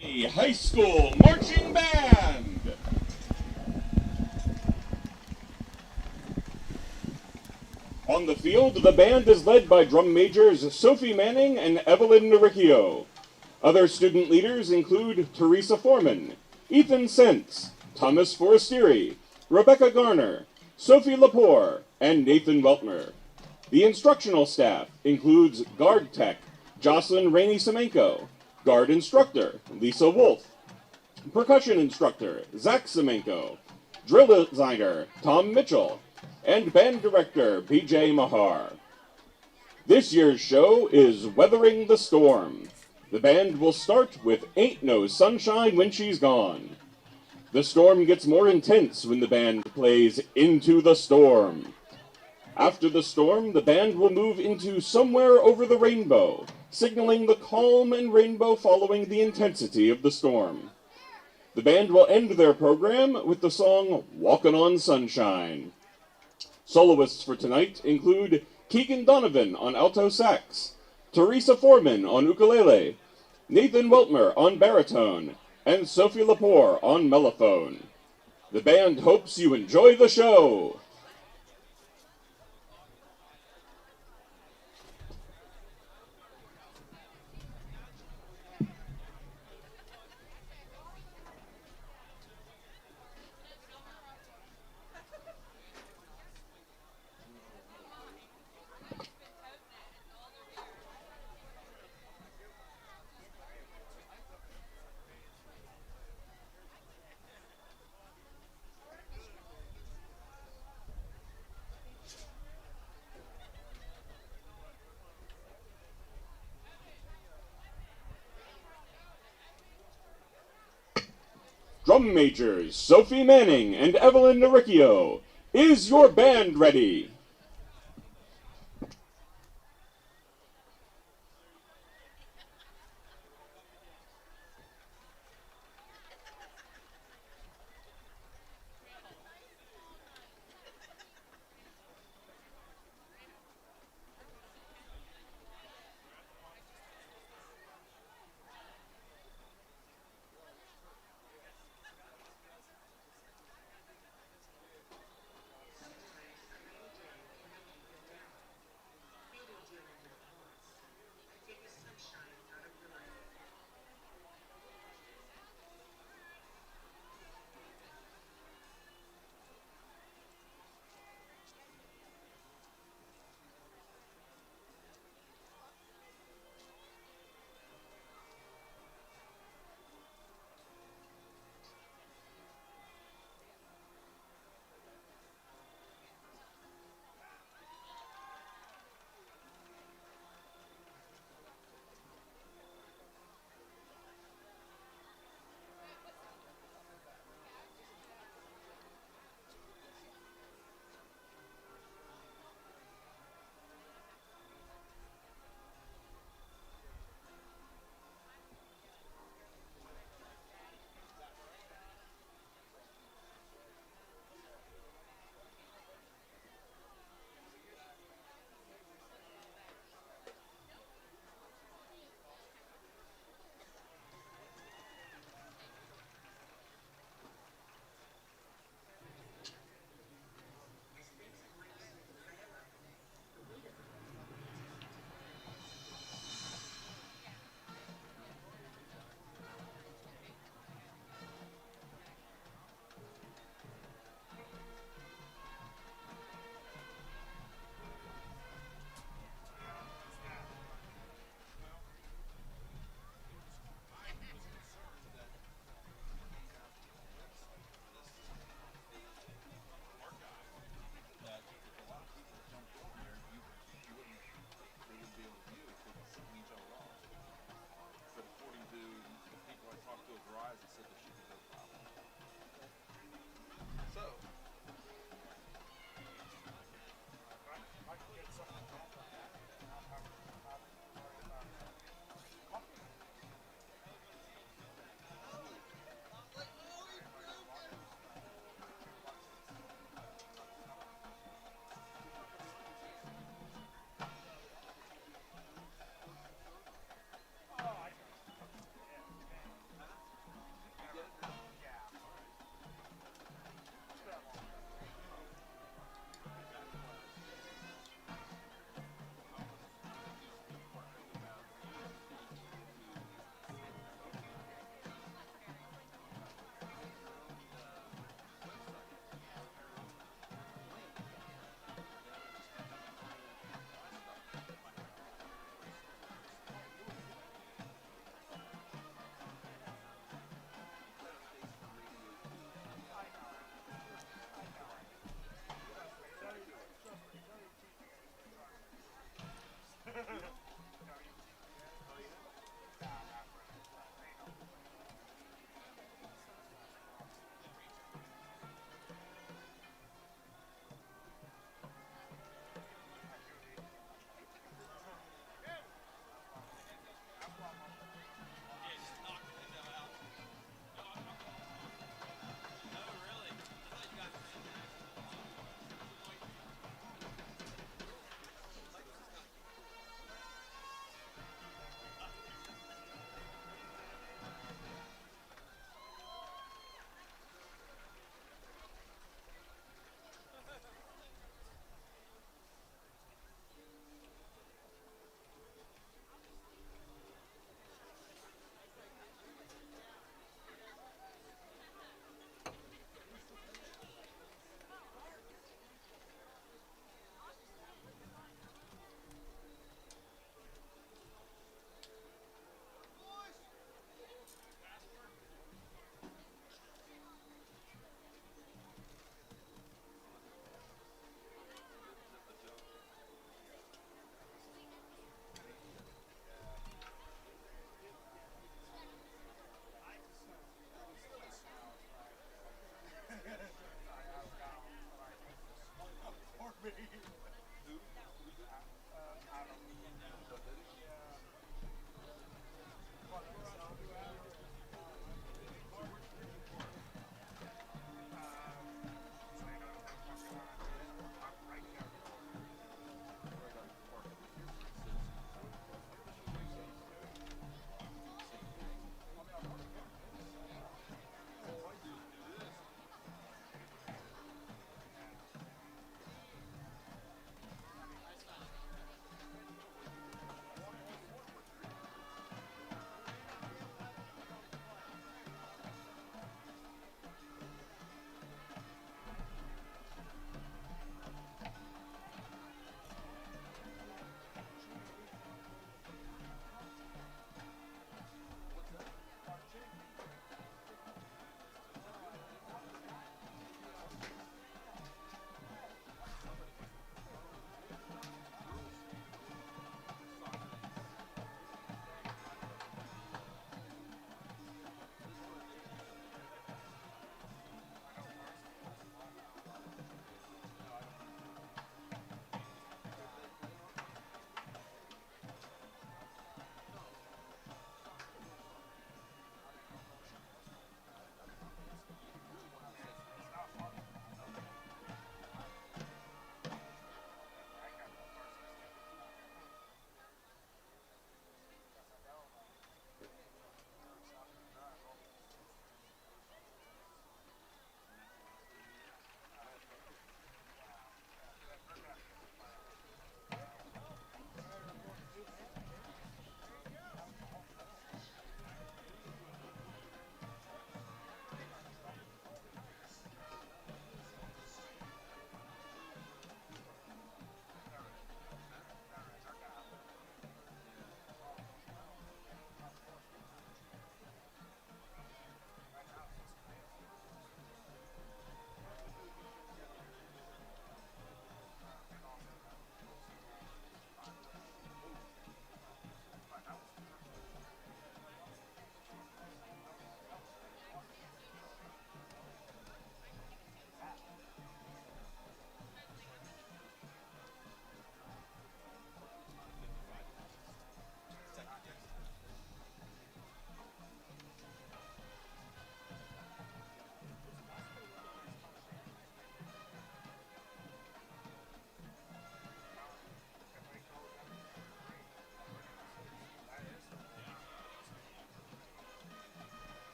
A high school marching band. On the field, the band is led by drum majors Sophie Manning and Evelyn Naricchio. Other student leaders include Teresa Foreman, Ethan Sentz, Thomas Forestieri, Rebecca Garner, Sophie Lepore, and Nathan Weltmer. The instructional staff includes guard tech Jocelyn Rainey Semenko, guard instructor Lisa Wolf, percussion instructor Zach Semenko, drill designer Tom Mitchell, and band director BJ Mahar. This year's show is Weathering the Storm. The band will start with Ain't No Sunshine When She's Gone. The storm gets more intense when the band plays Into the Storm. After the storm, the band will move into Somewhere Over the Rainbow, signaling the calm and rainbow following the intensity of the storm. The band will end their program with the song Walkin' on Sunshine. Soloists for tonight include Keegan Donovan on alto sax, Teresa Foreman on ukulele, Nathan Weltmer on baritone, and Sophie Lepore on mellophone. The band hopes you enjoy the show. Drum majors Sophie Manning and Evelyn Naricchio. Is your band ready?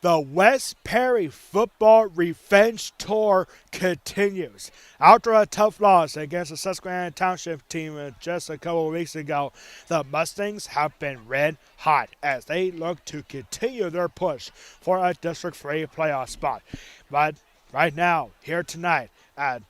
The West Perry football revenge tour continues. After a tough loss against the Susquehanna Township team just a couple of weeks ago, the Mustangs have been red hot as they look to continue their push for a District 3 playoff spot. But right now, here tonight at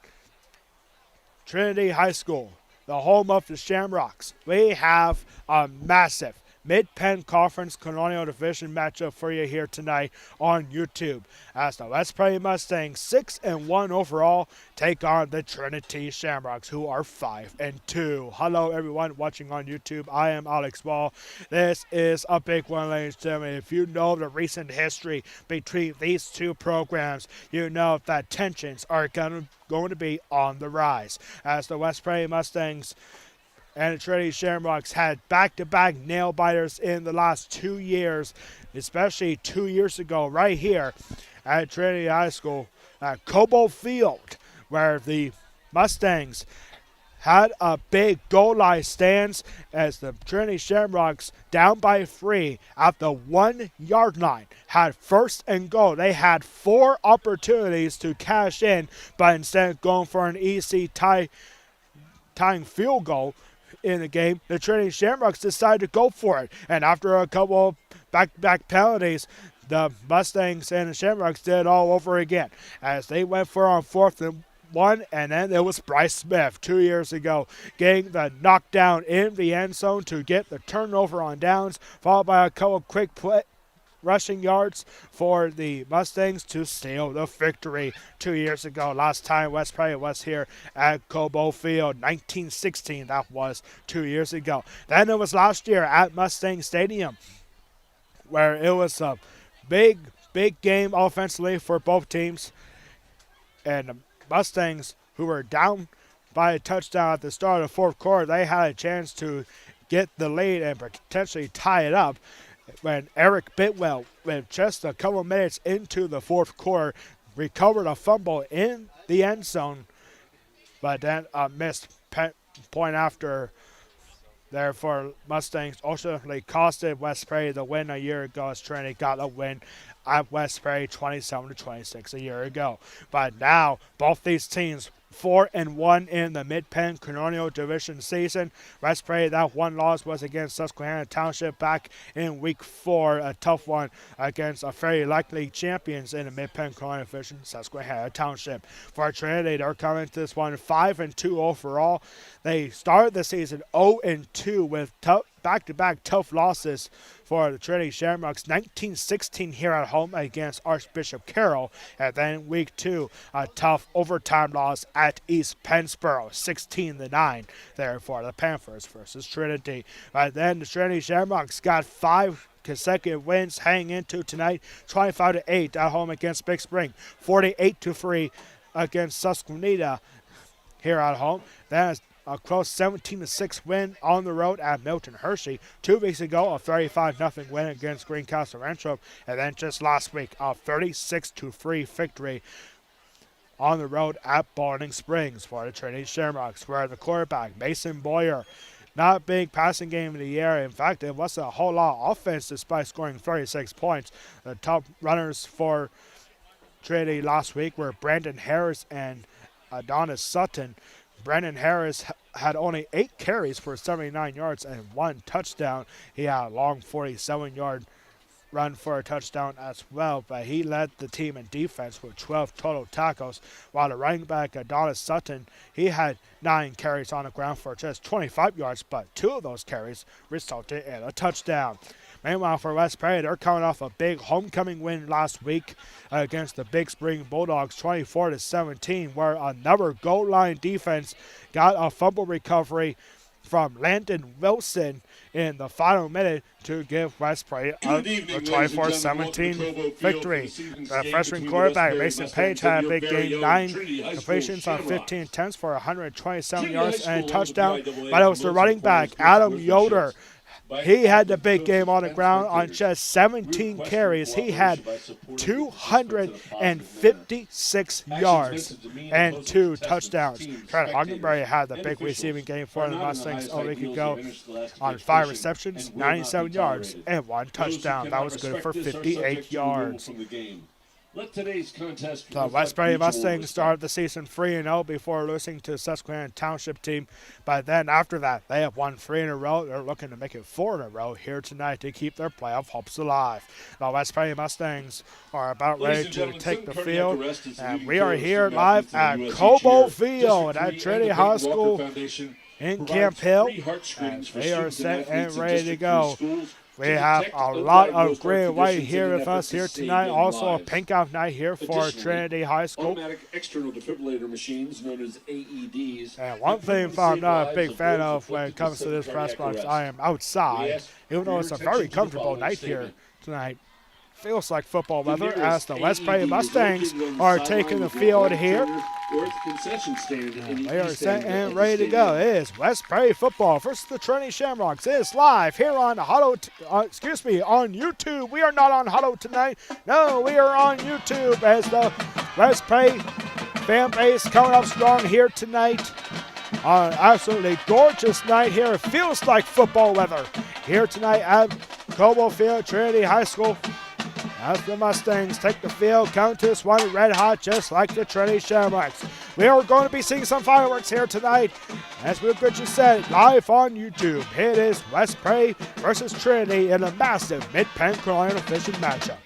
Trinity High School, the home of the Shamrocks, we have a massive Mid-Penn Conference Colonial Division matchup for you here tonight on YouTube as the West Prairie Mustangs, 6-1 overall, take on the Trinity Shamrocks, who are 5-2. Hello, everyone watching on YouTube. I am Alex Ball. This is a big one, ladies and gentlemen. If you know the recent history between these two programs, you know that tensions are going to be on the rise as the West Prairie Mustangs and the Trinity Shamrocks had back-to-back nail-biters in the last 2 years, especially 2 years ago right here at Trinity High School at Cobo Field, where the Mustangs had a big goal line stance as the Trinity Shamrocks, down by 3 at the 1 yard line, had first and goal. They had 4 opportunities to cash in, but instead of going for an easy tying field goal in the game, the Trinity Shamrocks decided to go for it. And after a couple of back-to-back penalties, the Mustangs and the Shamrocks did it all over again as they went for on 4th and 1, and then it was Bryce Smith 2 years ago getting the knockdown in the end zone to get the turnover on downs, followed by a couple of quick rushing yards for the Mustangs to steal the victory 2 years ago. Last time West Prairie was here at Cobo Field, 1916. That was 2 years ago. Then it was last year at Mustang Stadium, where it was a big game offensively for both teams. And the Mustangs, who were down by a touchdown at the start of the fourth quarter, they had a chance to get the lead and potentially tie it up when Eric Bitwell, with just a couple minutes into the fourth quarter, recovered a fumble in the end zone, but then a missed point after there for Mustangs ultimately costed West Prairie the win a year ago as Trinity got a win at West Prairie 27-26 a year ago. But now both these teams 4-1 in the Mid-Penn Colonial Division season. West Prairie, that one loss was against Susquehanna Township back in week 4. A tough one against a very likely champions in the Mid-Penn Colonial Division, Susquehanna Township. For Trinity, they're coming to this one 5-2 overall. They started the season 0-2 with back-to-back tough losses for the Trinity Shamrocks. 1916 here at home against Archbishop Carroll, and then week 2 a tough overtime loss at East Pennsboro, 16-9 there for the Panthers versus Trinity. But then the Trinity Shamrocks got 5 consecutive wins hanging into tonight, 25-8 at home against Big Spring, 48-3 against Susquehanna here at home. Then a close 17-6 win on the road at Milton Hershey. 2 weeks ago, a 35-0 win against Greencastle Rancho. And then just last week, a 36-3 victory on the road at Bowling Springs for the Trinity Shamrocks, where the quarterback, Mason Boyer, not a big passing game of the year. In fact, it wasn't a whole lot of offense despite scoring 36 points. The top runners for Trinity last week were Brandon Harris and Adonis Sutton. Brandon Harris had only 8 carries for 79 yards and 1 touchdown. He had a long 47-yard run for a touchdown as well, but he led the team in defense with 12 total tackles, while the running back Adonis Sutton, he had 9 carries on the ground for just 25 yards, but 2 of those carries resulted in a touchdown. Meanwhile, for West Prairie, they're coming off a big homecoming win last week against the Big Spring Bulldogs, 24-17, where another goal line defense got a fumble recovery from Landon Wilson in the final minute to give West Prairie a 24-17 victory. The freshman quarterback, Mason Page, had a big game, 9 completions on 15 attempts for 127 yards and a touchdown, but it was the running back, Adam Yoder, He had the big game on the ground on just 17 carries. He had 256 yards and 2 touchdowns. Trent Hockenberry had the big receiving game for the Mustangs a week ago on 5 receptions, 97 yards, and 1 touchdown. That was good for 58 yards. Let today's contest The West Prairie Mustangs started the season 3-0 before losing to Susquehanna Township team. But then after that, they have won 3 in a row. They're looking to make it 4 in a row here tonight to keep their playoff hopes alive. The West Prairie Mustangs are about ready to take the field. And we are here live at Cobo Field at Trinity High School in Camp Hill. And they are set and ready to go. We have a lot of gray and white here with us here tonight. Also a pink out night here for Trinity High School. Automatic external defibrillator machines known as AEDs. And one thing I'm not a big fan of when it comes to this press box, I am outside. Even though it's a very comfortable night here tonight. Feels like football weather as the West Prairie Mustangs are taking the field here. They are set and ready to go. It is West Prairie football versus the Trinity Shamrocks. It is live here on on YouTube. We are not on Huddle tonight. No, we are on YouTube as the West Prairie fan base coming up strong here tonight. Absolutely gorgeous night here. It feels like football weather here tonight at Cobo Field, Trinity High School. As the Mustangs take the field, count this one red hot just like the Trinity Shamrocks. We are going to be seeing some fireworks here tonight. As we just said, live on YouTube. It is West Prairie versus Trinity in a massive Mid-Penn Colonial fishing matchup.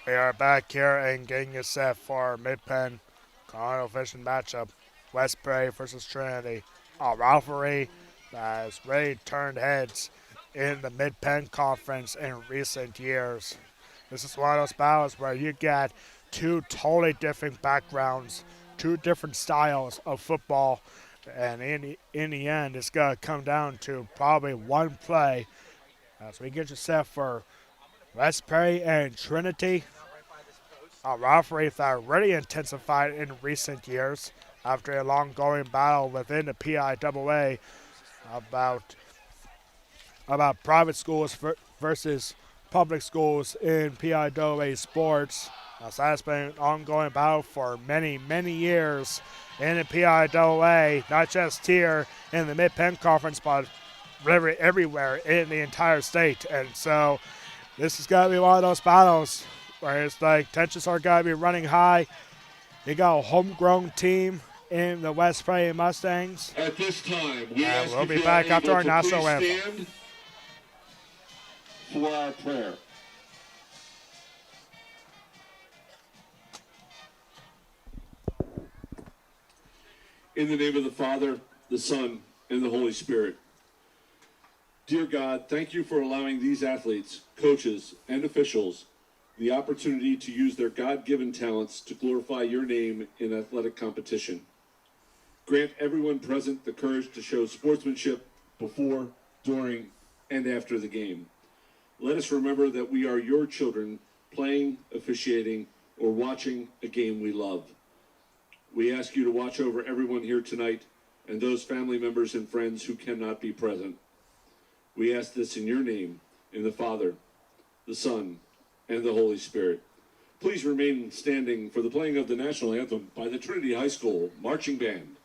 We are back here and getting you set for our Mid-Penn Colonial fishing matchup. West Prairie versus Trinity. A rivalry that has really turned heads in the Mid-Penn Conference in recent years. This is one of those battles where you get 2 totally different backgrounds, 2 different styles of football, and in the end, it's going to come down to probably one play. So we get you set for West Prairie and Trinity. A rivalry that already intensified in recent years after a long-going battle within the PIAA about private schools versus public schools in PIAA sports. So that's been an ongoing battle for many, many years in the PIAA, not just here in the Mid-Penn Conference, but everywhere in the entire state. And so this is going to be one of those battles where it's like tensions are going to be running high. You got a homegrown team in the West Prairie Mustangs. At this time, we'll be back after our national anthem. For our prayer. In the name of the Father, the Son, and the Holy Spirit. Dear God, thank you for allowing these athletes, coaches, and officials the opportunity to use their God-given talents to glorify your name in athletic competition. Grant everyone present the courage to show sportsmanship before, during, and after the game. Let us remember that we are your children playing, officiating, or watching a game we love. We ask you to watch over everyone here tonight and those family members and friends who cannot be present. We ask this in your name, in the Father, the Son, and the Holy Spirit. Please remain standing for the playing of the national anthem by the Trinity High School Marching Band.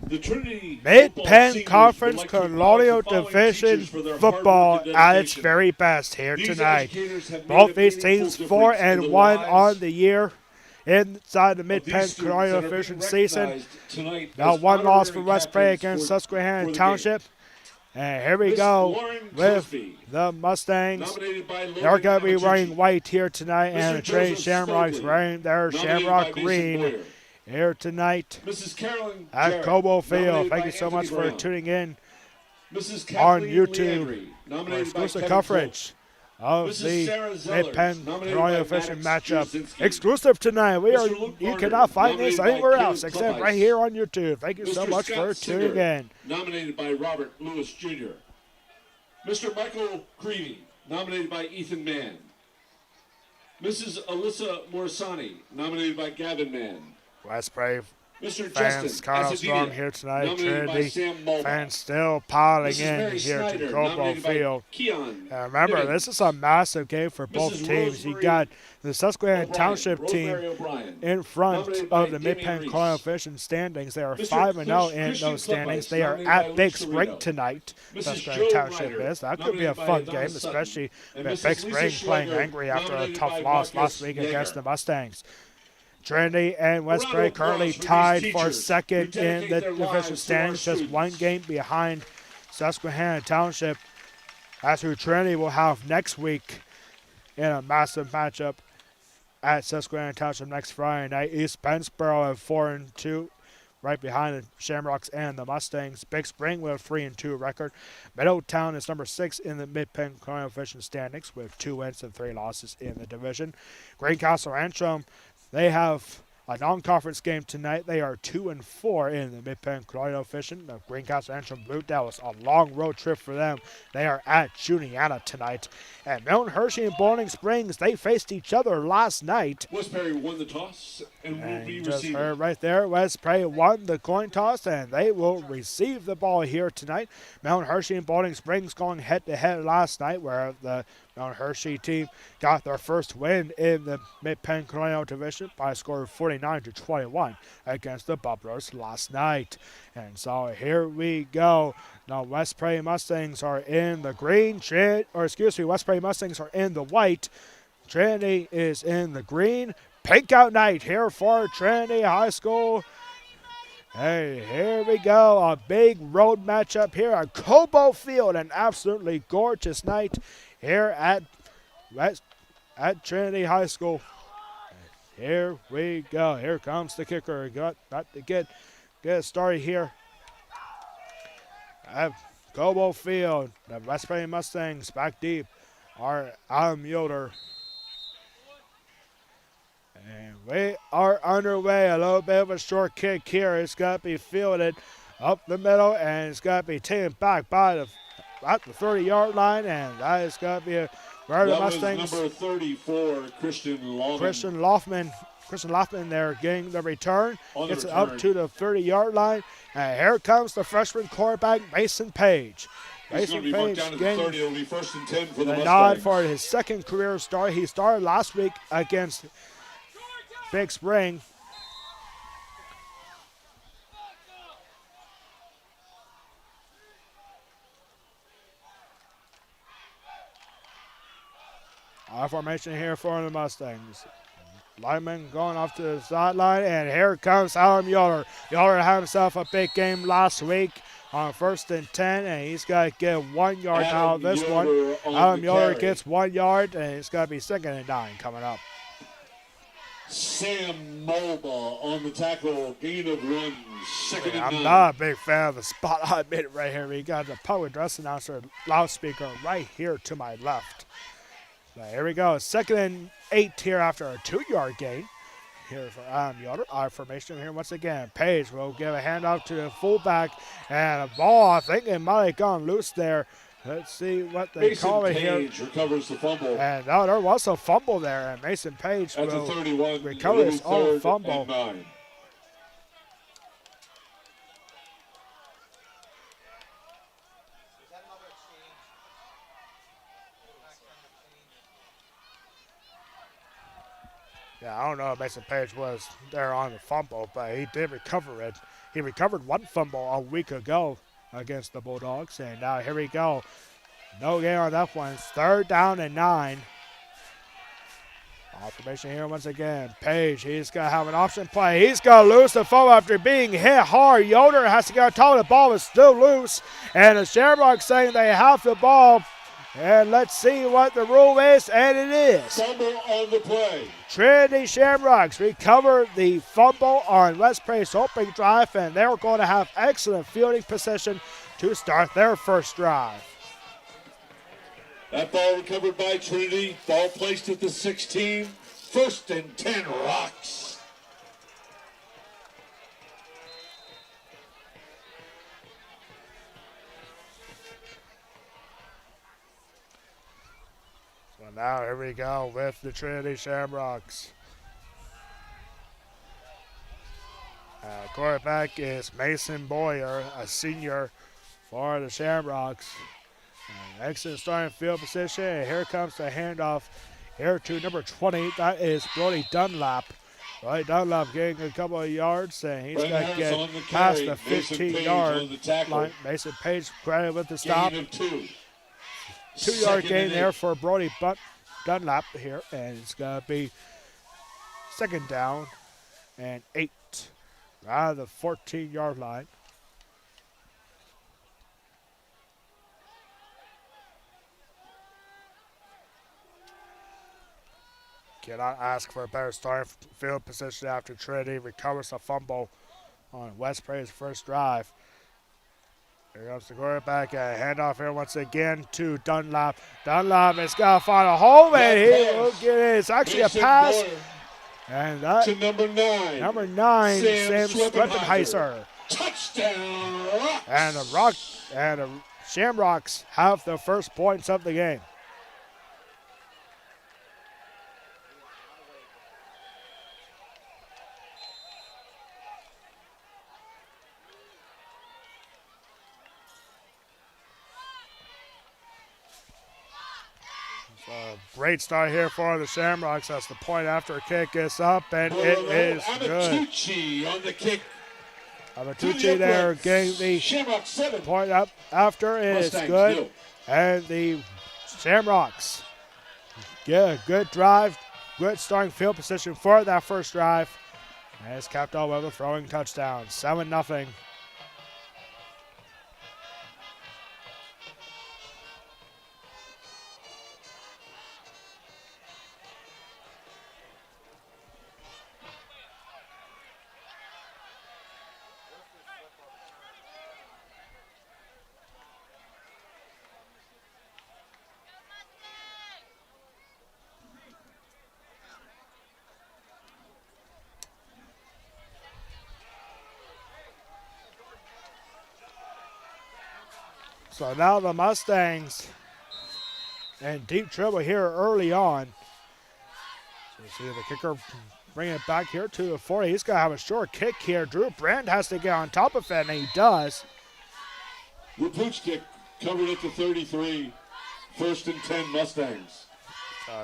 The Trinity Mid-Penn seniors Conference would like to Colonial acknowledge the following Division teachers for their hard work football and at its dedication. very best here These tonight. educators have made Both a these meaningful teams 4 difference in and the 1 lives on the year inside the of Mid-Penn these students Colonial that are being Division season. recognized tonight Now as one loss for honorary West Prairie captains against for Susquehanna the Township. game. And here we Miss go Lauren with Crisby, the Mustangs. nominated by They're Logan going to be Amatucci. wearing white here tonight, and the Mr. Trinity Joseph Shamrocks Spogley, wearing their nominated Shamrock by Mason green Boyer. here tonight Mrs. Carolyn at Jarrett, Cobo Field. nominated Thank by you so Anthony much for Brown. tuning in Mrs. on Kathleen YouTube Leandri, for nominated by exclusive Kevin coverage of Mrs. the Sarah Zellers, Mid-Penn nominated Colonial by Fishing Maddox matchup. Jasinski. Exclusive tonight. Mr. Luke You Varner, cannot find this nominated by anywhere Kenneth else except Klubbeis. right here on YouTube. Thank you so Mr. much Scott for tuning Singer, in. nominated by Robert Lewis Jr. Mr. Michael Creedy, nominated by Ethan Mann. Mrs. Alyssa Morsani, nominated by Gavin Mann. West Prairie Mr. fans Justin kind of Acevedo, strong here tonight. nominated by Trinity Sam Mulba. fans still piling Mrs. in Mary here Snyder, to Cobo nominated by Field. Keon And remember, Niven. this is a massive game for both Mrs. teams. You Rosemary got the Susquehanna O'Brien, Township Rosemary team O'Brien, in front nominated by of the Damian Mid-Penn Reese. Colonial Fishing standings. They are Mr. 5-0 in Christian those standings. Klubbeis, They are nominated by at Luke Big Cerrito. Spring tonight. Mrs. Susquehanna Joe Township Ryder, is. That could be a nominated by fun Donna game, Sutton. especially And with Mrs. Big Lisa Spring playing Schlegel, angry after a nominated tough by loss Marcus last week against Yeager. the Mustangs. Trinity and West A round Prairie of currently applause for these tied for teachers second who dedicate in the their division lives to our standings, just students. one game behind Susquehanna Township. That's who Trinity will have next week in a massive matchup at Susquehanna Township next Friday night. East Pennsboro at 4-2, right behind the Shamrocks and the Mustangs. Big Spring with a 3-2 record. Middletown is number 6 in the Mid-Penn Colonial Fishing standings with 2 wins and 3 losses in the division. Greencastle Antrim, they have a non-conference game tonight. They are 2-4 in the Mid-Penn Colonial Fishing. The Greencastle Antrim Blue Devils, a long road trip for them. They are at Juniata tonight. And Milton Hershey and Bowling Springs, they faced each other last night. Westbury won the toss and will And be you just receiving. heard right there, West Prairie won the coin toss, and they will receive the ball here tonight. Mount Hershey and Bowling Springs going head-to-head last night, where the Mount Hershey team got their first win in the Mid-Penn Colonial Division by a score of 49-21 against the Bubblers last night. And so here we go. Now West Prairie Mustangs are in the green, West Prairie Mustangs are in the white. Trinity is in the green. Pink out night here for Trinity High School. Hey, here we go. A big road matchup here at Cobo Field. An absolutely gorgeous night here at Trinity High School. Here we go. Here comes the kicker. Got to get started here at Cobo Field. The West Prairie Mustangs back deep are Adam Yoder. And we are underway. A little bit of a short kick here. It's got to be fielded up the middle, and it's got to be taken back by at the 30-yard line, and that is going to be a where the Mustangs. Was number 34, Christian Loffman. Christian Loffman there getting the return. Gets it return. up to the 30-yard line. And here comes the freshman quarterback, Mason Page. He's going to be marked down at the 30. It'll be 1st and 10 for the Mustangs. Nod for his second career start. He started last week against Big Spring. Our formation here for the Mustangs. Lyman going off to the sideline, and here comes Alan Yoder. Yoder had himself a big game last week on 1st and 10, and he's got to get 1 yard out of this one. Alan Yoder gets 1 yard, and it's got to be 2nd and 9 coming up. Sam Mulba on the tackle, gain of 1, 2nd and 9. I'm not a big fan of the spot I made right here. We got the public address announcer loudspeaker right here to my left. So here we go. 2nd and 8 here after a 2-yard gain. Here for Adam Yoder. Our formation here once again. Page will give a handoff to the fullback, and a ball, I think it might have gone loose there. Let's see what they call it here. Mason Page recovers the fumble. And no, there was a fumble there, and Mason Page At the will 31, recover his own 3rd fumble. and 9. Yeah, I don't know if Mason Page was there on the fumble, but he did recover it. He recovered one fumble a week ago against the Bulldogs, and now here we go. No gain on that one. It's 3rd down and 9. Formation here once again. Page, he's going to have an option play. He's going to lose the football after being hit hard. Yoder has to get on top of the ball, but still loose. And the Shamrocks saying they have the ball. And let's see what the rule is, and it is. Fumble on the play. Trinity Shamrocks recover the fumble on West Prairie's opening drive, and they're going to have excellent fielding position to start their first drive. That ball recovered by Trinity. Ball placed at the 16. 1st and 10 Rocks. So now here we go with the Trinity Shamrocks. Quarterback is Mason Boyer, a senior for the Shamrocks. Excellent starting field position. And here comes the handoff here to number 20. That is Brody Dunlap. Brody Dunlap getting a couple of yards, and he's going to get past the 15-yard line. Mason Page credited with the stop. 2-yard gain there for Brody Dunlap here, and it's going to be 2nd down and 8 out of the 14-yard line. Cannot ask for a better starting field position after Trinity recovers a fumble on West Prairie's first drive. Here comes the quarterback. Handoff here once again to Dunlap. Dunlap is going to find a hole, and he will get it. It's actually a pass. And that to number 9. Number 9, Sam Sweppenheiser. Touchdown. And the Shamrocks have the first points of the game. Great start here for the Shamrocks. That's the point after kick is up, and it is good. Amatucci on the kick. Amatucci there getting the point up after. It is good. And the Shamrocks get a good drive, good starting field position for that first drive. And it's capped off with a throwing touchdown. 7-0. So now the Mustangs in deep trouble here early on. So you see the kicker bring it back here to the 40. He's going to have a short kick here. Drew Brand has to get on top of it, and he does. The pooch kick covered at the 33. 1st and 10 Mustangs.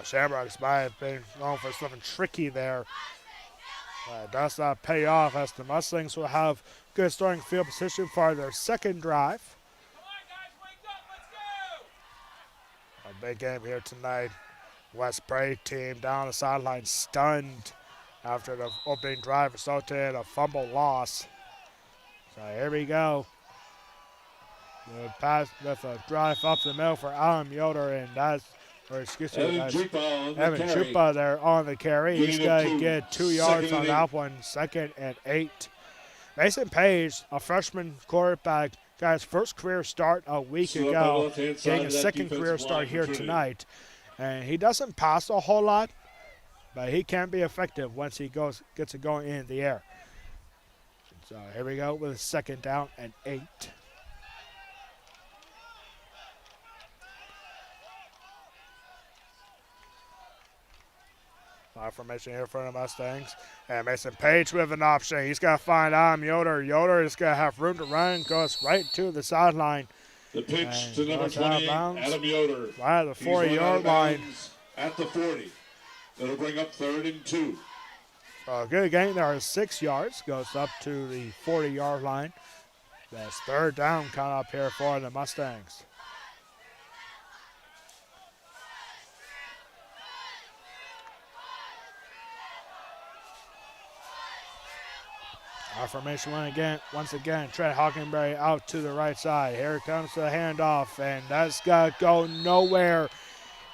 Shamrocks might have been going for something tricky there. It does not pay off as the Mustangs will have good starting field position for their second drive. A big game here tonight. West Prairie team down the sideline stunned after the opening drive resulted in a fumble loss. So here we go. The pass with a drive up the middle for Adam Yoder, and that's, or excuse me, Evan Chupa there on the carry. He's going to get 2 yards on that one. 2nd and 8. Mason Page, a freshman quarterback, got his first career start a week ago, getting a second career start here tonight. And he doesn't pass a whole lot, but he can be effective once he gets it going in the air. So here we go with a 2nd down and 8. Formation here for the Mustangs. And Mason Page with an option. He's got to find Adam Yoder. Yoder is going to have room to run. Goes right to the sideline. The pitch to number 28, Adam Yoder. Right at the 40-yard line. At the 40. That'll bring up 3rd and 2. A good gain there is 6 yards. Goes up to the 40-yard line. That's 3rd down coming up here for the Mustangs. Our formation once again, Trent Hockenberry out to the right side. Here comes the handoff, and that's got to go nowhere.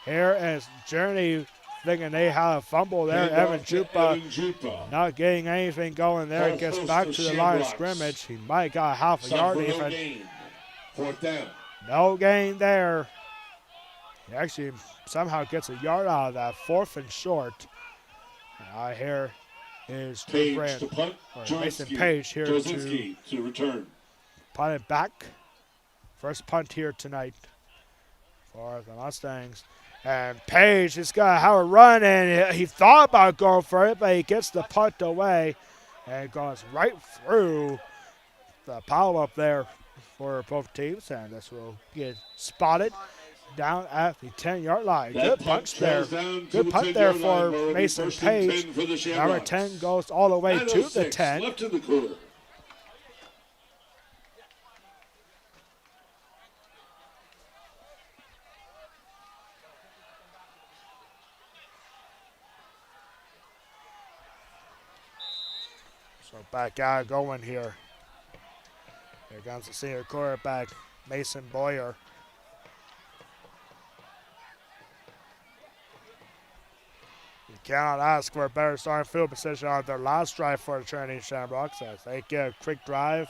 Here is Journey thinking they had a fumble there. Evan Jupa not getting anything going there. Gets back to the line of scrimmage. He might got half a yard even. 4th down. No gain there. He actually somehow gets a yard out of that. 4th and short. I hear is Page to punt. Mason Page here to return. Punt it back. First punt here tonight for the Mustangs. And Page has got to have a run, and he thought about going for it, but he gets the punt away and goes right through the pile up there for both teams. And this will get spotted down at the 10-yard line. Good punch there. Good punt there for Mason Page. Number 10 goes all the way to the 10. Left in the quarter. So back out going here. Here comes the senior quarterback, Mason Boyer. You cannot ask for a better starting field position on their last drive for the Trinity Shamrocks as they get a quick drive.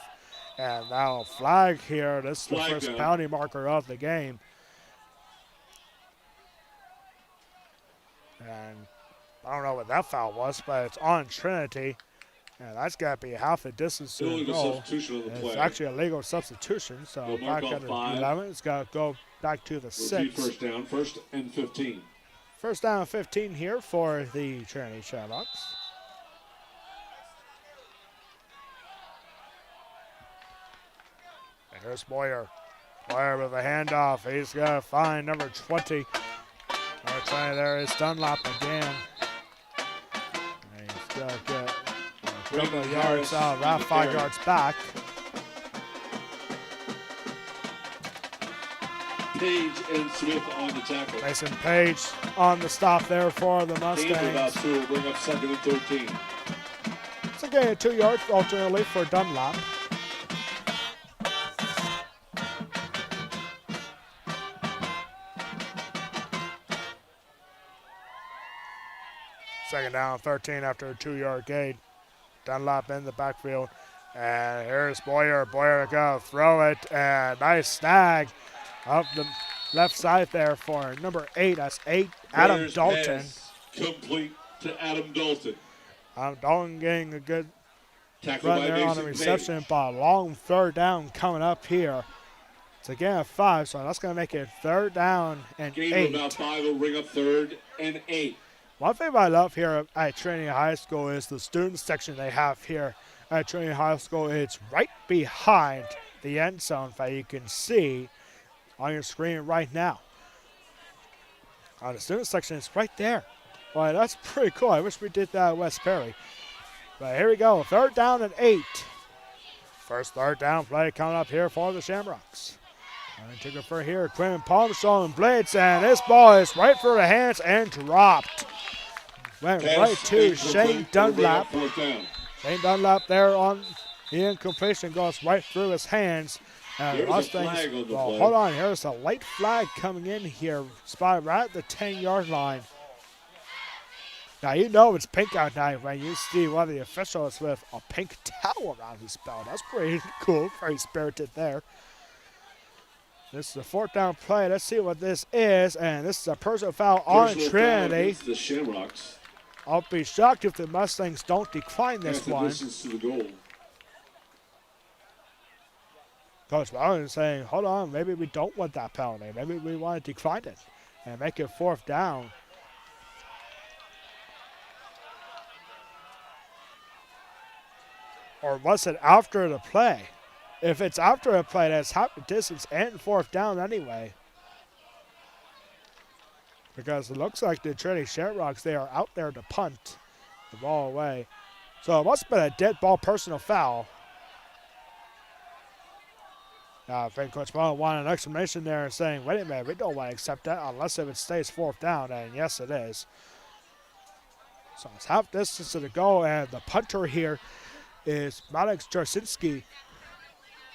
And now a flag here. This is the first penalty marker of the game. And I don't know what that foul was, but it's on Trinity. And that's got to be half the distance to the goal. It's actually a legal substitution. So back under 11, it's got to go back to the 6. First down, 1st and 15. First down and 15 here for the Trinity Shamrocks. And here's Boyer. Boyer with a handoff. He's going to find number 20. Number 20 there is Dunlap again. And he's going to get a couple of yards out, around 5 yards back. Page and Smith on the tackle. Mason Page on the stop there for the Mustangs. About 2 will bring up 2nd and 13. It's a gain of 2 yards alternately for Dunlap. Second down, 13 after a 2-yard gain. Dunlap in the backfield. And here's Boyer. Boyer going to throw it. And nice snag up the left side there for number 8. That's 8, Adam Dalton. Complete to Adam Dalton. Adam Dalton getting a good Tackle run by there on the Mason reception, Page. but a long 3rd down coming up here. It's a gain of 5, so that's going to make it 3rd down and Gain 8. of about 5 will bring up 3rd and 8. One thing I love here at Trinity High School is the student section they have here at Trinity High School. It's right behind the end zone that you can see on your screen right now. The student section is right there. Boy, that's pretty cool. I wish we did that at West Perry. But here we go, 3rd down and 8. First 3rd down play coming up here for the Shamrocks. And took it for here, Quinn Palmstone blitz, and this ball is right through the hands and dropped. Went right to Shane Dunlap. Shane Dunlap there on the incompletion, goes right through his hands. And Mustangs, well, hold on, here's a late flag coming in here, spotted right at the 10-yard line. Now, you know it's pink out now when you see one of the officials with a pink towel around his belt. That's pretty cool, very spirited there. This is a 4th down play. Let's see what this is. And this is a personal foul on Trinity. The Shamrocks. I'll be shocked if the Mustangs don't decline this one. Distance to the goal. Coach Bowden is saying, hold on, maybe we don't want that penalty. Maybe we want to decline it and make it 4th down. Or was it after the play? If it's after a play, that's half the distance and 4th down anyway. because it looks like the Trinity Shamrocks, they are out there to punt the ball away. So it must have been a dead ball personal foul. I think Coach Mullen wanted an explanation there and saying, wait a minute, we don't want to accept that unless if it stays fourth down, and yes, it is. So it's half distance to the goal, and the punter here is Alex Jarsinski.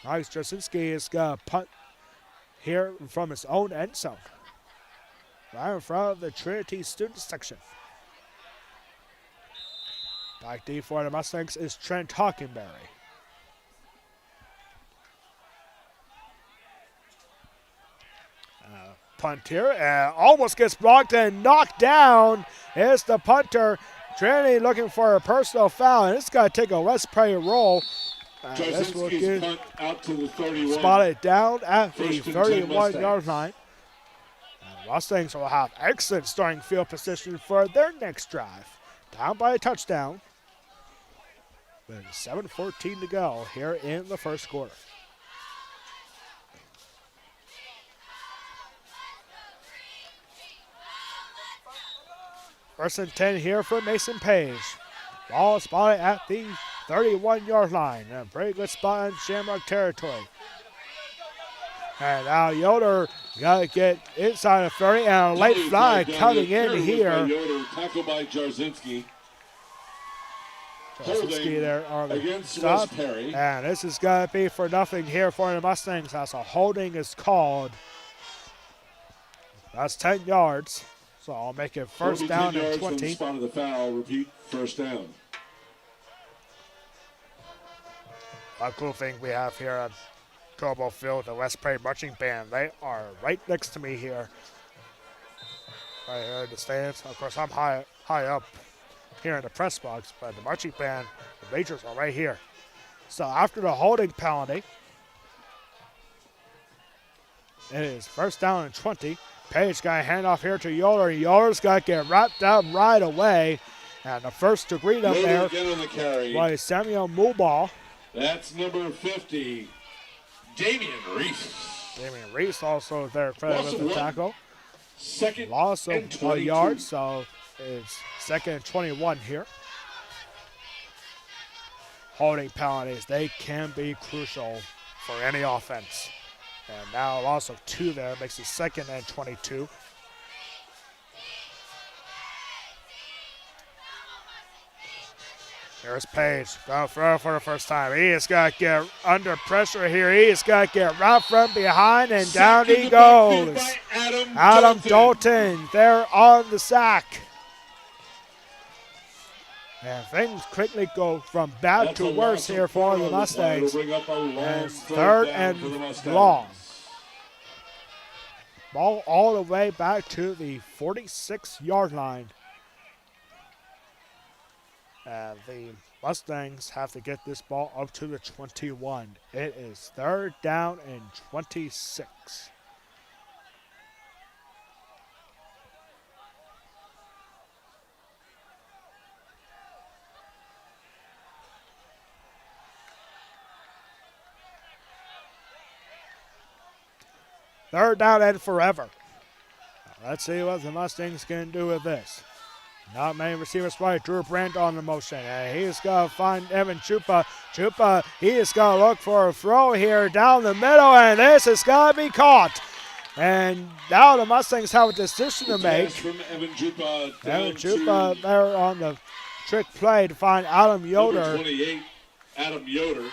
Alex Jarsinski is going to punt here from his own end zone, right in front of the Trinity student section. Back D for the Mustangs is Trent Hockenberry. Punt here, and almost gets blocked and knocked down. Is the punter. Trinity looking for a personal foul, and it's got to take a West Prairie roll. This will get punt out to the 31. Spotted down at the First and 10 31-yard line. And Mustangs will have excellent starting field position for their next drive. Down by a touchdown. With 7:14 to go here in the first quarter. First and 10 here for Mason Page. Ball spotted at the 31-yard line. A very good spot in Shamrock territory. And now Yoder got to get inside of 30, and a late flag coming in here. Tackled by Jarzinski. Jarzinski there on the Against stop. West Perry. And this is going to be for nothing here for the Mustangs as a holding is called. That's 10 yards. So I'll make it first down and 20. From the spot of the foul, repeat first down. A cool thing we have here at Cobo Field, the West Prairie Marching Band. They are right next to me here. Right here in the stands. Of course, I'm high up here in the press box, but the marching band, the majors are right here. So after the holding penalty, it is first down and 20. Page got a handoff here to Yoder. Yoder's got to get wrapped up right away. And the first to greet him there was Samuel Mulball. That's number 50, Damian Reese. Damian Reese also there credited with the tackle. Second loss of and a yard, so it's second and 21 here. Holding penalties, they can be crucial for any offense. And now a loss of 2 there makes it second and 22. Here's Page, going to throw for the first time. He has got to get under pressure here. He has got to get right from behind, and down he goes. Adam Dalton there on the sack. And things quickly go from bad to worse here for the Mustangs. And it's third and long. Ball all the way back to the 46-yard line. And the Mustangs have to get this ball up to the 21. It is third down and 26. Third down and forever. Now, let's see what the Mustangs can do with this. Not many receivers by Drew Brandt on the motion. And he's going to find Evan Chupa. Chupa, he is going to look for a throw here down the middle, and this is going to be caught. And now the Mustangs have a decision to make. From Evan Chupa, Evan Chupa there on the trick play to find Adam Yoder. Number 28, Adam Yoder.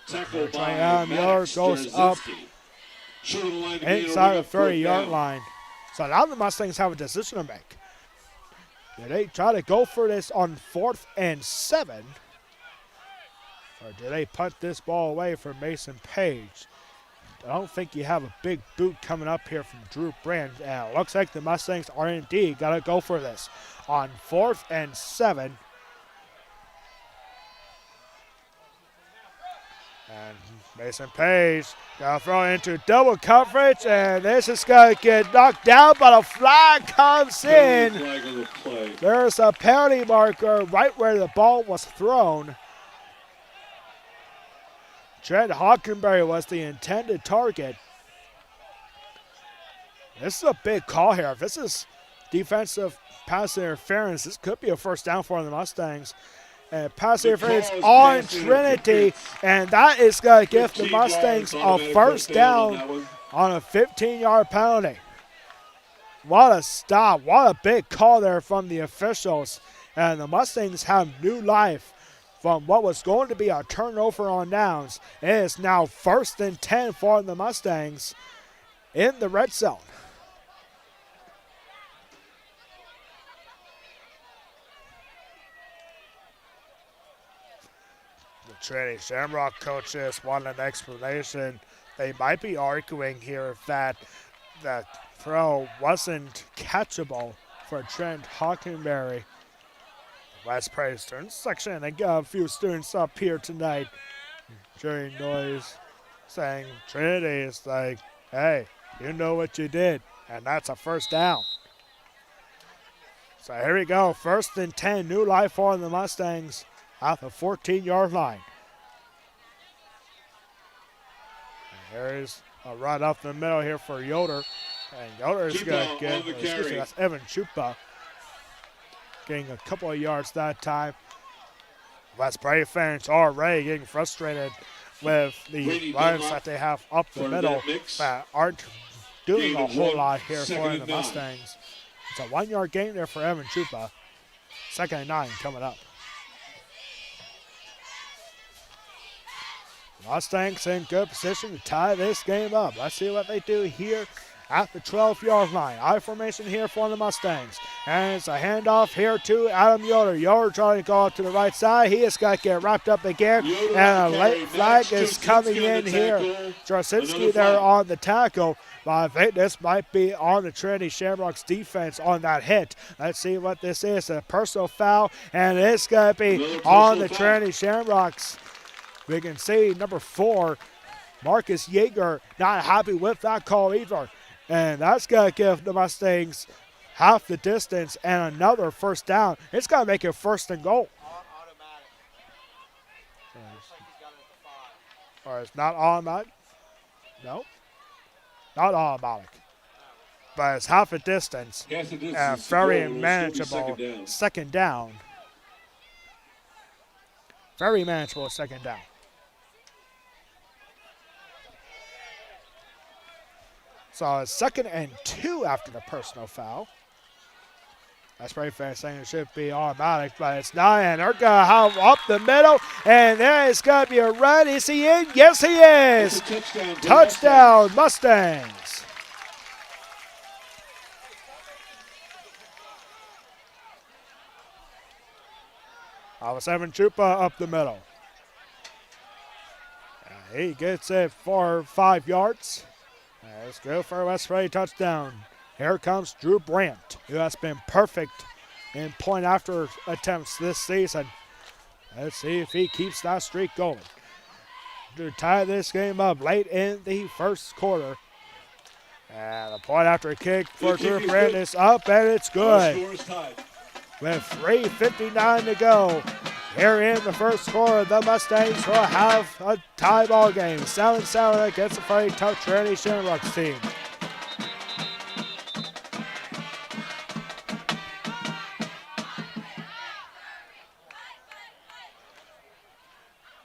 Tackled by Adam Yoder goes up inside the 30-yard line. So now the Mustangs have a decision to make. Do they try to go for this on 4th and 7? Or do they punt this ball away from Mason Page? I don't think you have a big boot coming up here from Drew Brand. And it looks like the Mustangs are indeed got to go for this on 4th and 7. And Mason Page got to throw into double coverage, and this is going to get knocked down, but a flag comes in. There's a penalty marker right where the ball was thrown. Trent Hockenberry was the intended target. This is a big call here. If this is defensive pass interference. This could be a first down for the Mustangs. And pass interference Because on pass Trinity, interference. and that is going to give the 15 Mustangs yards, a automatic first down on down that one. on a 15-yard penalty. What a stop. What a big call there from the officials. And the Mustangs have new life from what was going to be a turnover on downs. It is now 1st and 10 for the Mustangs in the red zone. The Trinity Shamrock coaches want an explanation. They might be arguing here that that throw wasn't catchable for Trent Hockenberry. West Prairie student section. I got a few students up here tonight during noise saying Trinity is like, hey, you know what you did, and that's a first down. So here we go, 1st and 10, new life for the Mustangs at the 14-yard line. And here's a run up the middle here for Yoder. And Yoder is going to get, that's Evan Chupa, getting a couple of yards that time. West Prairie fans already getting frustrated with the runs that they have up the middle that aren't doing a whole lot here for the Mustangs. It's a 1-yard gain there for Evan Chupa. 2nd and 9 coming up. Mustangs in good position to tie this game up. Let's see what they do here at the 12-yard line. I formation here for the Mustangs. And it's a handoff here to Adam Yoder. Yoder trying to go up to the right side. He is going to get wrapped up again. And a late flag is coming in here. Jasinski there on the tackle. But I think this might be on the Trinity Shamrocks defense on that hit. Let's see what this is. A personal foul. And it's going to be on the Trinity Shamrocks. We can see number 4, Marcus Yeager, not happy with that call either. And that's going to give the Mustangs half the distance and another first down. It's going to make it 1st and goal. Or it's not automatic? No. Not automatic. But it's half a distance. And very manageable second down. Very manageable second down. So it's 2nd and 2 after the personal foul. That's pretty fair saying it should be automatic, but it's not. And they're going to have up the middle, and there is going to be a run. Is he in? Yes, he is. Touchdown, Mustangs. Alice Evan Chupa up the middle. And he gets it for 5 yards. Let's go for a West Prairie touchdown. Here comes Drew Brandt, who has been perfect in point after attempts this season. Let's see if he keeps that streak going. To tie this game up late in the first quarter. And a point after kick for Drew Brandt is up, and it's good. With 3:59 to go. Here in the first quarter, the Mustangs will have a tie ball game. 7-7 against the very tough Trinity Shamrocks team.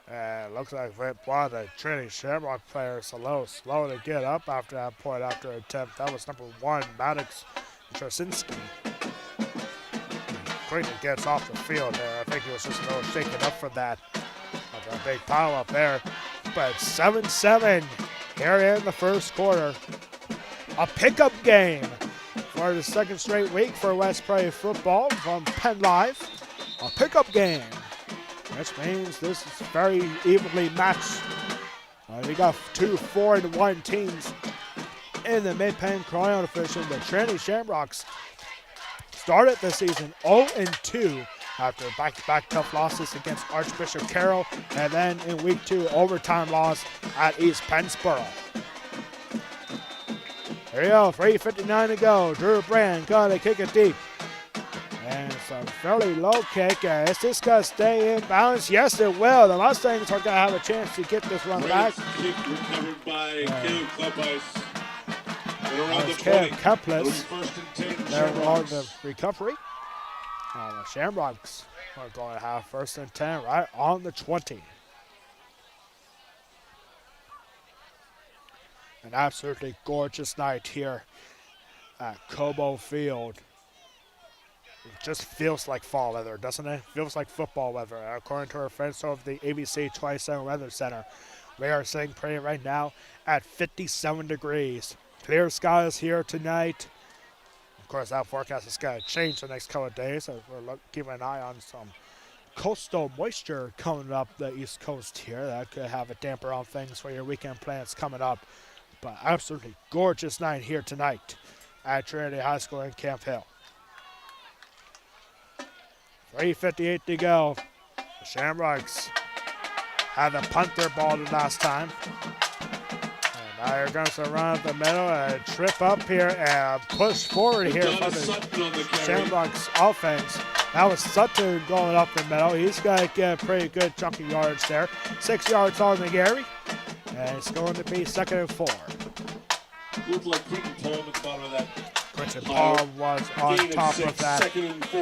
And it looks like one of the Trinity Shamrock players a little slow to get up after that point after attempt. That was number 1, Maddox Jasinski. Quickly gets off the field there. I think he was just a little shaken up for that. After a big pile up there. But 7-7 here in the first quarter. A pickup game for the second straight week for West Prairie football from Penn Live. A pickup game, which means this is very evenly matched. We got 2 4-1 teams in the Mid-Penn Colonial division. The Trinity Shamrocks started the season 0-2 after back-to-back tough losses against Archbishop Carroll, and then in week 2, overtime loss at East Pennsboro. Here we go, 3:59 to go. Drew Brand gonna kick it deep. And it's a fairly low kick. Is this gonna stay in bounds? Yes, it will. The Mustangs are gonna have a chance to get this run back. Kick recovered by Caleb Kleppis. around the Caleb 20. Keplis It'll be first and 10. there on Shamrocks. the recovery. The Shamrocks are going to have first and 10 right on the 20. An absolutely gorgeous night here at Cobo Field. It just feels like fall weather, doesn't it? Feels like football weather. According to our friends over the ABC 27 Weather Center, we are sitting pretty right now at 57 degrees. Clear skies here tonight. Of course, that forecast is going to change the next couple of days, so we're keeping an eye on some coastal moisture coming up the East Coast here. That could have a damper on things for your weekend plans coming up. But absolutely gorgeous night here tonight at Trinity High School in Camp Hill. 3:58 to go. The Shamrocks had to punt their ball the last time. And now you're going to run up the middle and trip up here and push forward here from the Shamrocks offense. That was Sutton going up the middle. He's going to get a pretty good chunk of yards there. 6 yards on the Gary. And it's going to be 2nd and 4. Looked like Quentin Palm at the bottom of that. Quentin Palm was on top of that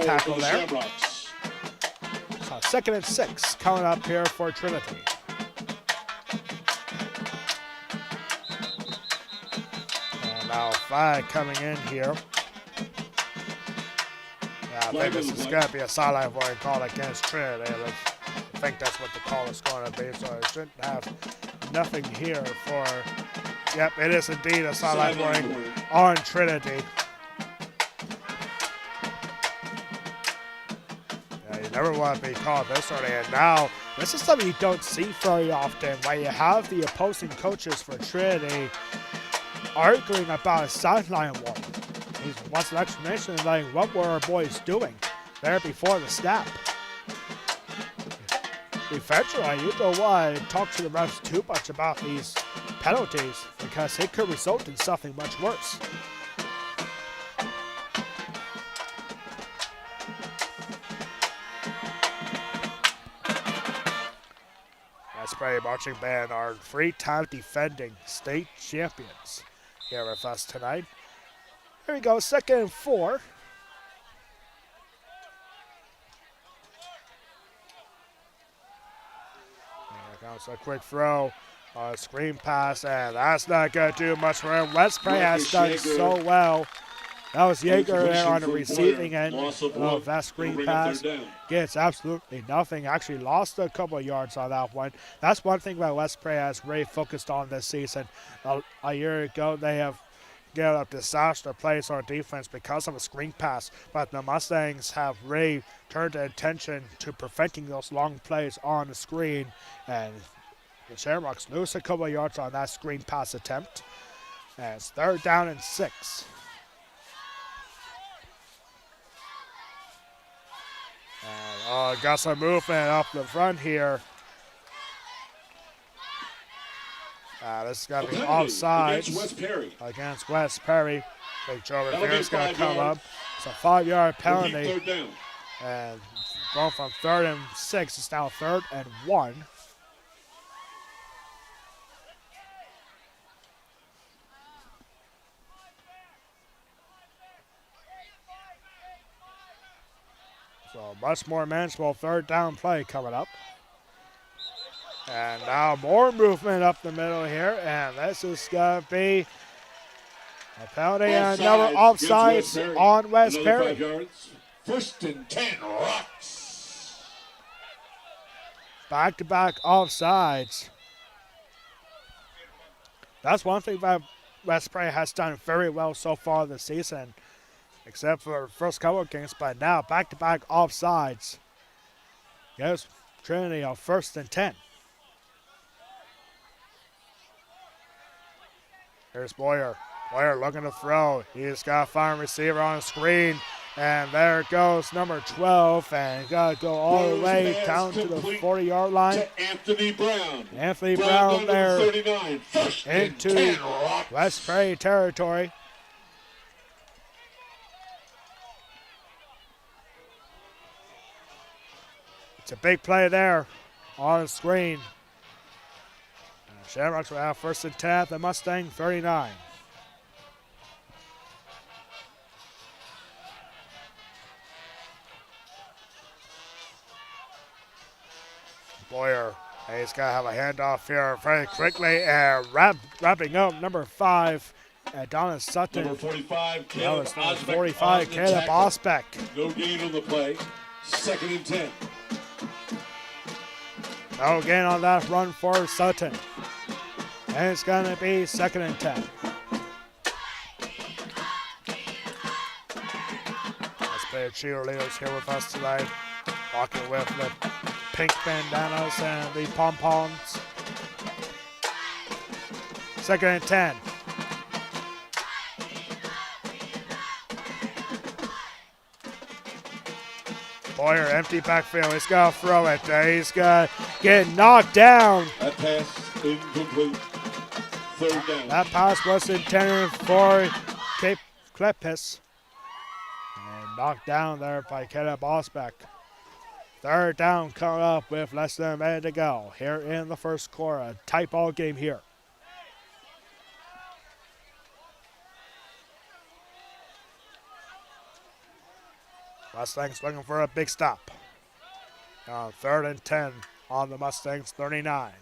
tackle there. So 2nd and 6 coming up here for Trinity. And now 5 coming in here. Yeah, I think this is going to be a sideline void call against Trinity. I think that's what the call is going to be, so it shouldn't have nothing here for... Yep, it is indeed a sideline warning on Trinity. Yeah, you never want to be called this early, and now this is something you don't see very often, where you have the opposing coaches for Trinity arguing about a sideline warning. He wants an explanation of like, what were our boys doing there before the snap. Eventually, you don't want to talk to the refs too much about these penalties because it could result in something much worse. That's Prairie Marching Band, our 3-time defending state champions here with us tonight. Here we go, 2nd and 4. So a quick throw, screen pass, and that's not going to do much for him. West Prairie has done so well. That was Yeager there on the receiving end of that screen pass. Gets absolutely nothing. Actually lost a couple of yards on that one. That's one thing that West Prairie has really focused on this season. A year ago, they have given up disaster plays on defense because of a screen pass, but the Mustangs have really turned their attention to preventing those long plays on the screen, and the Shamrocks lose a couple of yards on that screen pass attempt. And it's 3rd down and 6. And got some movement up the front here. This is going to be offside against West Perry. Big Joe Rivera is going to come up. It's a 5-yard penalty. And going from 3rd and 6, it's now 3rd and 1. So much more manageable 3rd down play coming up. And now more movement up the middle here, and this is going to be a penalty and another offsides on West Perry. 1st and 10, Rocks. Back-to-back offsides. That's one thing that West Perry has done very well so far this season, except for the first couple of games, but now back-to-back offsides. Gives Trinity a 1st and 10. Here's Boyer. Boyer looking to throw. He's got a fine receiver on the screen. And there goes number 12. And got to go all the way down to the 40-yard line. To Anthony Brown. Anthony Brown there 39. into West Prairie territory. It's a big play there on the screen. Shamrocks will have 1st and 10 at the Mustang 39. Boyer, he's got to have a handoff here very quickly. And wrapping up number 5, Adonis Sutton. Number 45, That Caleb was number Osbeck. 45, on the Caleb tackle. Osbeck. No gain on the play. 2nd and 10. No gain on that run for Sutton. And it's going to be 2nd and 10. Let's play cheerleaders here with us tonight. Walking with the pink bandanas and the pom-poms. 2nd and 10. Boyer, empty backfield. He's got to throw it. He's got to get knocked down. That pass incomplete. 3rd down. That pass was intended for Klepis. And knocked down there by Caleb Osbeck. 3rd down coming up with less than a minute to go. Here in the first quarter. A tight ball game here. Mustangs looking for a big stop. 3rd and 10 on the Mustangs 39.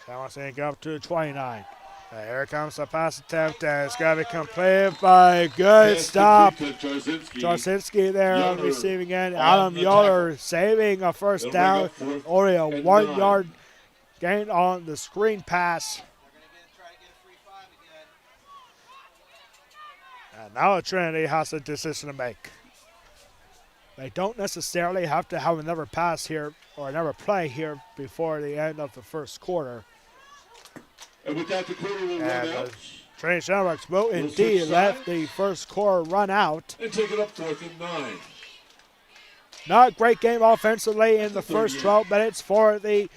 Challenge go up to 29. Here comes the pass attempt, and it's got to be completed by a good stop. Jarzinski there on the receiving end. Adam Yoder saving a first down. Only a 1 yard gain on the screen pass. And now Trinity has a decision to make. They don't necessarily have to have another pass here or another play here before the end of the first quarter. And with that, the quarter will run out. Trinity Shamrocks will indeed let the first quarter run out. And take it up 4th and 9. Not a great game offensively in the first 12 minutes for the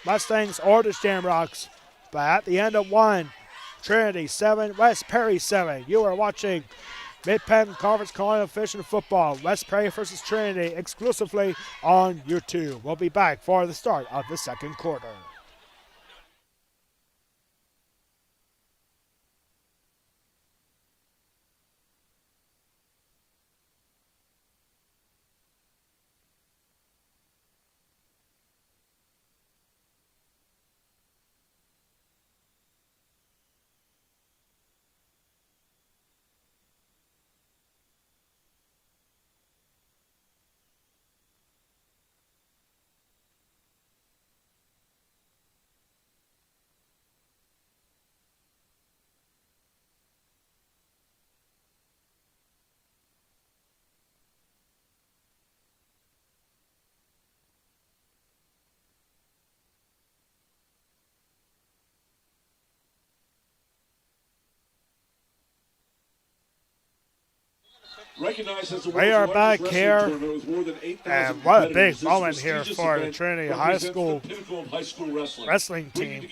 Mustangs or the Shamrocks. But at the end of 1, Trinity 7, West Perry 7. You are watching Mid-Penn Conference Colonial Fishing Football, West Perry versus Trinity, exclusively on YouTube. We'll be back for the start of the second quarter. We are back here, and what a big moment here for the Trinity High School wrestling team.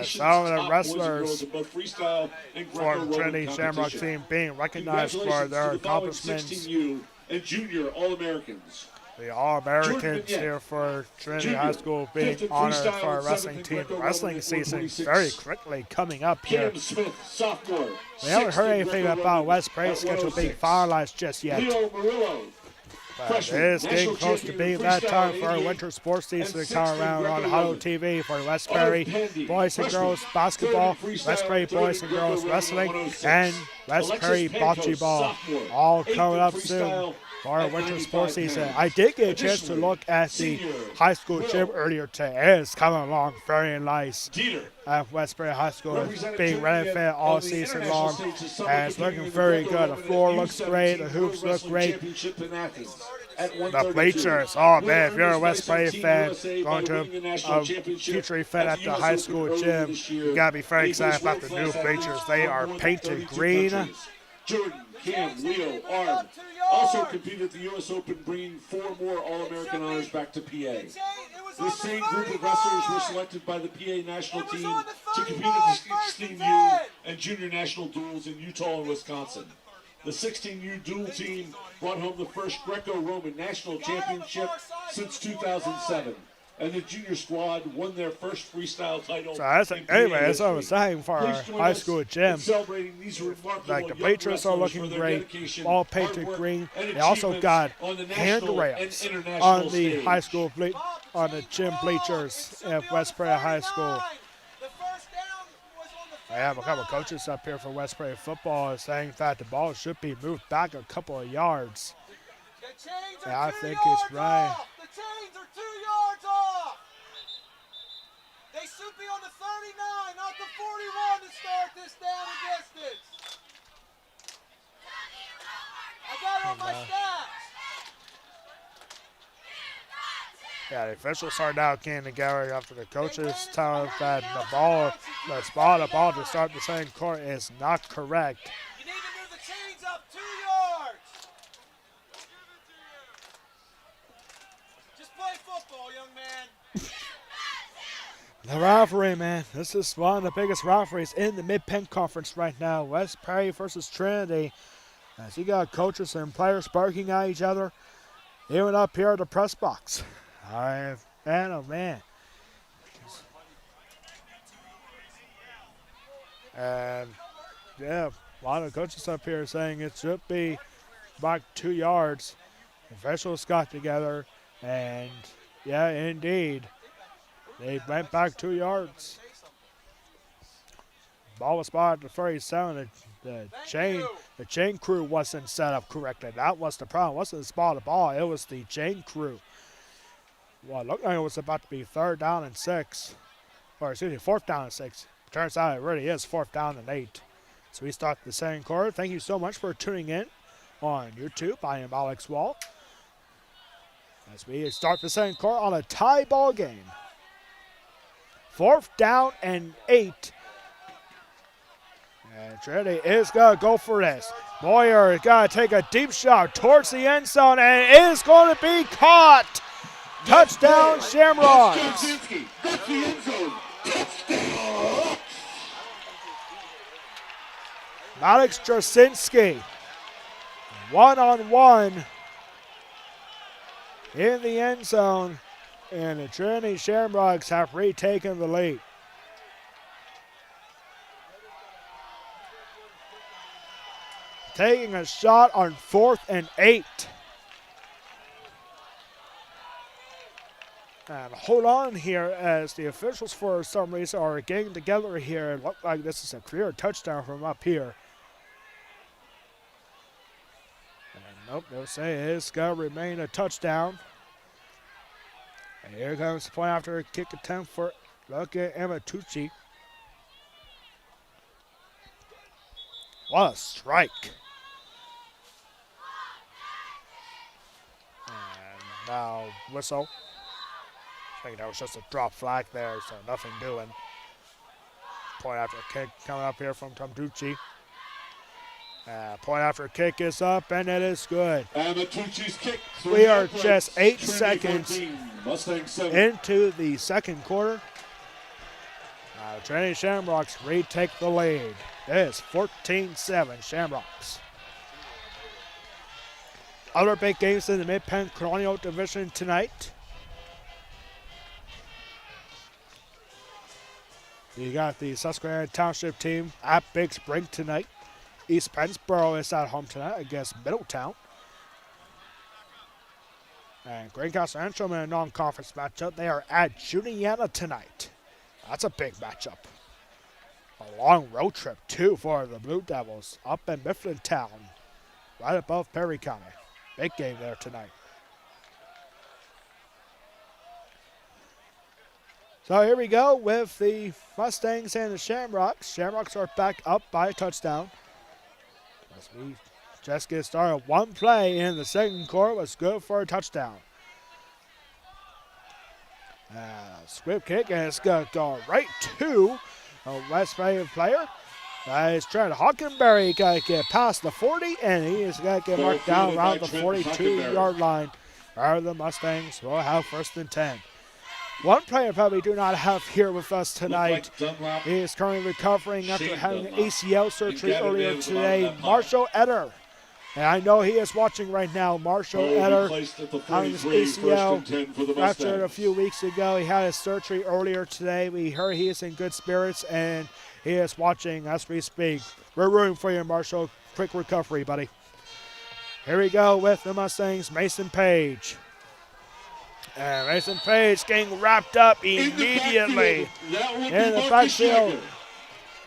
Some of the wrestlers for the Trinity Shamrock team being recognized for their accomplishments. And junior All-Americans. The All-Americans here for Trinity High School being honored for our wrestling team. The wrestling season very quickly coming up here. We haven't heard anything about West Perry's schedule being finalized just yet. But it is getting close to being that time for our winter sports season to come around on Halo TV for West Perry boys and girls basketball, West Perry boys and girls wrestling, and West Perry bocce ball. All coming up soon for our winter sports season. I did get a chance to look at the high school gym earlier today. It is coming along very nice. At West Perry High School is being renovated all season long, and it's looking very good. The floor looks great, the hoops look great. The bleachers, oh man, if you're a West Perry fan going to a future event at the high school gym, you gotta be very excited about the new bleachers. They are painted green. Jordan, Cam, Leo, Arm also competed at the U.S. Open, bringing 4 more All-American honors back to PA. This same group of wrestlers were selected by the PA national team to compete at the 16U and junior national duels in Utah and Wisconsin. The 16U dual team brought home the first Greco-Roman national championship since 2007. And the junior squad won their first freestyle title. So that's what I was saying for our high school gym. Like the bleachers are looking great, all painted green. They also got handrails on the high school on the gym bleachers at West Prairie High School. I have a couple of coaches up here for West Prairie football saying that the ball should be moved back a couple of yards. And I think he's right. The chains are 2 yards off. They should be on the 39, not the 41 to start this down and distance. I got it on my stats. Yeah, the officials are now getting together after the coaches tell us that the spot of ball to start the second quarter is not correct. You need to move the chains up 2 yards. Just play football, young man. The rivalry, man. This is one of the biggest rivalries in the Mid-Penn Conference right now. West Prairie versus Trinity. As you got coaches and players barking at each other, even up here at the press box. Man, oh man. And yeah, a lot of coaches up here saying it should be back 2 yards. Officials got together, and yeah, indeed, they went back 2 yards. Ball was spotted at the 37. The chain crew wasn't set up correctly. That was the problem. It wasn't the spot of the ball. It was the chain crew. Well, it looked like it was about to be 3rd down and 6. Or excuse me, 4th down and 6. Turns out it really is 4th down and 8. So we start the second quarter. Thank you so much for tuning in on YouTube. I am Alex Wall. As we start the second quarter on a tie ball game. 4th down and 8. And Trinity is going to go for this. Boyer is going to take a deep shot towards the end zone, and it is going to be caught. Touchdown, Shamrocks. That's the end zone. Touchdown. Alex Jasinski, one-on-one in the end zone, and the Trinity Shamrocks have retaken the lead. Taking a shot on 4th and 8. And hold on here as the officials for some reason are getting together here. It looks like this is a clear touchdown from up here. And nope, they'll say it's going to remain a touchdown. And here comes the point after a kick attempt for Lucky Amatucci. What a strike. And now whistle. I think that was just a drop flag there, so nothing doing. Point after a kick coming up here from Tomducci. Point after a kick is up, and it is good. Amatucci's kick. We are just 8 Trinity seconds 14, into the second quarter. Trinity Shamrocks retake the lead. It is 14-7 Shamrocks. Other big games in the Mid-Penn Colonial Division tonight. You got the Susquehanna Township team at Big Spring tonight. East Pennsboro is at home tonight against Middletown. And Greencastle Antrim in a non-conference matchup. They are at Juniata tonight. That's a big matchup. A long road trip, too, for the Blue Devils up in Mifflintown, right above Perry County. Big game there tonight. So here we go with the Mustangs and the Shamrocks. Shamrocks are back up by a touchdown. As we just get started, one play in the second quarter was good for a touchdown. Squib kick, and it's going to go right to a West Prairie player. He's trying to Hockenberry. Got to get past the 40, and he is going to get marked down around the 42-yard line. The Mustangs will have 1st and 10. One player probably do not have here with us tonight. He is currently recovering after having ACL surgery earlier today. Marshall Eder. And I know he is watching right now. Marshall Eder having his ACL fractured a few weeks ago. He had his surgery earlier today. We heard he is in good spirits, and he is watching as we speak. We're rooting for you, Marshall. Quick recovery, buddy. Here we go with the Mustangs, Mason Page. And Mason Page getting wrapped up immediately in the backfield.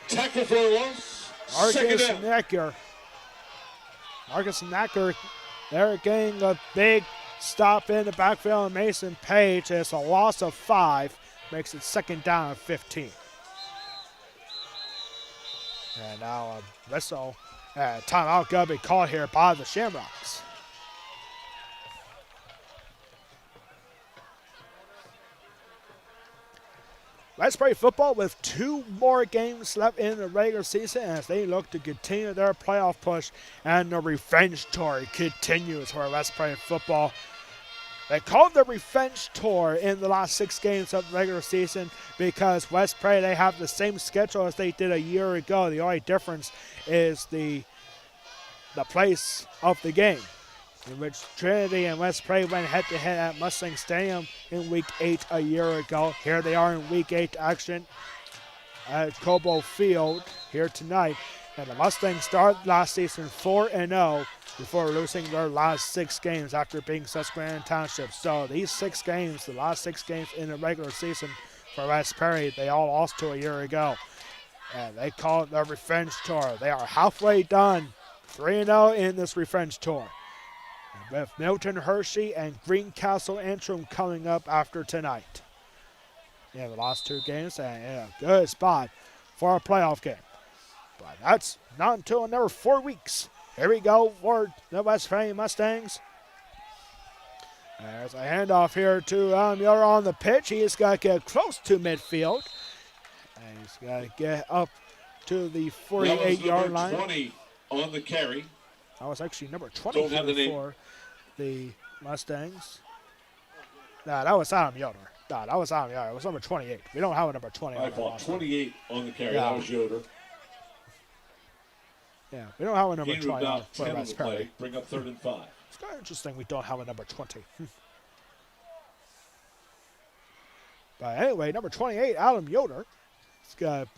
Tackle for a loss. Marcus Necker. Marcus Necker, they're getting a big stop in the backfield, and Mason Page. It's a loss of 5. Makes it 2nd down and 15. And now a whistle. Timeout going to be called here by the Shamrocks. West Prairie football with 2 more games left in the regular season as they look to continue their playoff push, and the revenge tour continues for West Prairie football. They called the revenge tour in the last 6 games of the regular season because West Prairie, they have the same schedule as they did a year ago. The only difference is the place of the game, in which Trinity and West Prairie went head-to-head at Mustang Stadium in Week 8 a year ago. Here they are in Week 8 action at Cobo Field here tonight. And the Mustangs started last season 4-0 before losing their last 6 games after being Susquehanna Township. So these 6 games, the last 6 games in the regular season for West Prairie, they all lost to a year ago. And they call it the revenge tour. They are halfway done, 3-0 in this revenge tour, with Milton Hershey and Greencastle Antrim coming up after tonight. Yeah, the last 2 games, and in a good spot for a playoff game. But that's not until another 4 weeks. Here we go for the West Prairie Mustangs. There's a handoff here to Mueller on the pitch. He's got to get close to midfield. And he's got to get up to the 48-yard line. 20 on the carry. That was actually number 20 for the Mustangs. Nah, that was Adam Yoder. Nah, that was Adam Yoder. It was number 28. We don't have a number 20 on I thought 28 on the carry. Yeah. That was Yoder. Yeah, we don't have a number Gain 20 on about for 10 on the West Prairie. play. Bring up 3rd and 5. It's kind of interesting we don't have a number 20. But anyway, number 28, Adam Yoder. He's got to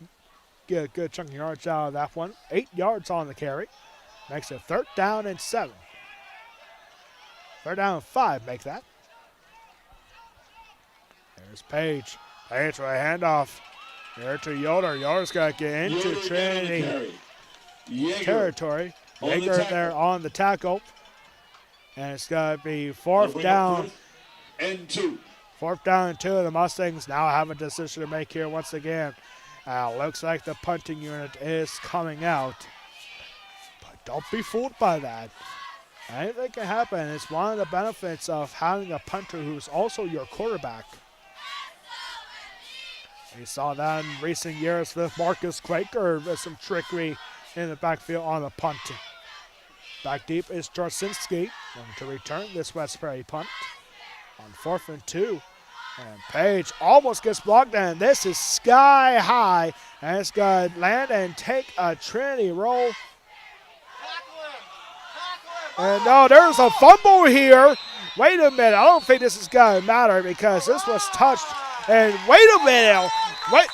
get a good chunk of yards out of that one. 8 yards on the carry. Makes it 3rd down and 7. 3rd down and 5 make that. There's Page. Page with a handoff. Here to Yoder. Yoder's got to get into Trinity territory. Yeager there on the tackle. And it's got to be 4th down. And 2. 4th down and 2. The Mustangs now have a decision to make here once again. Looks like the punting unit is coming out. But don't be fooled by that. Anything can happen. It's one of the benefits of having a punter who's also your quarterback. We saw that in recent years with Marcus Quaker with some trickery in the backfield on the punt. Back deep is Jarsinski going to return this West Prairie punt on 4th and 2. And Page almost gets blocked, and this is sky high. And it's going to land and take a Trinity roll. And no, there's a fumble here. Wait a minute. I don't think this is going to matter because this was touched. And wait a minute.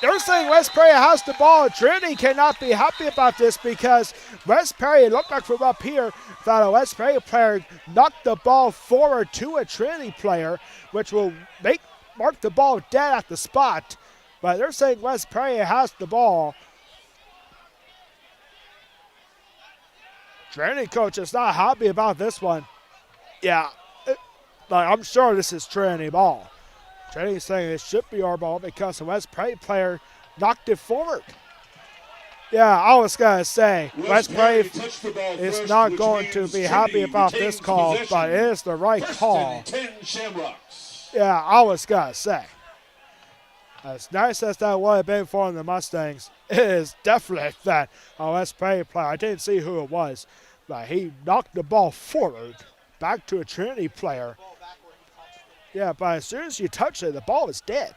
They're saying West Prairie has the ball. Trinity cannot be happy about this because West Prairie, it looked like from up here that a West Prairie player knocked the ball forward to a Trinity player, which will mark the ball dead at the spot. But they're saying West Prairie has the ball. Trinity coach is not happy about this one. Yeah, I'm sure this is Trinity ball. Trinity's saying it should be our ball because the West Prairie player knocked it forward. Yeah, I was going to say, West Prairie is not going to be happy about this call, but it is the right call. 10 Shamrocks. Yeah, I was going to say. As nice as that would have been for the Mustangs, it is definitely that a West Prairie player. I didn't see who it was, but he knocked the ball forward back to a Trinity player. Yeah, but as soon as you touch it, the ball is dead.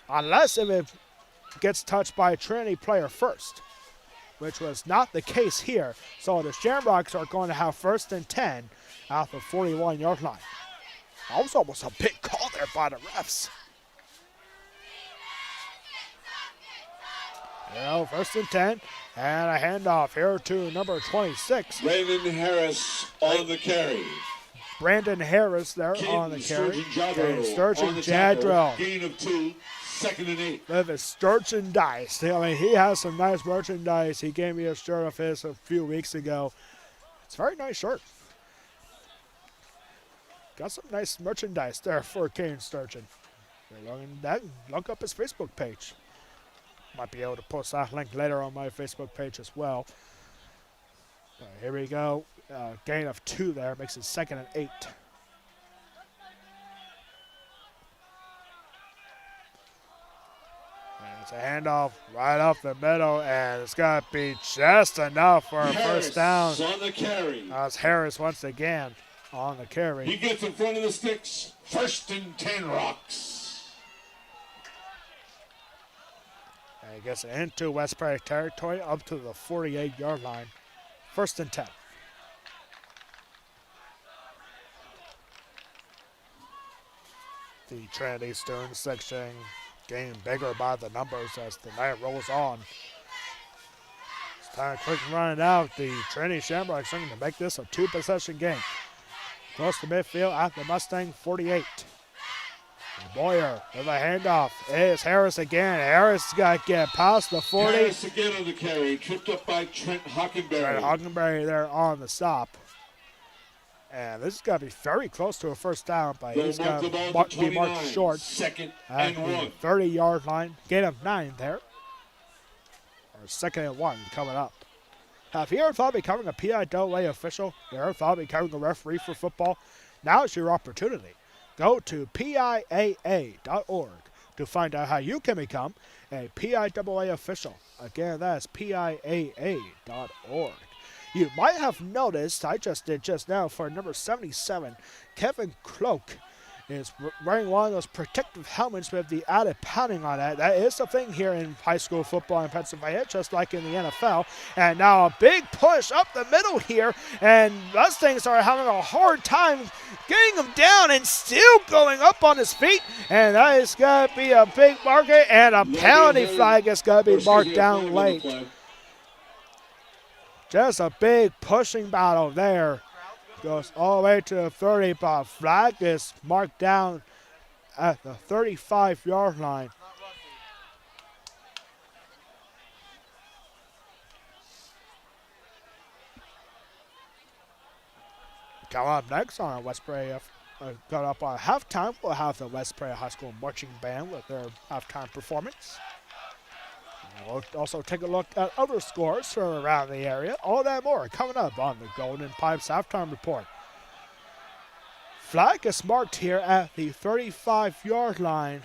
Unless if it gets touched by a Trinity player first, which was not the case here. So the Shamrocks are going to have 1st and 10 at the 41-yard line. That was almost a big call there by the refs. 1st and 10, and a handoff here to number 26. Raymond Harris on the carry. Brandon Harris there on the carry. And Sturgeon Jadro. Gain of 2, 2nd and 8. With his merchandise. I mean, he has some nice merchandise. He gave me a shirt of his a few weeks ago. It's a very nice shirt. Got some nice merchandise there for Kane Sturgeon. Look up his Facebook page. Might be able to post that link later on my Facebook page as well. Here we go. Gain of 2 there. Makes it 2nd and 8. And it's a handoff right up the middle, and it's going to be just enough for a first down. On the carry. That's Harris once again on the carry. He gets in front of the sticks. 1st and 10 Rocks. And he gets into West Prairie territory up to the 48-yard line. 1st and 10. The Trinity student section getting bigger by the numbers as the night rolls on. It's time to quick run it out. The Trinity Shamrocks looking to make this a 2-possession game. Close to midfield at the Mustang 48. Boyer with a handoff. It's Harris again. Harris got to get past the 40. Harris again on the carry. Tripped up by Trent Hockenberry. Trent Hockenberry there on the stop. And this is going to be very close to a first down, but he's going to be marked short. 2nd at and the 1. 30-yard line. Gain of 9 there. Or 2nd and 1 coming up. Have you ever thought of becoming a PIAA official? You ever thought of becoming a referee for football? Now is your opportunity. Go to PIAA.org to find out how you can become a PIAA official. Again, that's PIAA.org. You might have noticed, I just did just now, for number 77, Kevin Cloak is wearing one of those protective helmets with the added padding on it. That is the thing here in high school football in Pennsylvania, just like in the NFL. And now a big push up the middle here, and Mustangs are having a hard time getting him down and still going up on his feet. And that is going to be a big marker, and a penalty flag is going to be marked down late. Just a big pushing battle there. Goes all the way to the 30, but flag is marked down at the 35-yard line. Coming up next on our West Prairie, coming up on halftime, we'll have the West Prairie High School Marching Band with their halftime performance. We'll also take a look at other scores from around the area. All that more coming up on the Golden Pipes halftime report. Flag is marked here at the 35-yard line.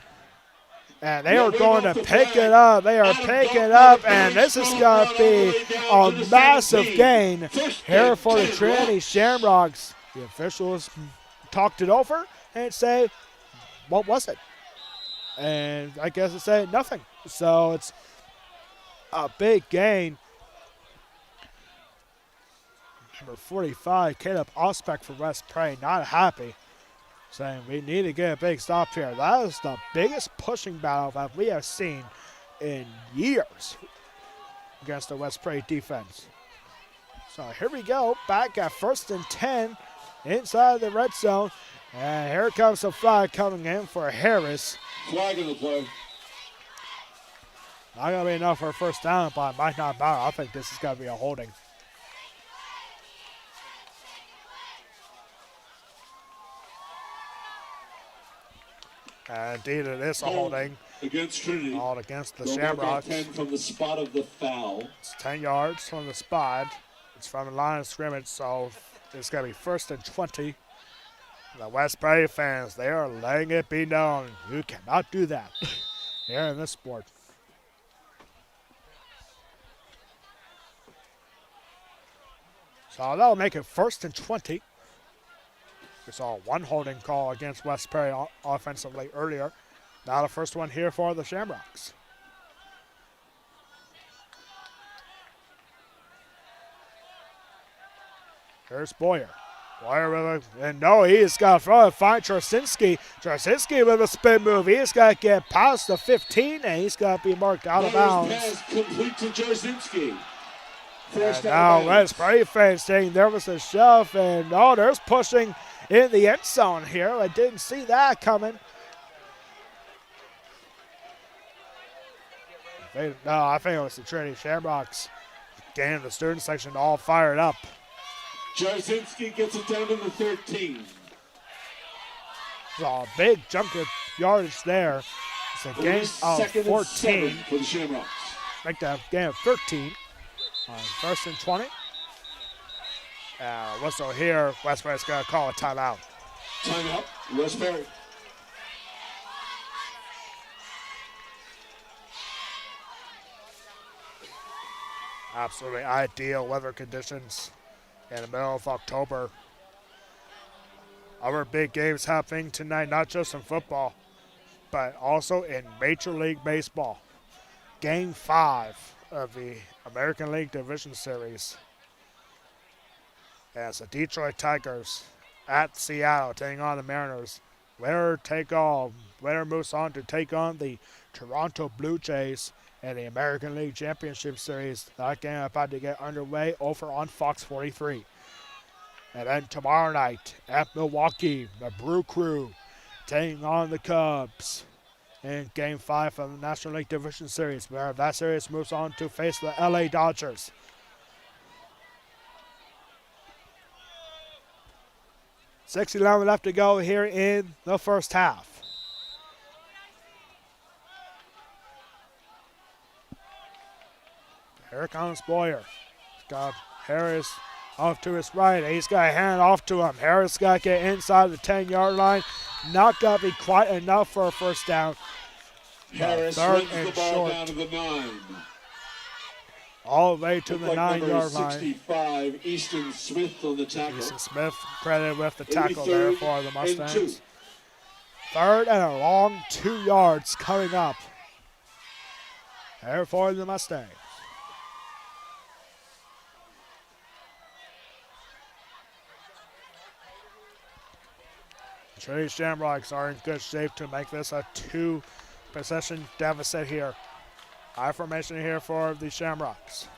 And they are going to pick it up. They are picking it up, and this is going to be a massive gain here for the Trinity Shamrocks. The officials talked it over and say, what was it? And I guess it said nothing. So it's a big gain. Number 45, Caleb Osbeck for West Prairie, not happy, saying we need to get a big stop here. That is the biggest pushing battle that we have seen in years against the West Prairie defense. So here we go, back at 1st and 10 inside the red zone. And here comes the flag coming in for Harris. Flag in the play. Not going to be enough for a first down, but it might not matter. I think this is going to be a holding. And indeed, it is a holding. Against Trinity. All against the Shamrocks. 10 from the spot of the foul. It's 10 yards from the spot. It's from the line of scrimmage, so it's going to be 1st and 20. The West Prairie fans, they are letting it be known. You cannot do that here in this sport. So that'll make it 1st and 20. We saw one holding call against West Prairie offensively earlier. Now the first one here for the Shamrocks. Here's Boyer. Boyer with a, and no, he's got to throw it, find Trasinski. Trasinski with a spin move. He's got to get past the 15, and he's got to be marked out of bounds. Pass complete to Trasinski. First Now down. West Prefect saying there was a shove, and there's pushing in the end zone here. I didn't see that coming. No, I think it was the Trinity Shamrocks getting the student section all fired up. Jarzynski gets it down to the 13. So a big chunk of yardage there. It's a gain of 14. For the Shamrocks. Make that gain of 13 on 1st and 20. Whistle here. West Perry's going to call a timeout. Timeout. West Perry. Absolutely ideal weather conditions in the middle of October. Our big games happening tonight, not just in football, but also in Major League Baseball. Game 5 of the American League Division Series. As the Detroit Tigers at Seattle taking on the Mariners. Winner take all. Winner moves on to take on the Toronto Blue Jays in the American League Championship Series. That game about to get underway over on Fox 43. And then tomorrow night at Milwaukee, the Brew Crew taking on the Cubs in Game 5 of the National League Division Series, where that series moves on to face the LA Dodgers. .11 left to go here in the first half. Here comes Boyer. He's got Harris off to his right. He's got to hand it off to him. Harris got to get inside the 10-yard line. Not going to be quite enough for a first down. Harris Third runs and the ball short. down to the 9. All the way to the Looked like 9-yard line. 65, Easton Smith on the tackle. Easton Smith credited with the It'll be tackle there third for the and Mustangs. 2. Third and a long 2 yards coming up. There for the Mustangs. The Trinity Shamrocks are in good shape to make this a 2-possession deficit here. High formation here for the Shamrocks.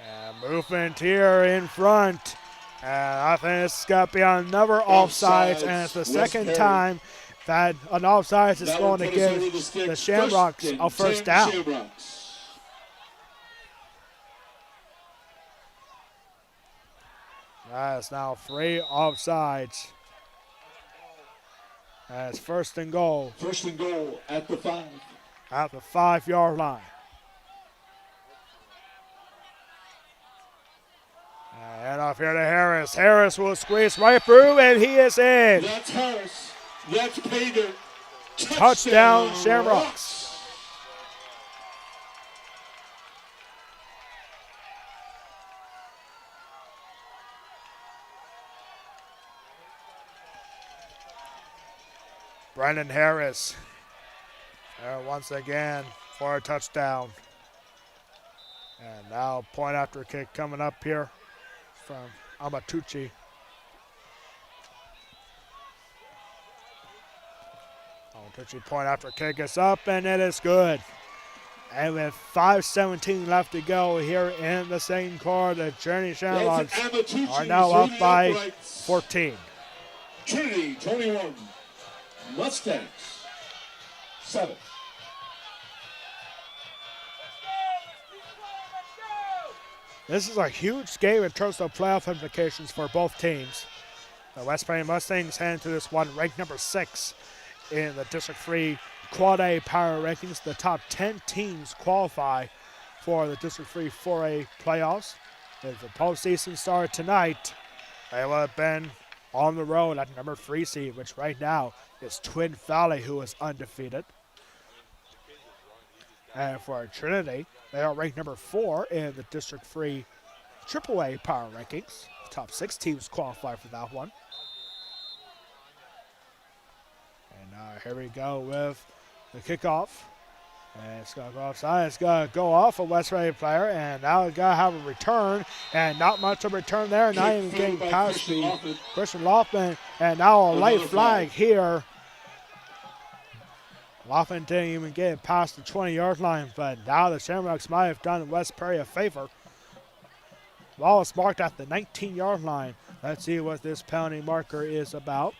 And movement here in front. And I think it's got to be another offsides, and it's the second time that an offsides is going to give the Shamrocks a first down. Shamrocks. That is now 3 offsides. And it's 1st and goal. 1st and goal at the 5. At the 5-yard line. And off here to Harris. Harris will squeeze right through, and he is in. That's Harris. That's Pater. Touchdown, Shamrocks. Brendan Harris once again for a touchdown. And now point after kick coming up here from Amatucci. Amatucci point after kick is up, and it is good. And with 5:17 left to go here in the second quarter, the Trinity Shamrocks are now up by 14. Trinity 21. Mustangs 7. This is a huge game in terms of playoff implications for both teams. The West Penn Mustangs head into this one ranked number 6 in the District 3 Quad A power rankings. The top 10 teams qualify for the District 3 4A playoffs. If the postseason started tonight, they would have been on the road at number 3 seed, which right now is Twin Valley, who is undefeated. And for Trinity, they are ranked number 4 in the District 3 AAA power rankings. The top 6 teams qualify for that one. And here we go with the kickoff. And it's going to go outside. It's going to go off a West Ready player. And now it's going to have a return. And not much of a return there. Not even getting past the Christian Loftman. And now a late flag here. Laughlin didn't even get it past the 20-yard line, but now the Shamrocks might have done West Prairie a favor. Ball is marked at the 19-yard line. Let's see what this penalty marker is about.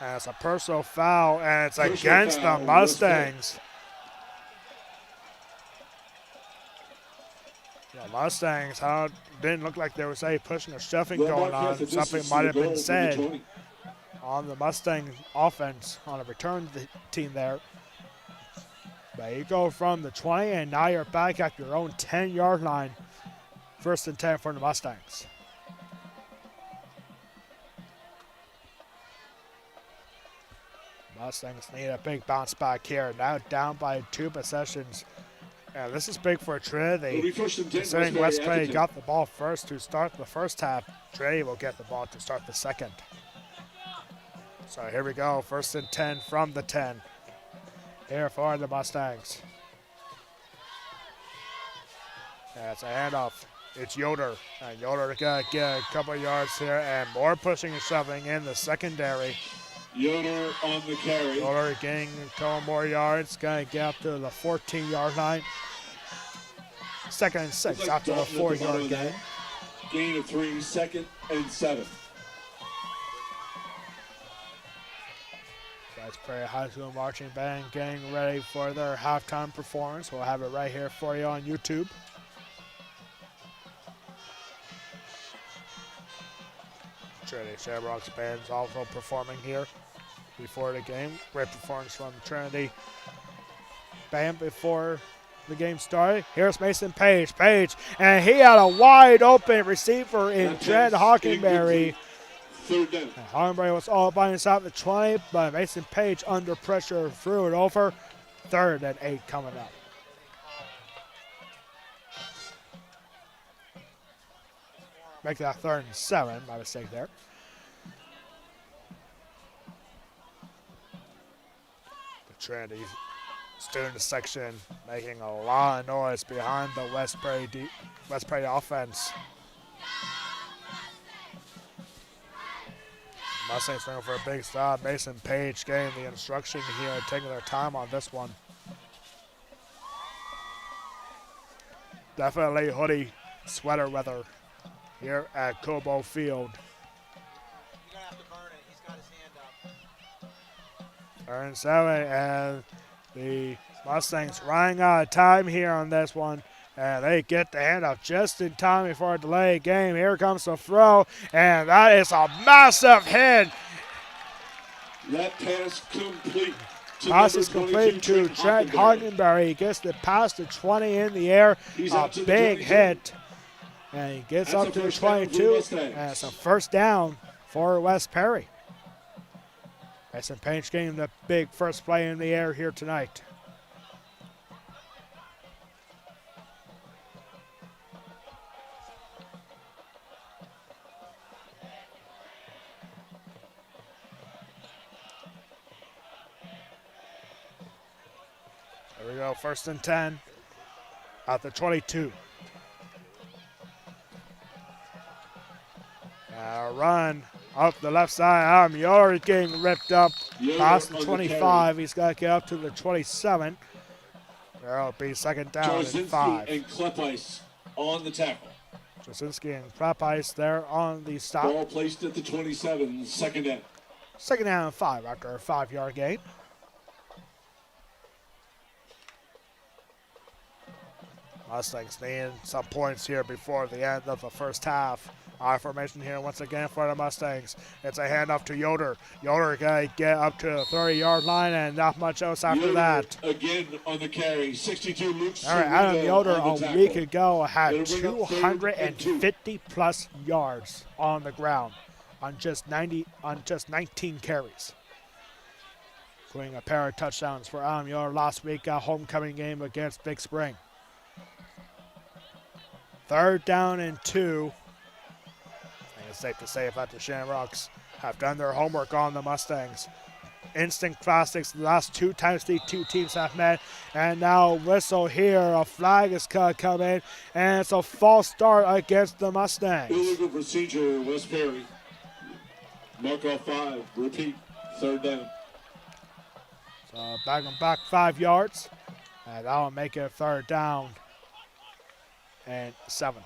And it's a personal foul, and it's against the Mustangs. The Mustangs didn't look like there was any pushing or shoving going on. Something might have been said on the Mustang offense on a return team there. But you go from the 20, and now you're back at your own 10-yard line. 1st and 10 for the Mustangs. Mustangs need a big bounce back here. Now down by 2 possessions. And this is big for Trinity. Considering West Prairie got the ball first to start the first half, Trinity will get the ball to start the second. So here we go, 1st and 10 from the 10. Here for the Mustangs. That's a handoff. It's Yoder. And Yoder gonna get a couple yards here, and more pushing and shoving in the secondary. Yoder on the carry. Yoder getting a couple more yards. Gonna get up to the 14-yard line. 2nd and 6 after a 4-yard gain. Gain of 3, 2nd and 7. West Prairie High School Marching Band getting ready for their halftime performance. We'll have it right here for you on YouTube. Trinity Shamrocks Band is also performing here before the game. Great performance from Trinity Band before the game started. Here's Mason Page. And he had a wide open receiver in Trent Hockenberry. 3rd down. Hockenberry was all by himself at 20, but Mason Page under pressure threw it over. 3rd and 8 coming up. Make that 3rd and 7, my mistake there. The Trinity student section making a lot of noise behind the West Prairie offense. Mustangs looking for a big stop. Mason Page getting the instruction here, taking their time on this one. Definitely hoodie, sweater weather here at Cobo Field. You're gonna have to burn it. He's got his hand up. Turn 7, and the Mustangs running out of time here on this one. And they get the handoff just in time before a delayed game. Here comes the throw, and that is a massive hit. That pass complete. Pass is complete to Trent Hockenberry. He gets the pass to 20 in the air. A big hit. And he gets up to the 22. And it's a 1st down for West Prairie. Mason Page getting the big first play in the air here tonight. There we go, 1st and 10 at the 22. Run up the left side. Adam Yoder getting ripped up past the 25. He's got to get up to the 27. There'll be 2nd down and 5. And Kleppis on the tackle. Jasinski and Kleppis there on the stop. Ball placed at the 27, 2nd down. 2nd down and 5 after a 5-yard gain. Mustangs needing some points here before the end of the first half. High formation here once again for the Mustangs. It's a handoff to Yoder. Yoder got to get up to the 30-yard line and not much else after Yoder that. Again on the carry, 62 Luke. All right, Adam Yoder a week ago had 250-plus yards on the ground on just 19 carries, including a pair of touchdowns for Adam Yoder last week, a homecoming game against Big Spring. 3rd down and 2. I think it's safe to say that the Shamrocks have done their homework on the Mustangs. instant classics the last 2 times the 2 teams have met. And now whistle here. A flag is coming. And it's a false start against the Mustangs. Illegal procedure, West Perry. Mark off 5. Repeat. 3rd down. So back 5 yards. And that'll make it 3rd down and 7.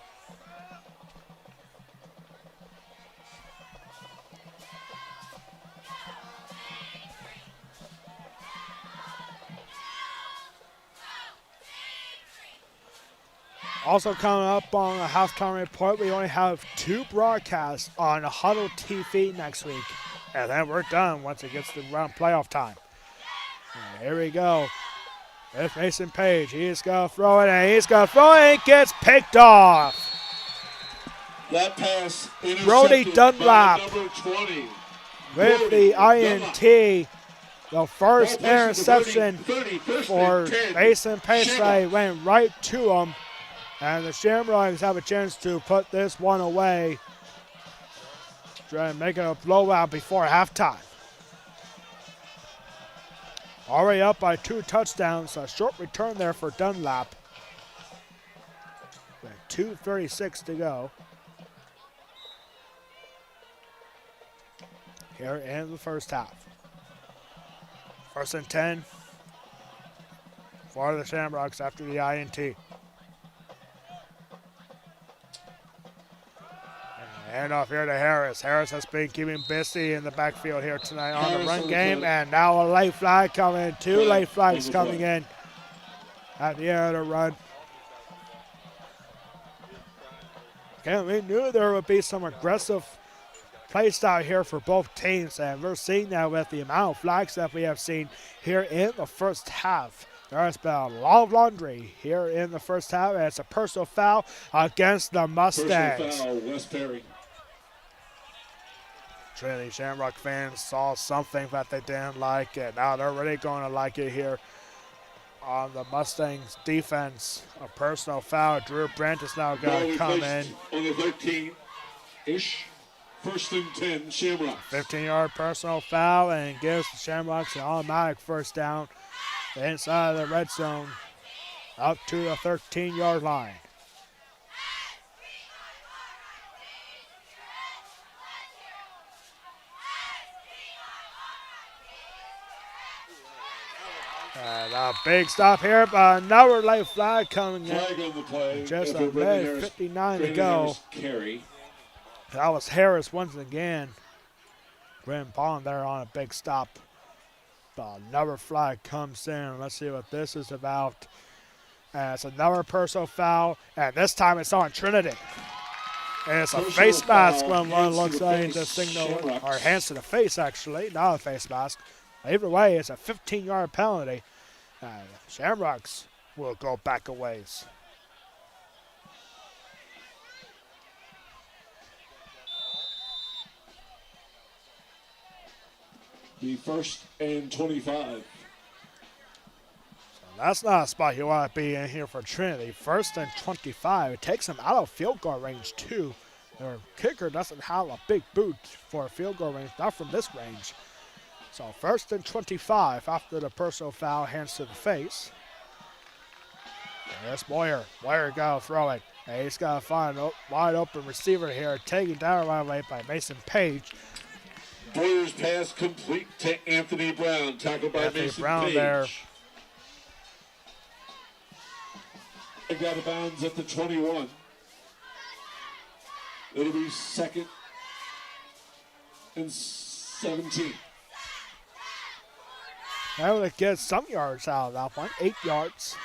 Also coming up on the halftime report, we only have 2 broadcasts on Huddle TV next week. And then we're done once it gets to around playoff time. And here we go. It's Mason Page. He's going to throw it, and he's going to throw it, and gets picked off. That pass Brody intercepted Dunlap by number 20. with Brody the INT. The first Ball interception 30, first for and 10. Mason Page Shamrock. went right to him. And the Shamrocks have a chance to put this one away. Try and make it a blowout before halftime. Already up by 2 touchdowns. A short return there for Dunlap. With 2:36 to go. Here in the first half. 1st and 10 for the Shamrocks after the INT. Hand off here to Harris. Harris has been keeping busy in the backfield here tonight on the run game. And now a late flag coming in. 2 late flags coming in at the end of the run. Okay, we knew there would be some aggressive play style here for both teams. And we're seeing that with the amount of flags that we have seen here in the first half. There has been a lot of laundry here in the first half. And it's a personal foul against the Mustangs. Personal foul, West Perry. Trinity Shamrock fans saw something that they didn't like it. Now they're really going to like it here on the Mustangs defense. A personal foul. Drew Brent is now going to come in. On the 13-ish. 1st and 10, Shamrocks. 15-yard personal foul and gives the Shamrocks an automatic 1st down inside of the red zone up to the 13-yard line. And a big stop here, but another late flag coming in. Flag on the play. Just after a Brandon minute Harris- 59 to Brandon go. Harris carry. That was Harris once again. Brent Bond there on a big stop. But another flag comes in. Let's see what this is about. And it's another personal foul, and this time it's on Trinity. And it's a Personal face mask foul, when one hands to looks the like face, the signal, Shamrocks. or hands to the face actually, not a face mask. Either way, it's a 15-yard penalty. And Shamrocks will go back a ways. The 1st and 25. That's not a spot you want to be in here for Trinity. 1st and 25. It takes them out of field goal range, too. Their kicker doesn't have a big boot for a field goal range, not from this range. So 1st and 25 after the personal foul, hands to the face. There's Boyer. Boyer got to throw it. And he's got to find a wide open receiver here, taken down right away by Mason Page. Boyer's pass complete to Anthony Brown. Tackled by Anthony Mason Brown Page. there. It got out of bounds at the 21. It'll be 2nd and 17. Able to get some yards out of that one. 8 yards.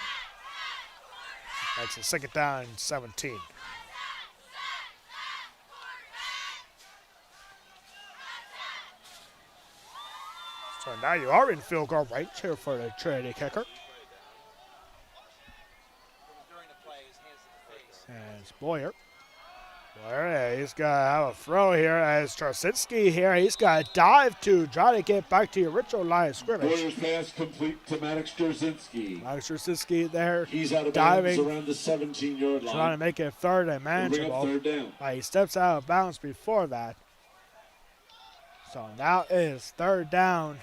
That's a 2nd down and 17. So now you are in field goal range here for the Trinity kicker. And it's Boyer. Boyer, he's got to have a throw here as Trasinski here. He's got to dive to try to get back to the original line of scrimmage. Boyer's pass complete to Maddox Jarzynski. Maddox Trasinski there. He's out of diving, bounds around the 17-yard line. trying to make it 3rd and Bring up manageable. 3rd down. He steps out of bounds before that. So now it is 3rd down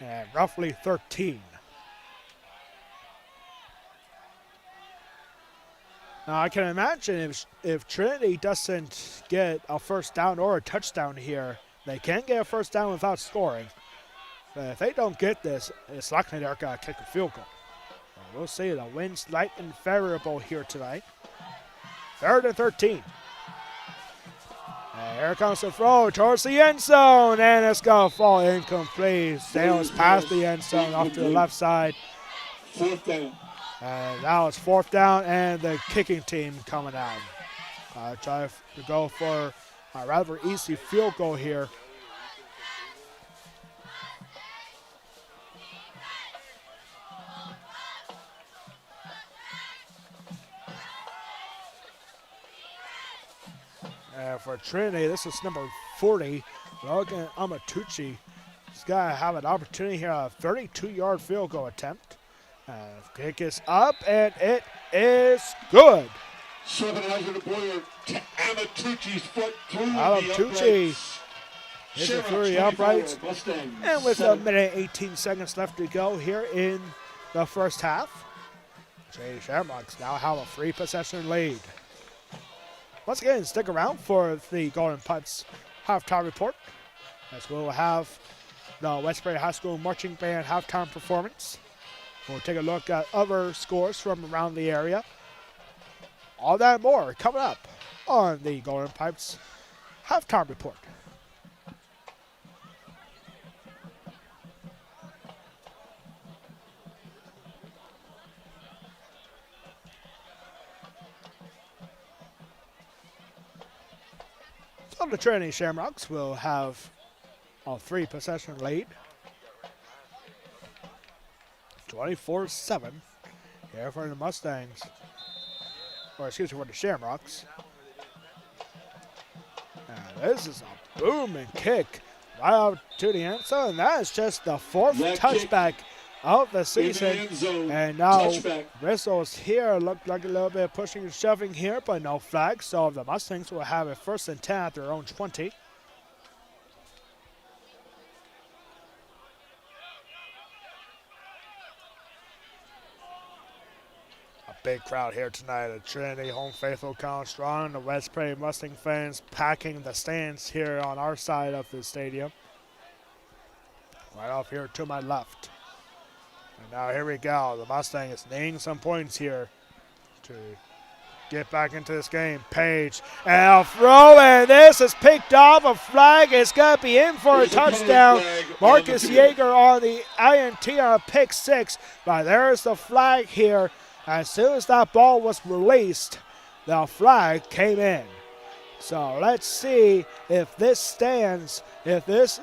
and roughly 13. Now I can imagine if Trinity doesn't get a first down or a touchdown here, they can get a first down without scoring. But if they don't get this, it's likely they're going to kick a field goal. We'll see. The wind's light and favorable here tonight. 3rd and 13. And here comes the throw towards the end zone, and it's going to fall incomplete. Sails past the end zone off to the left side. 4th down. And now it's 4th down, and the kicking team coming out. Try to go for a rather easy field goal here. For Trinity, this is number 40, Logan Amatucci. He's got to have an opportunity here, a 32-yard field goal attempt. Kick is up, and it is good. 700 deployer to Amatucci's foot through Amatucci is through the uprights. And with 7. a minute 18 seconds left to go here in the first half, Jay Shamrocks now have a 3-possession lead. Once again, stick around for the Golden Pipes halftime report, as we'll have the West Prairie High School Marching Band halftime performance. We'll take a look at other scores from around the area. All that and more coming up on the Golden Pipes halftime report. So the Trinity Shamrocks will have a 3-possession lead. 24-7 here for the Mustangs. Or excuse me, for the Shamrocks. And this is a booming kick right out to the end zone. And that is just the 4th touchback of the season. And now Bristol's here. Looked like a little bit of pushing and shoving here, but no flag. So the Mustangs will have a 1st and 10 at their own 20. Big crowd here tonight at Trinity. Home faithful count strong. The West Prairie Mustang fans packing the stands here on our side of the stadium. Right off here to my left. And now here we go. The Mustang is needing some points here to get back into this game. Page and a throw, and this is picked off. A flag is going to be in for a touchdown. Marcus Yeager on the INT on a pick 6. But there's the flag here. As soon as that ball was released, the flag came in. So let's see if this stands. If this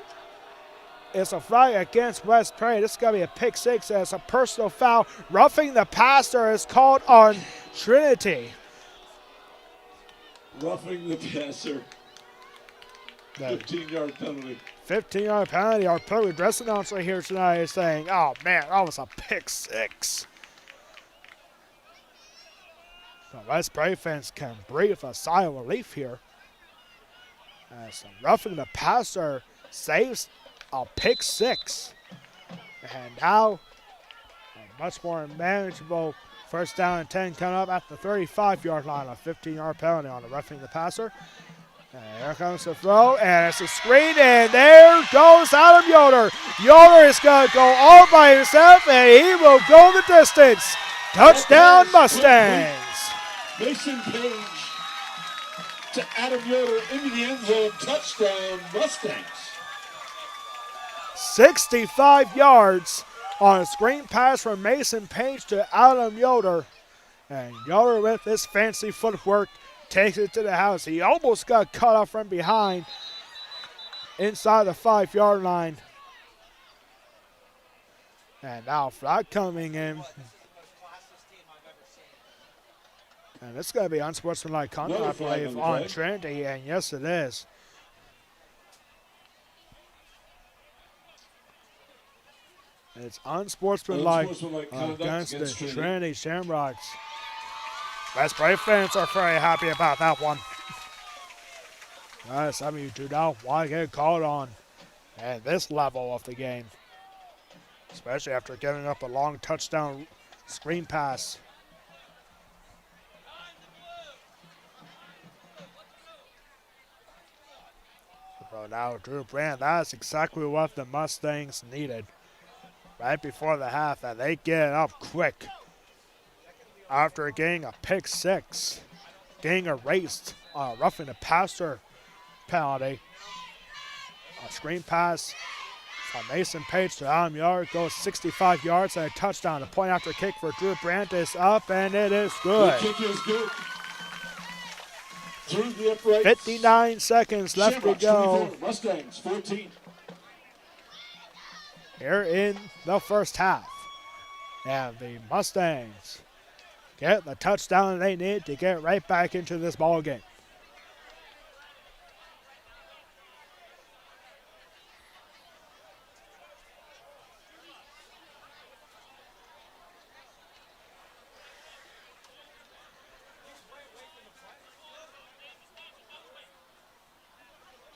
is a flag against West Prairie, this is going to be a pick 6 as a personal foul. Roughing the passer is called on Trinity. Roughing the passer. 15-yard penalty. 15-yard penalty. Our public dress announcer here tonight is saying, oh man, that was a pick 6. The West Prairie fans can breathe a sigh of relief here. As roughing the passer saves a pick 6. And now a much more manageable 1st down and 10 coming up at the 35-yard line. A 15-yard penalty on the roughing the passer. And here comes the throw, and it's a screen, and there goes Adam Yoder. Yoder is going to go all by himself, and he will go the distance. Touchdown Mustangs. Mason Page to Adam Yoder into the end zone. Touchdown Mustangs. 65 yards on a screen pass from Mason Page to Adam Yoder. And Yoder with his fancy footwork takes it to the house. He almost got cut off from behind inside the 5-yard line. And now flag coming in. And it's going to be unsportsmanlike conduct, I believe, on Trinity, and yes, it is. It's unsportsmanlike against the Trinity Shamrocks. West Prairie fans are very happy about that one. Some of you do not want to get called on at this level of the game. especially after giving up a long touchdown screen pass. So now Drew Brand, that's exactly what the Mustangs needed right before the half, that they get up quick after getting a pick six, getting erased, roughing the passer penalty. A screen pass from Mason Page to Adam Yard goes 65 yards and a touchdown. The point after kick for Drew Brandt is up, and it is good. The kick is good. Through the uprights. 59 seconds left to go. 24, Mustangs 14. Here in the first half. And the Mustangs get the touchdown they need to get right back into this ball game.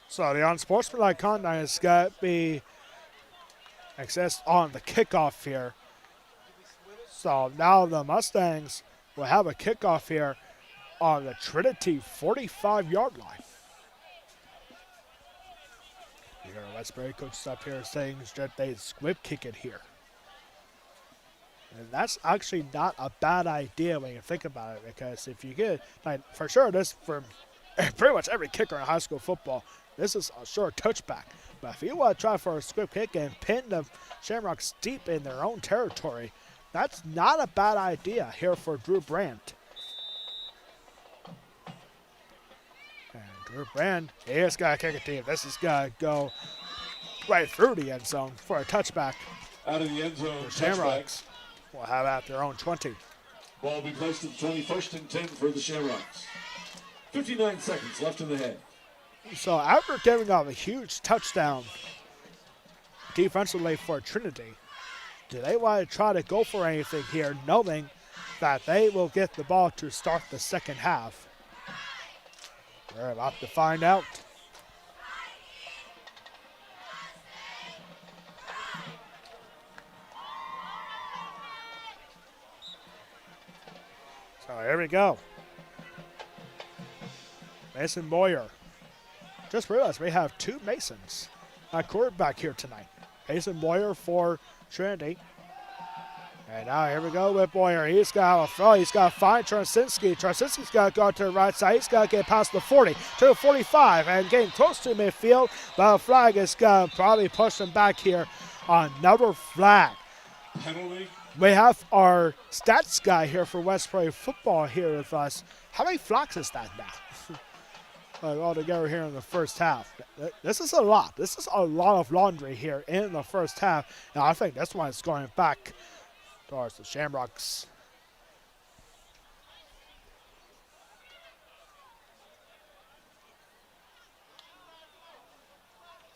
So the unsportsmanlike conduct has got to be accessed on the kickoff here. So now the Mustangs will have a kickoff here on the Trinity 45-yard line. You hear Westbury coach up here saying that they squib kick it here. And that's actually not a bad idea when you think about it, because if you get, like, for sure, this for pretty much every kicker in high school football, this is a sure touchback. But if you want to try for a squib kick and pin the Shamrocks deep in their own territory, that's not a bad idea here for Drew Brandt. And Drew Brandt, he has got to kick a team. This is going to go right through the end zone for a touchback. Out of the end zone, The Shamrocks will have at their own 20. Ball will be placed at 21st and 10 for the Shamrocks. 59 seconds left in the half. So after giving up a huge touchdown defensively for Trinity, do they want to try to go for anything here, knowing that they will get the ball to start the second half? We're about to find out. So here we go. Mason Boyer. Just realized we have two Masons at quarterback here tonight. Mason Boyer for Trinity. And now here we go with Boyer. He's got to have a throw. He's got to find Trasinski. Trasinski's got to go to the right side. He's got to get past the 40 to the 45 and getting close to midfield. But a flag is going to probably push him back here. Another flag. Penalty. We have our stats guy here for Westbury football here with us. How many flags is that now? All together here in the first half. This is a lot. This is a lot of laundry here in the first half. And I think this one is going back towards the Shamrocks.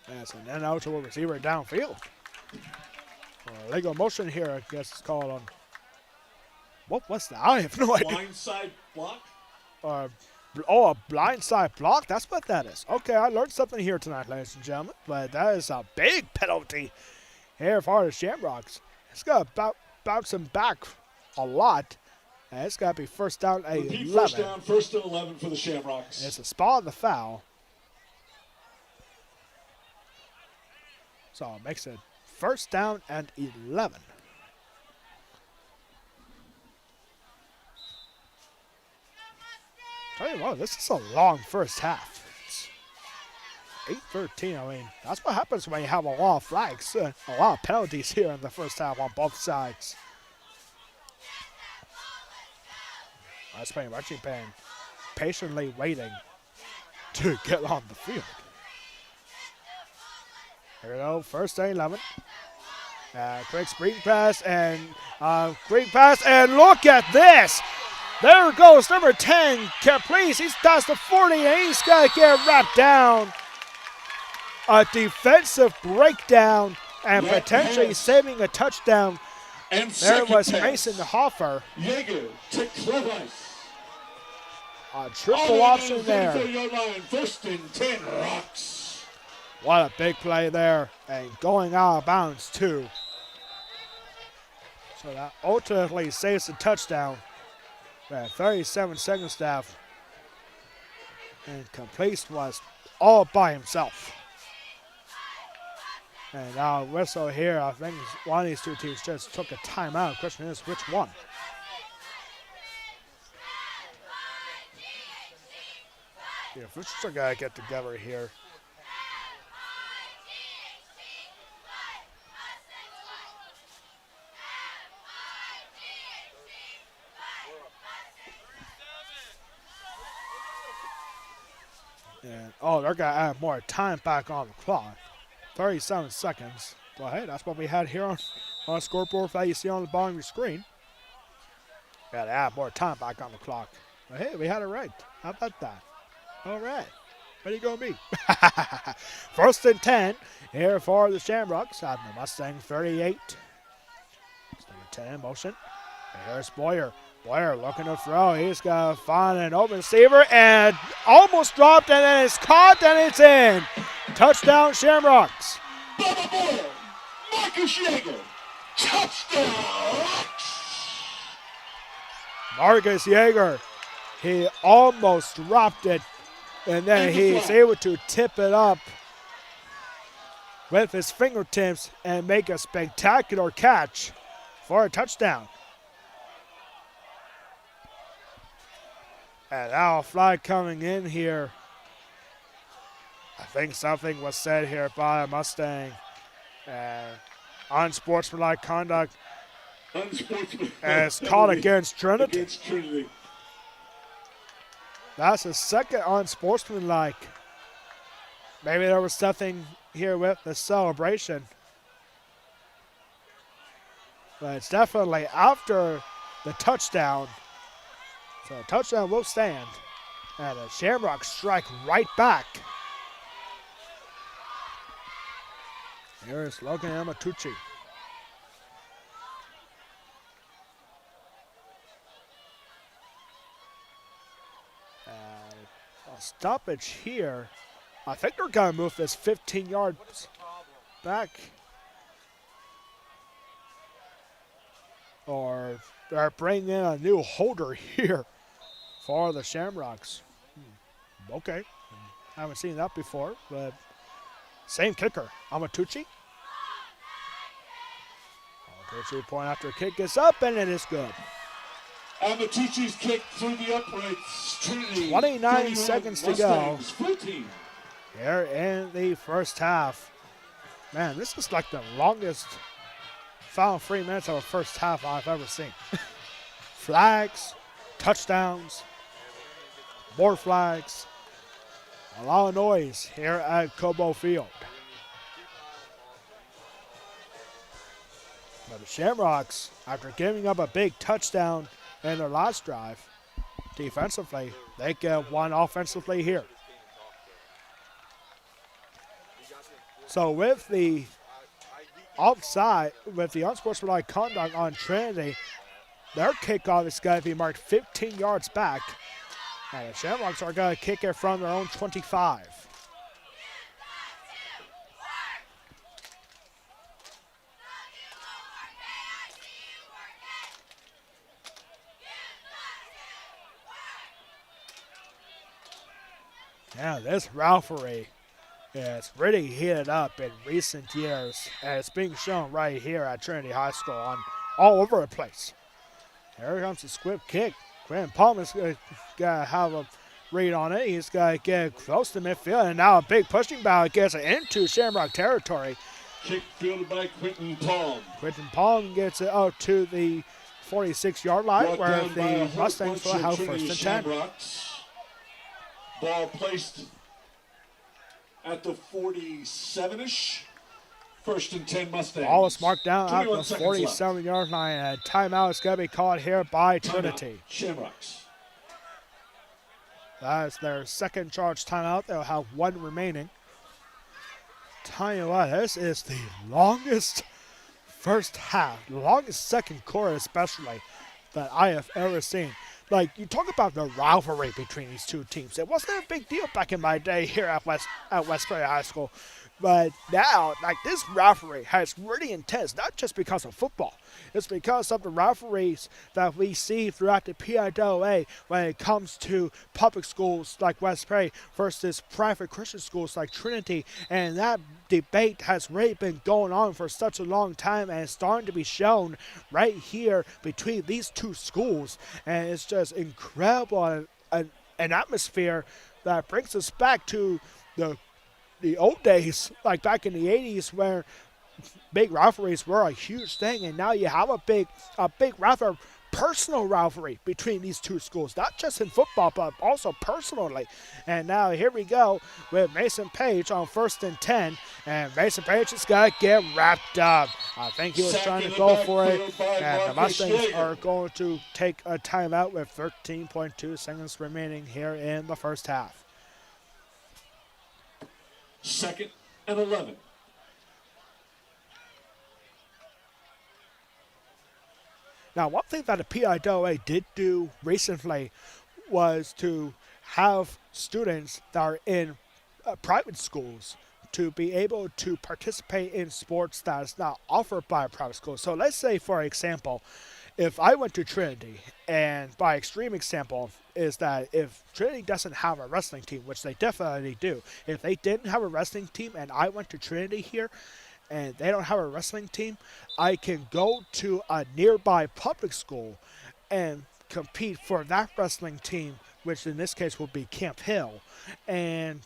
That's an out to a receiver downfield. Legal motion here, I guess it's called on. What was that? I have no idea. Blindside block. A blindside block? That's what that is. Okay, I learned something here tonight, ladies and gentlemen. But that is a big penalty here for the Shamrocks. It's got to bounce him back a lot. And it's got to be first down 11. First down, first and 11 for the Shamrocks. It's a spot on the foul. So it makes it first down and 11. Tell you what, this is a long first half. It's 8-13. I mean, that's what happens when you have a lot of flags, a lot of penalties here in the first half on both sides. That's playing Richie Penn patiently waiting to get on the field. Here we go, first and 11. Quick screen pass and look at this. There goes number 10, Caprice. He's past the 40 and he's got to get wrapped down. A defensive breakdown and potentially saving a touchdown. And there was pass. Mason Hoffer. Jaeger to Clevice. A triple option there. Line, first and 10, Rocks. What a big play there. And going out of bounds too. So that ultimately saves the touchdown. 37 seconds left. And completes was all by himself. And now whistle here. I think one of these two teams just took a timeout. The question is, which one? The officials are going to get together here. And, they're going to add more time back on the clock. 37 seconds. Well, hey, that's what we had here on the scoreboard that you see on the bottom of your screen. Got to add more time back on the clock. But hey, we had it right. How about that? All right. What are you going to be? 1st and 10 here for the Shamrocks out in the Mustang 38. 10 in motion. And here's Boyer. Boyer looking to throw. He's going to find an open receiver and almost dropped, and then it's caught, and it's in. Touchdown, Shamrocks. Bubba Boyer, Marcus Yeager, touchdown. Marcus Yeager, he almost dropped it, and then he's able to tip it up with his fingertips and make a spectacular catch for a touchdown. And now a flag coming in here. I think something was said here by Mustang. Unsportsmanlike conduct. As caught against Trinity. Against Trinity. That's a second unsportsmanlike. Maybe there was something here with the celebration. But it's definitely after the touchdown. So the touchdown will stand. And the Shamrocks strike right back. Here's Logan Amatucci. A stoppage here. I think they're going to move this 15 yards back. Or they're bringing in a new holder here for the Shamrocks. Okay. Haven't seen that before, but same kicker, Amatucci. Amatucci point after kick is up, and it is good. Amatucci's kick through the uprights. Trinity, 29 seconds to go. 14. Here in the first half. Man, this is like the longest final 3 minutes of a first half I've ever seen. Flags, touchdowns, more flags. A lot of noise here at Cobo Field. But the Shamrocks, after giving up a big touchdown in their last drive, defensively, they get one offensively here. So with the offside, with the unsportsmanlike conduct on Trinity, their kickoff is going to be marked 15 yards back. And the Shamrocks are going to kick it from their own 25. Yeah, this rivalry is really heated up in recent years, and it's being shown right here at Trinity High School on all over the place. Here comes the squib kick. Quinn Palmer's going to have a read on it. He's going to get close to midfield, and now a big pushing ball gets it into Shamrock territory. Kick fielded by Quentin Palm. Quentin Palm gets it out to the 46-yard line, where the Mustangs will have 1st and 10. Shamrocks. Ball placed at the 47-ish. 1st and 10 Mustangs. Ball is marked down at the 47 47-yard line, and timeout is going to be called here by Trinity. Shamrocks. That's their second charge timeout. They'll have one remaining. Tell you what, this is the longest first half, the longest second quarter especially, that I have ever seen. like, you talk about the rivalry between these two teams. It wasn't a big deal back in my day here at West Prairie High School. But now, like, this rivalry has really intense, not just because of football. It's because of the rivalries that we see throughout the PIAA when it comes to public schools like West Prairie versus private Christian schools like Trinity. And that debate has really been going on for such a long time, and it's starting to be shown right here between these two schools. And it's just incredible, an atmosphere that brings us back to the old days, like back in the 80s, where big rivalries were a huge thing, and now you have a big rather personal rivalry between these two schools, not just in football, but also personally. And now here we go with Mason Page on 1st and 10, and Mason Page is going to get wrapped up. I think he was trying to go for it, and the Mustangs are going to take a timeout with 13.2 seconds remaining here in the first half. 2nd and 11. Now, one thing that the PIAA did do recently was to have students that are in private schools to be able to participate in sports that is not offered by a private school. So let's say, for example, if I went to Trinity, and by extreme example is that if Trinity doesn't have a wrestling team, which they definitely do, if they didn't have a wrestling team and I went to Trinity here and they don't have a wrestling team, I can go to a nearby public school and compete for that wrestling team, which in this case would be Camp Hill, and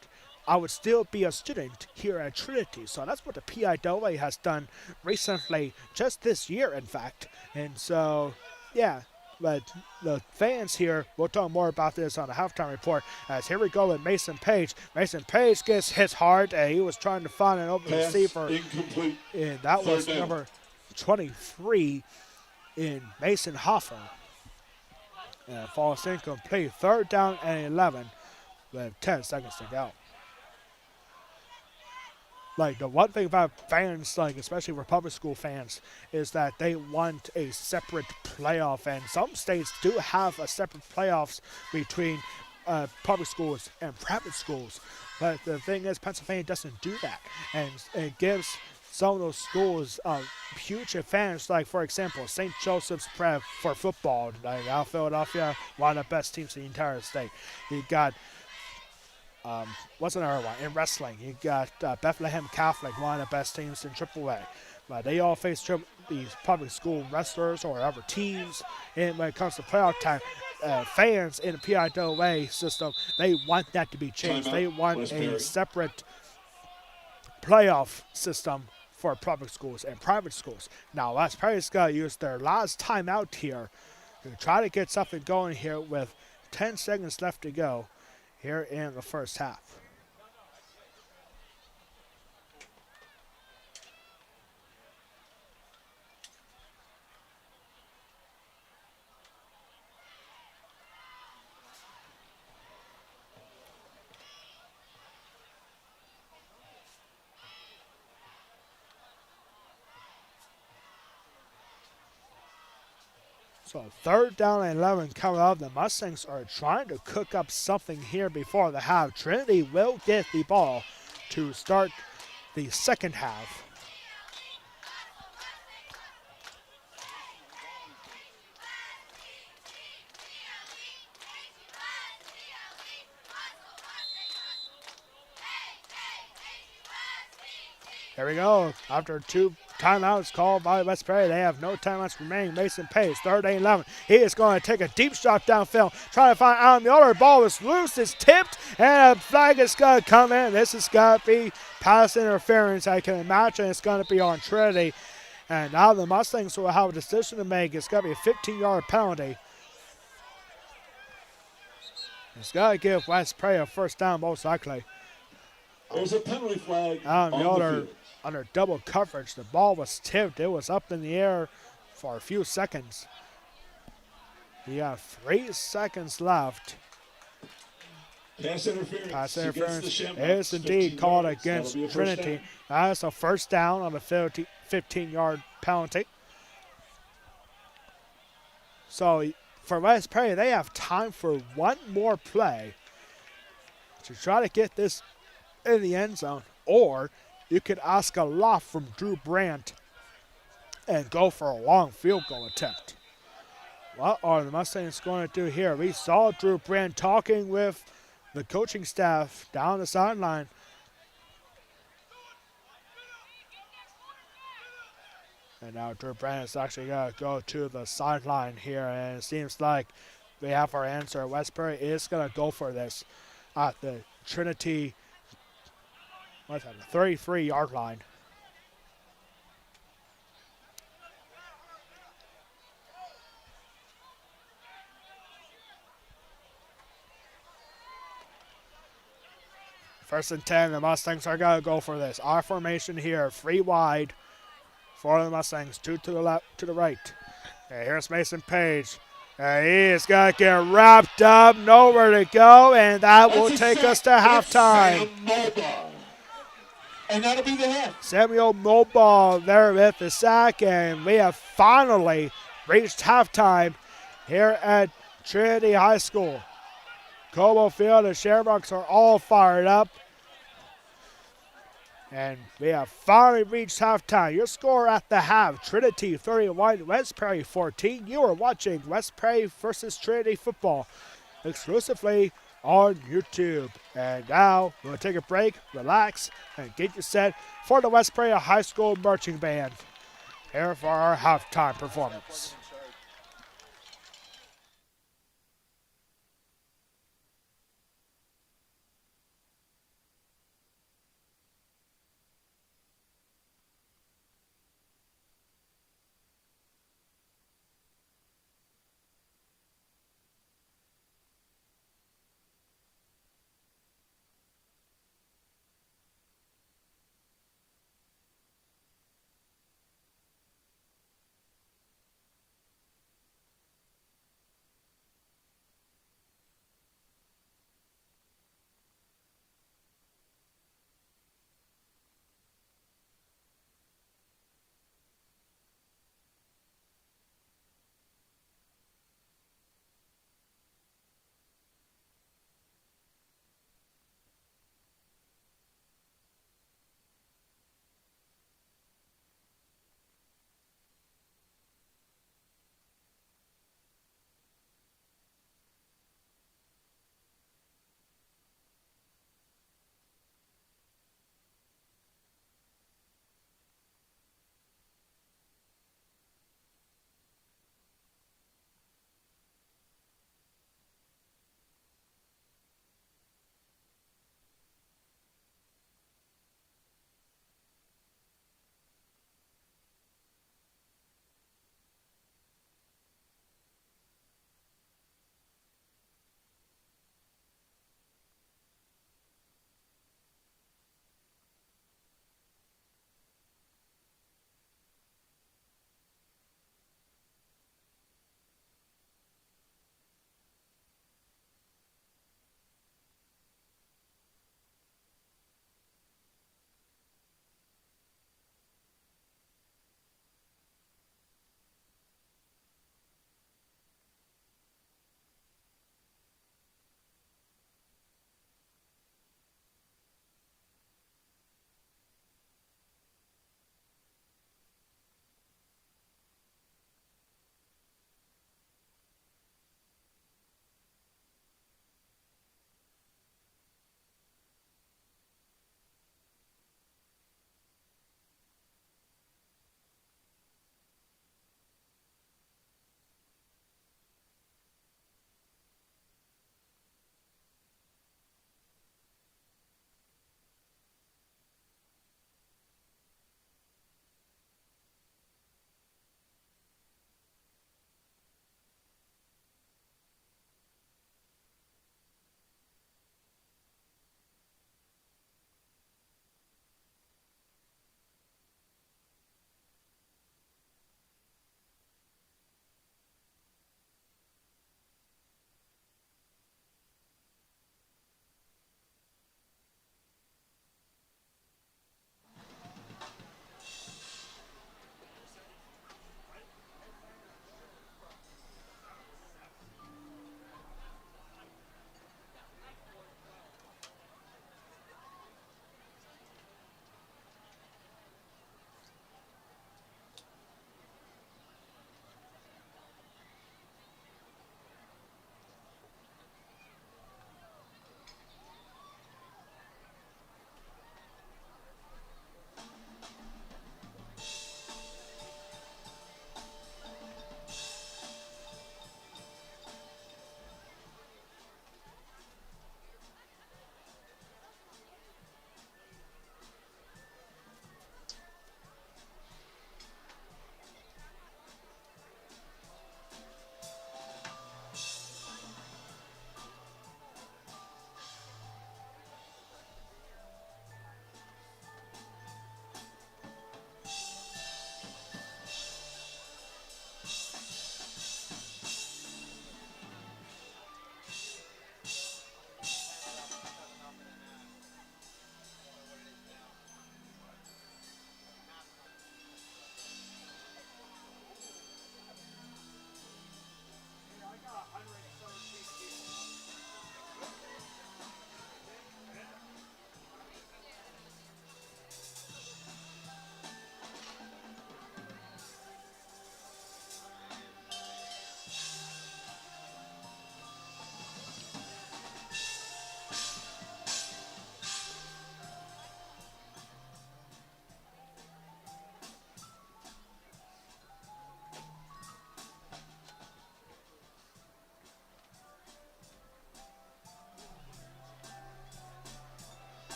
I would still be a student here at Trinity. So that's what the PIAA has done recently, just this year, in fact. And so, yeah, but the fans here, we'll talk more about this on the halftime report, as here we go with Mason Page. Mason Page gets hit hard, and he was trying to find an open receiver. Incomplete. And that was number 23 in Mason Hoffer. And falls incomplete. 3rd down and 11 with 10 seconds to go. Like, the one thing about fans, like, especially for public school fans, is that they want a separate playoff. And some states do have a separate playoffs between public schools and private schools. But the thing is, Pennsylvania doesn't do that. And it gives some of those schools huge advantage. Like, for example, St. Joseph's Prep for football. Like, out of Philadelphia, one of the best teams in the entire state. You got what's another one? In wrestling, you got Bethlehem Catholic, one of the best teams in AAA. But they all face these public school wrestlers or other teams. And when it comes to playoff time, fans in the PIAA system, they want that to be changed. They want a separate playoff system for public schools and private schools. Now, West Prairie's got to use their last time out here to try to get something going here with 10 seconds left to go here in the first half. So 3rd down and 11 coming up. The Mustangs are trying to cook up something here before the half. Trinity will get the ball to start the second half. There we go. After 2 timeouts called by West Prairie, they have no timeouts remaining. Mason Page, 3rd and 11. He is going to take a deep shot downfield, trying to find Alan Mueller. Ball is loose, it's tipped, and a flag is going to come in. This is going to be pass interference. I can imagine it's going to be on Trinity. And now the Mustangs will have a decision to make. It's going to be a 15-yard penalty. It's going to give West Prairie a first down, most likely. There's a penalty flag Alan on the Mueller field. under double coverage. The ball was tipped. It was up in the air for a few seconds. You have 3 seconds left. Pass interference. Pass interference is indeed called against Trinity. That's a first down on a 15-yard penalty. So for West Prairie, they have time for one more play to try to get this in the end zone, or you could ask a lot from Drew Brandt and go for a long field goal attempt. What are the Mustangs going to do here? We saw Drew Brandt talking with the coaching staff down the sideline. And now Drew Brandt is actually going to go to the sideline here, and it seems like we have our answer. West Prairie is going to go for this at the Trinity, what's that, the 33-yard line. First and 10, the Mustangs are going to go for this. Our formation here, 3 wide for the Mustangs, 2 to the left, to the right. And here's Mason Page. And he is going to get wrapped up, nowhere to go, and that will take us to halftime. And that'll be the half. Samuel Mulball there with the sack, and we have finally reached halftime here at Trinity High School. Cobo Field and Shamrocks are all fired up. And we have finally reached halftime. Your score at the half, Trinity 31, West Prairie 14. You are watching West Prairie versus Trinity football exclusively on YouTube. And now we'll take a break, relax, and get you set for the West Prairie High School Marching Band here for our halftime performance.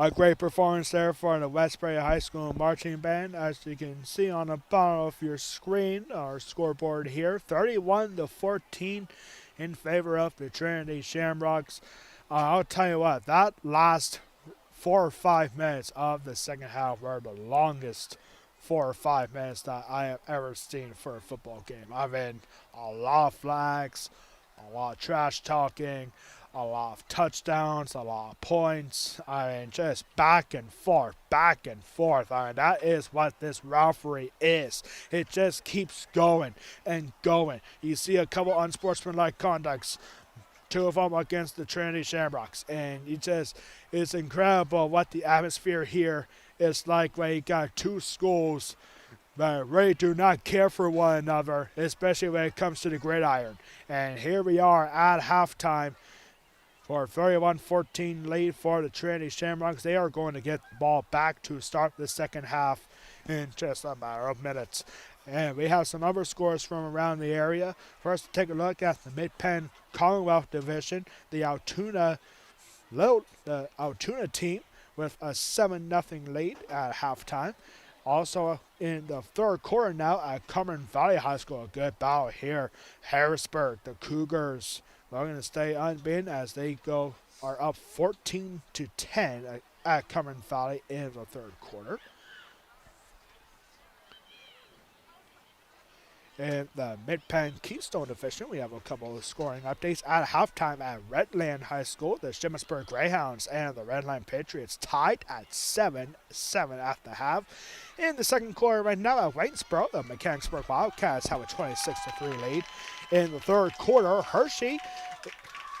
A great performance there for the Westbury High School marching band. As you can see on the bottom of your screen, our scoreboard here, 31-14 in favor of the Trinity Shamrocks. I'll tell you what, that last 4 or 5 minutes of the second half were the longest 4 or 5 minutes that I have ever seen for a football game. I mean, a lot of flags, a lot of trash talking, a lot of touchdowns, a lot of points. I mean, just back and forth, back and forth. I mean, that is what this rivalry is. It just keeps going and going. You see a couple unsportsmanlike conducts, 2 of them against the Trinity Shamrocks, and it's incredible what the atmosphere here is like when you got 2 schools that really do not care for one another, especially when it comes to the gridiron. And here we are at halftime for a 31-14 lead for the Trinity Shamrocks. They are going to get the ball back to start the second half in just a matter of minutes. And we have some other scores from around the area. First, take a look at the Mid-Penn Commonwealth Division. The Altoona team with a 7-0 lead at halftime. Also in the third quarter now at Cumberland Valley High School. A good battle here. Harrisburg, the Cougars, are going to stay unbeaten as they are up 14-10 at Cumberland Valley in the third quarter. In the Mid-Penn Keystone Division, we have a couple of scoring updates. At halftime at Redland High School, the Shippensburg Greyhounds and the Redline Patriots tied at 7-7 at the half. In the second quarter right now at Waynesboro, the Mechanicsburg Wildcats have a 26-3 lead. In the third quarter, Hershey,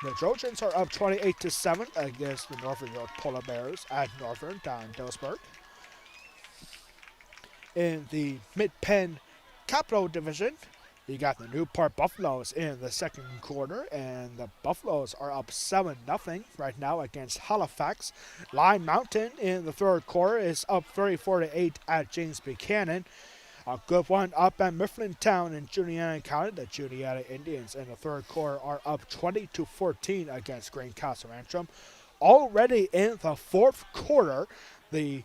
the Trojans are up 28-7 against the Northern York Polar Bears at Northern down in Dillsburg. In the Mid-Penn Capital Division, you got the Newport Buffaloes in the second quarter, and the Buffaloes are up 7-0 right now against Halifax. Lime Mountain in the third quarter is up 34-8 at James Buchanan. A good one up at Mifflintown in Juniata County. The Juniata Indians in the third quarter are up 20-14 against Greencastle Antrim. Already in the fourth quarter, the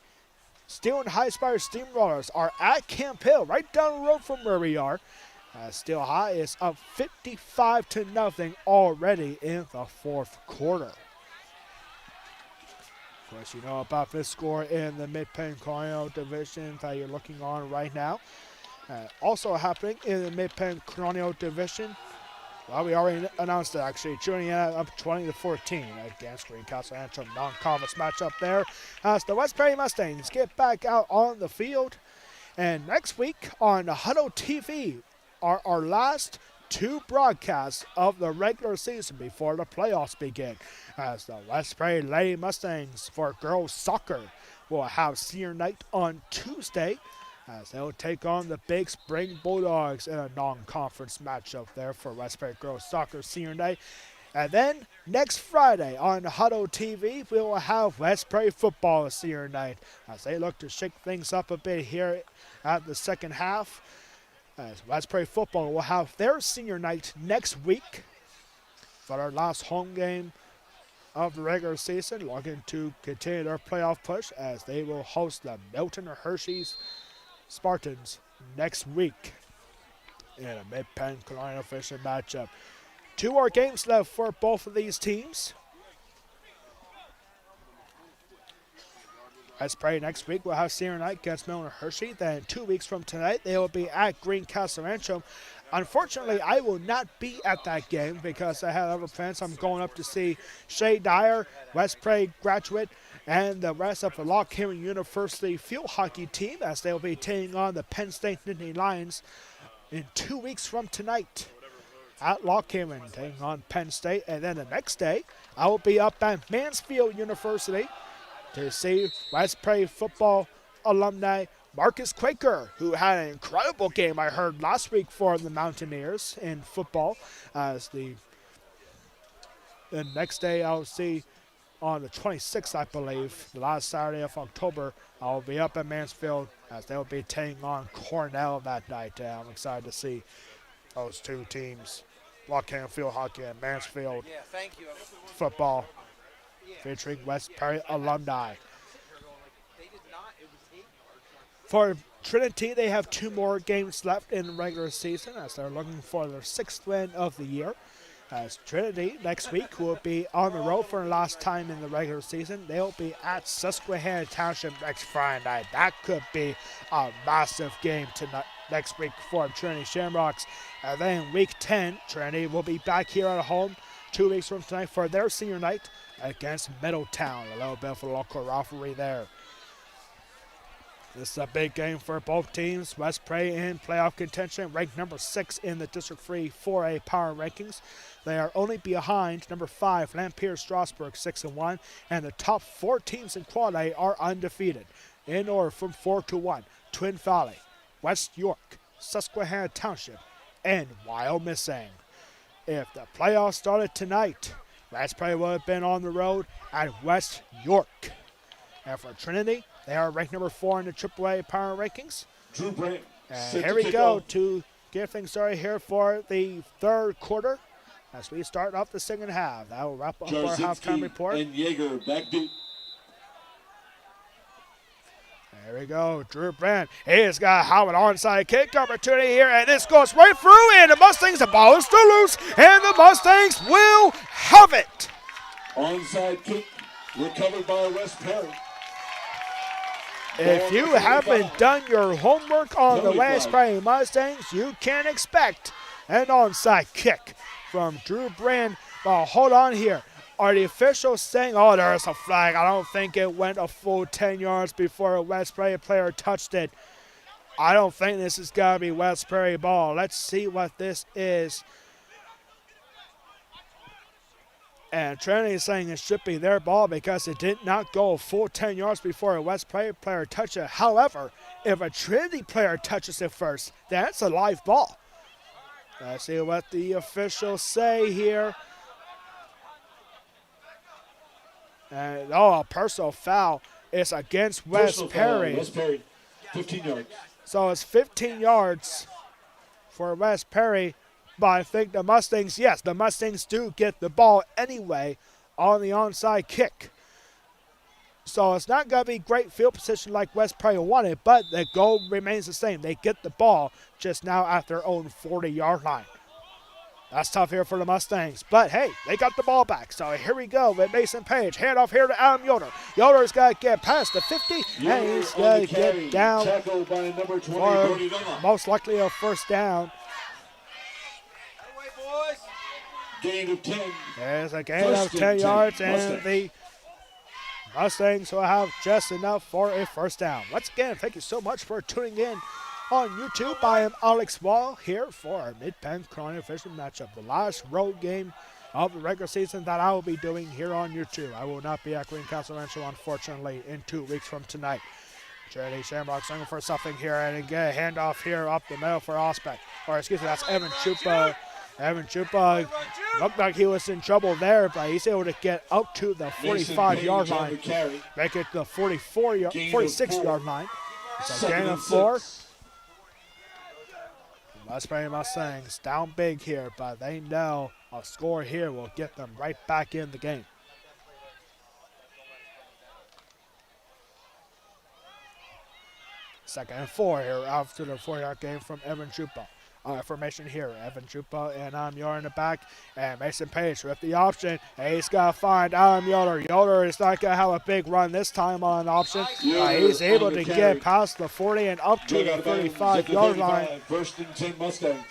Steel and High Spire Steamrollers are at Camp Hill, right down the road from where we are. Steel High is up 55-0 already in the fourth quarter. Of course, you know about this score in the Mid-Penn Colonial Division that you're looking on right now. Also happening in the Mid-Penn Colonial Division, well, we already announced it actually. Juniata up 20-14 against Greencastle Antrim. Non-conference matchup there as the Westbury Mustangs get back out on the field. And next week on Huddle TV are our last 2 broadcasts of the regular season before the playoffs begin. As the Westbury Lady Mustangs for girls soccer will have senior night on Tuesday, as they'll take on the Big Spring Bulldogs in a non-conference matchup there for Westbury Girls Soccer Senior Night. And then next Friday on Huddle TV, we will have Westbury Football Senior Night as they look to shake things up a bit here at the second half. As Westbury Football will have their senior night next week for their last home game of the regular season, looking to continue their playoff push as they will host the Milton Hershey's Spartans next week in a Mid-Penn Colonial Fishing matchup. 2 more games left for both of these teams. Westbury next week will have senior night against Milton Hershey. Then 2 weeks from tonight, they will be at Greencastle Antrim. Unfortunately, I will not be at that game because I have other plans. I'm going up to see Shay Dyer, Westbury graduate, and the rest of the Lock Haven University field hockey team as they'll be taking on the Penn State Nittany Lions in 2 weeks from tonight at Lock Haven, taking on Penn State. And then the next day, I will be up at Mansfield University to see Westbury football alumni Marcus Quaker, who had an incredible game, I heard, last week for the Mountaineers in football. As the next day, I'll see on the 26th, I believe, the last Saturday of October, I'll be up at Mansfield as they'll be taking on Cornell that night. I'm excited to see those 2 teams, Lock Haven field hockey and Mansfield football, featuring Westbury alumni. For Trinity, they have 2 more games left in the regular season as they're looking for their 6th win of the year. As Trinity next week will be on the road for the last time in the regular season. They'll be at Susquehanna Township next Friday night. That could be a massive game tonight, next week for Trinity Shamrocks. And then week 10, Trinity will be back here at home 2 weeks from tonight for their senior night against Middletown. A little bit of a local rivalry there. This is a big game for both teams. West Prairie in playoff contention, ranked number 6 in the District 3 4A power rankings. They are only behind number 5, Lampere Strasburg, 6-1, and the top 4 teams in Quad A are undefeated. In order from 4 to 1, Twin Valley, West York, Susquehanna Township, and Wyomissing. If the playoffs started tonight, West Prairie would have been on the road at West York. And for Trinity, they are ranked number 4 in the AAA power rankings. Drew Brant. And here we go to get things started here for the 3rd quarter as we start off the second half. That will wrap up our halftime report. And Yeager back deep. There we go, Drew Brand. He's got a Howard onside kick opportunity here, and this goes right through, and the Mustangs, the ball is still loose, and the Mustangs will have it. Onside kick recovered by West Perry. If you haven't done your homework on the West Prairie Mustangs, you can expect an onside kick from Drew Brand. Well, hold on here. Are the officials saying, oh, there's a flag? I don't think it went a full 10 yards before a West Prairie player touched it. I don't think this is going to be West Prairie ball. Let's see what this is. And Trinity is saying it should be their ball because it did not go a full 10 yards before a West Prairie player touched it. However, if a Trinity player touches it first, that's a live ball. Let's see what the officials say here. And, a personal foul is against West Perry. West Perry, 15 yards. So it's 15 yards for West Perry. But I think the Mustangs, yes, the Mustangs do get the ball anyway on the onside kick. So it's not going to be great field position like West Prairie wanted, but the goal remains the same. They get the ball just now at their own 40-yard line. That's tough here for the Mustangs. But, hey, they got the ball back. So here we go with Mason Page. Hand off here to Adam Yoder. Yoder's got to get past the 50, and he's going to get down by number 20, for most likely a first down. Gain of 10. There's a gain of 10 yards, and the Mustangs will have just enough for a first down. Once again, thank you so much for tuning in on YouTube. I am Alex Wall here for our Mid-Penn Colonial Fishing matchup, the last road game of the regular season that I will be doing here on YouTube. I will not be at Green Castle Rancho, unfortunately, in 2 weeks from tonight. Trinity Shamrocks looking for something here, and get a handoff here up the middle for Ospec. Or excuse me, that's Evan Chupa. Evan Chupa looked like he was in trouble there, but he's able to get up to the 45-yard line, make it the 46-yard line. It's a gain of 4. West Prairie Mustangs down big here, but they know a score here will get them right back in the game. Second and 4 here after the 4-yard gain from Evan Chupa. Formation here, Evan Chupa and Adam Yoder in the back, and Mason Page with the option, and he's got to find Adam Yoder. Yoder is not going to have a big run this time on an option. He's able to get past the 40 and up to the 35-yard line. First and 10 Mustangs.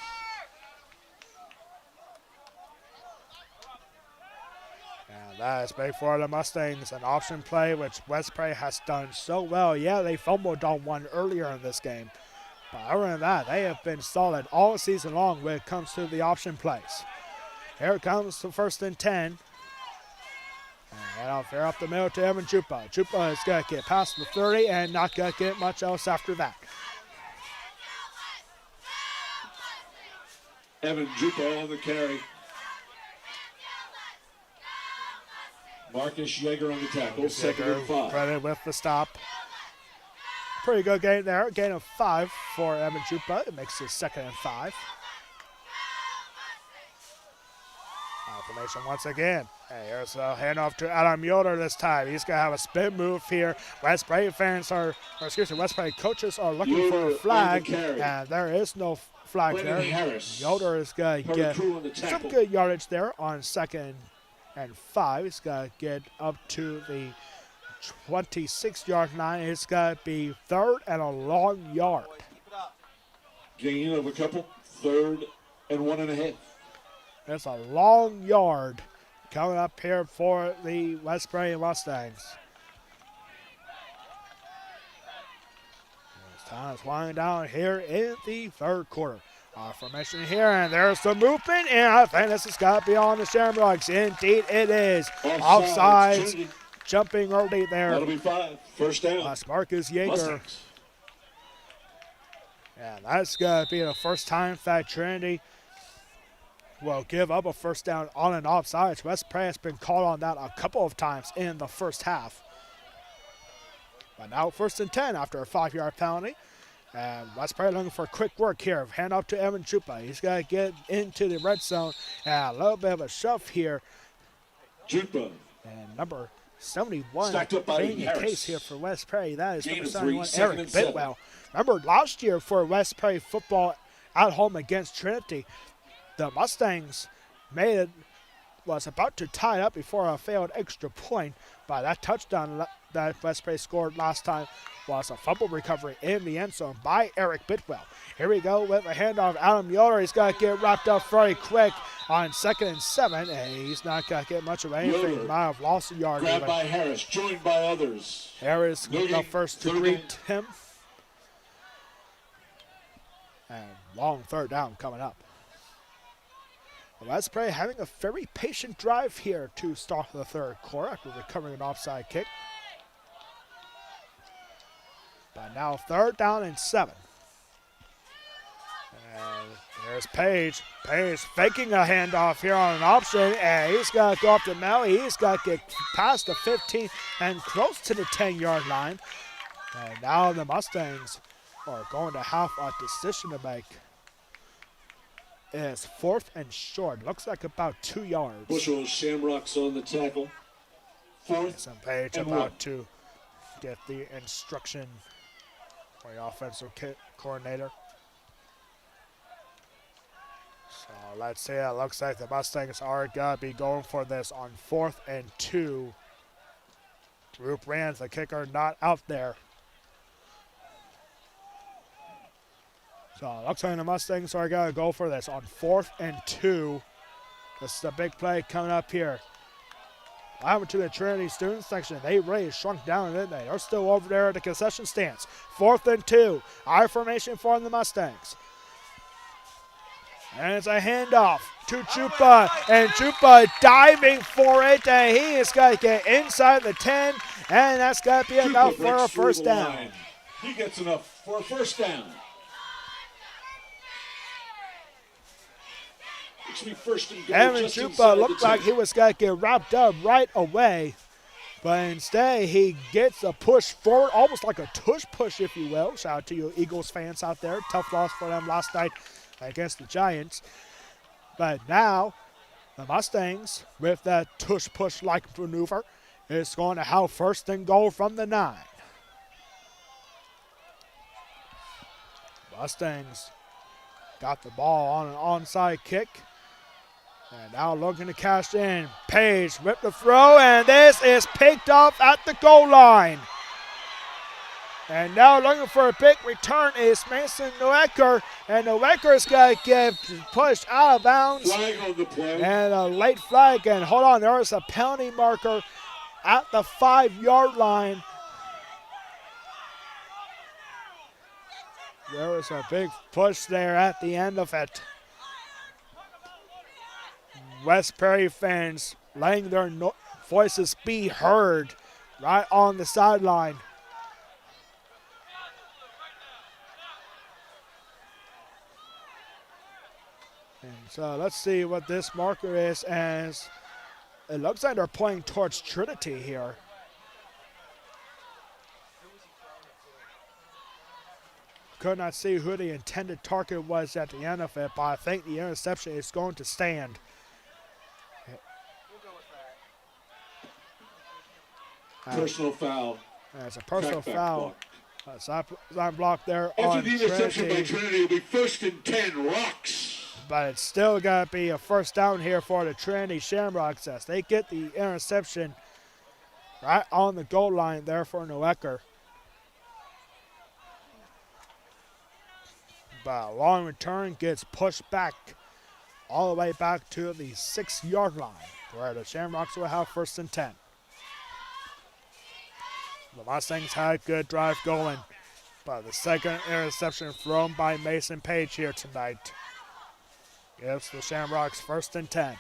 And that is big for the Mustangs, an option play which West Prairie has done so well. Yeah, they fumbled on one earlier in this game. But other than that, they have been solid all season long when it comes to the option plays. Here comes the first and 10. And off here up the middle to Evan Chupa. Chupa is going to get past the 30 and not going to get much else after that. Evan Chupa on the carry. Marcus Yeager on the tackle. Second and 5. Credit with the stop. Pretty good gain there. Gain of 5 for Evan Chupa. It makes it 2nd and 5. Formation once again. Hey, here's a handoff to Adam Yoder this time. He's going to have a spin move here. West Prairie West Prairie coaches are looking for a flag, and there is no flag there. Yoder is going to get some good yardage there on 2nd and 5. He's going to get up to the 26-yard line. It's going to be 3rd and a long yard. Gain of a couple, 3rd and 1.5. It's a long yard coming up here for the West Prairie Mustangs. Time is winding down here in the 3rd quarter. Formation here, and there's the movement, and I think this has got to be on the Shamrocks. Indeed, it is. Offsides, jumping early there. That'll be 5. First down. That's Marcus Yeager. Mustangs. And that's going to be the first time that Trinity will give up a first down on an offsides. West Prairie has been called on that a couple of times in the first half. But now 1st and 10 after a 5-yard penalty. And West Prairie looking for quick work here. Hand off to Evan Chupa. He's got to get into the red zone. And a little bit of a shove here. Chupa. And number 71 stacked up by being the Harris. case here for West Prairie. That is Gain number of 71, 3, Eric 2nd and 7. Bidwell. Remember last year for West Prairie football at home against Trinity, the Mustangs was about to tie up before a failed extra point. By that touchdown that West Prairie scored last time was a fumble recovery in the end zone by Eric Bidwell. Here we go with a handoff. Adam Yoder, he's got to get wrapped up very quick on 2nd and 7, and he's not going to get much of anything. Yoder, Might have lost a yard. Grabbed by Harris, joined by others. Harris the first to greet him. And long 3rd down coming up. West Prairie having a very patient drive here to start the 3rd quarter after recovering an offside kick. But now 3rd down and 7. And there's Page. Page faking a handoff here on an option, and he's got to go up to Melly. He's got to get past the 15 and close to the 10-yard line. And now the Mustangs are going to have a decision to make. It's 4th and short. Looks like about 2 yards. Bushel Shamrocks on the tackle. 4th Some Page and about 1. to get the instruction for the offensive coordinator. So let's see. It looks like the Mustangs are going to be going for this on 4th and 2. Roop Rand, the kicker, not out there. So it looks like the Mustangs are going to go for this on 4th and 2. This is the big play coming up here. Over to the Trinity student section. They really shrunk down, didn't they? They're still over there at the concession stands. 4th and 2. I formation for the Mustangs. And it's a handoff to Chupa. And Chupa diving for it. And he is going to get inside the 10. And that's going to be enough for a first down. Line. He gets enough for a first down. Evan Chupa looked like he was going to get wrapped up right away. But instead, he gets a push forward, almost like a tush push, if you will. Shout out to you Eagles fans out there. Tough loss for them last night against the Giants. But now, the Mustangs, with that tush push-like maneuver, is going to have 1st and goal from the 9. Mustangs got the ball on an onside kick. And now looking to cash in. Page with the throw, and this is picked off at the goal line. And now looking for a big return is Mason Noecker. And Noecker is going to get pushed out of bounds. Flag on the play. And a late flag. And hold on, there is a penalty marker at the 5-yard line. There was a big push there at the end of it. West Prairie fans letting their voices be heard right on the sideline. And so let's see what this marker is, as it looks like they're playing towards Trinity here. Could not see who the intended target was at the end of it, but I think the interception is going to stand. Personal foul. It's a personal Crackback foul. Side block there After on the interception by Trinity. Trinity, it'll be 1st and 10, Rocks. But it's still going to be a first down here for the Trinity Shamrocks as they get the interception right on the goal line there for Noecker. But a long return gets pushed back all the way back to the 6-yard line where the Shamrocks will have 1st and 10. The Mustangs had a good drive going, but the second interception thrown by Mason Page here tonight gives the Shamrocks 1st and 10.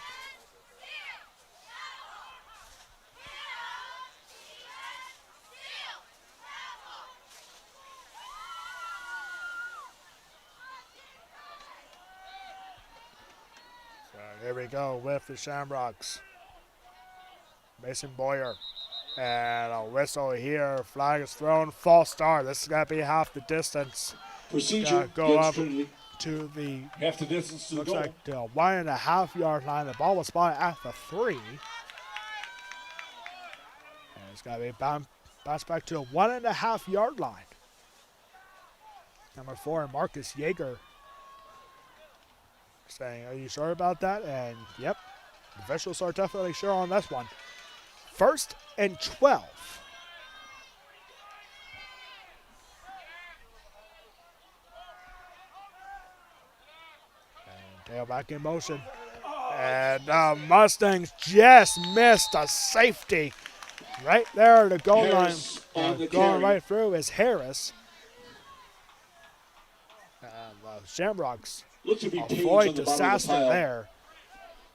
So here we go with the Shamrocks. Mason Boyer. And a whistle here. Flag is thrown. False start. This is going to be half the distance. Procedure Go up Trinity. to the, Half the distance to the looks goal. like the 1.5-yard line. The ball was spotted at the 3. And it's got to be bounced back to the 1.5-yard line. Number 4, Marcus Yeager, saying, "Are you sure about that?" And yep, the officials are definitely sure on this one. 1st and 12. And tailback in motion. And Mustangs just missed a safety. Right there at the goal Harris line. on the Going carry. right through is Harris. Shamrocks Looks to be Page on avoid the bottom of the disaster pile. there.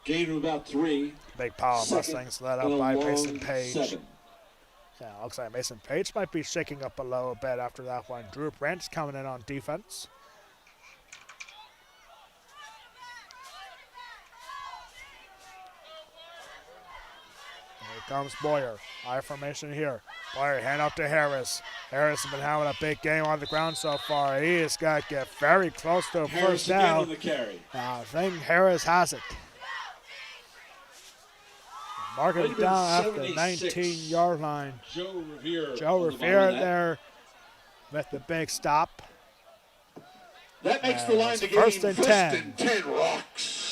Gain of about 3. Big pile of Second Mustangs led and up a by long Mason Page. 7. Yeah, looks like Mason Page might be shaking up a little bit after that one. Drew Branch coming in on defense. Here comes Boyer. I formation here. Boyer hand up to Harris. Harris has been having a big game on the ground so far. He has got to get very close to a Harris first again down. on the carry. I think Harris has it. Mark Might it have been down at the 76. 19-yard line. Joe Revere. Joe on the bottom Revere of that. there with the big stop. That makes the line it's to gain 1st and 10. 1st and 10, Rocks.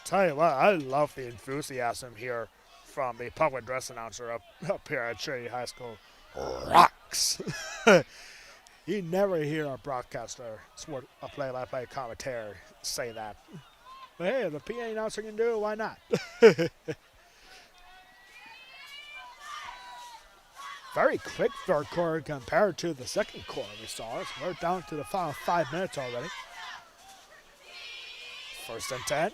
Tell you what, I love the enthusiasm here from the public address announcer up here at Trinity High School. Rocks. You never hear a broadcaster, a play-by-play commentator say that. But hey, if the PA announcer can do it, why not? Very quick third quarter compared to the second quarter we saw. We're down to the final 5 minutes already. 1st and 10.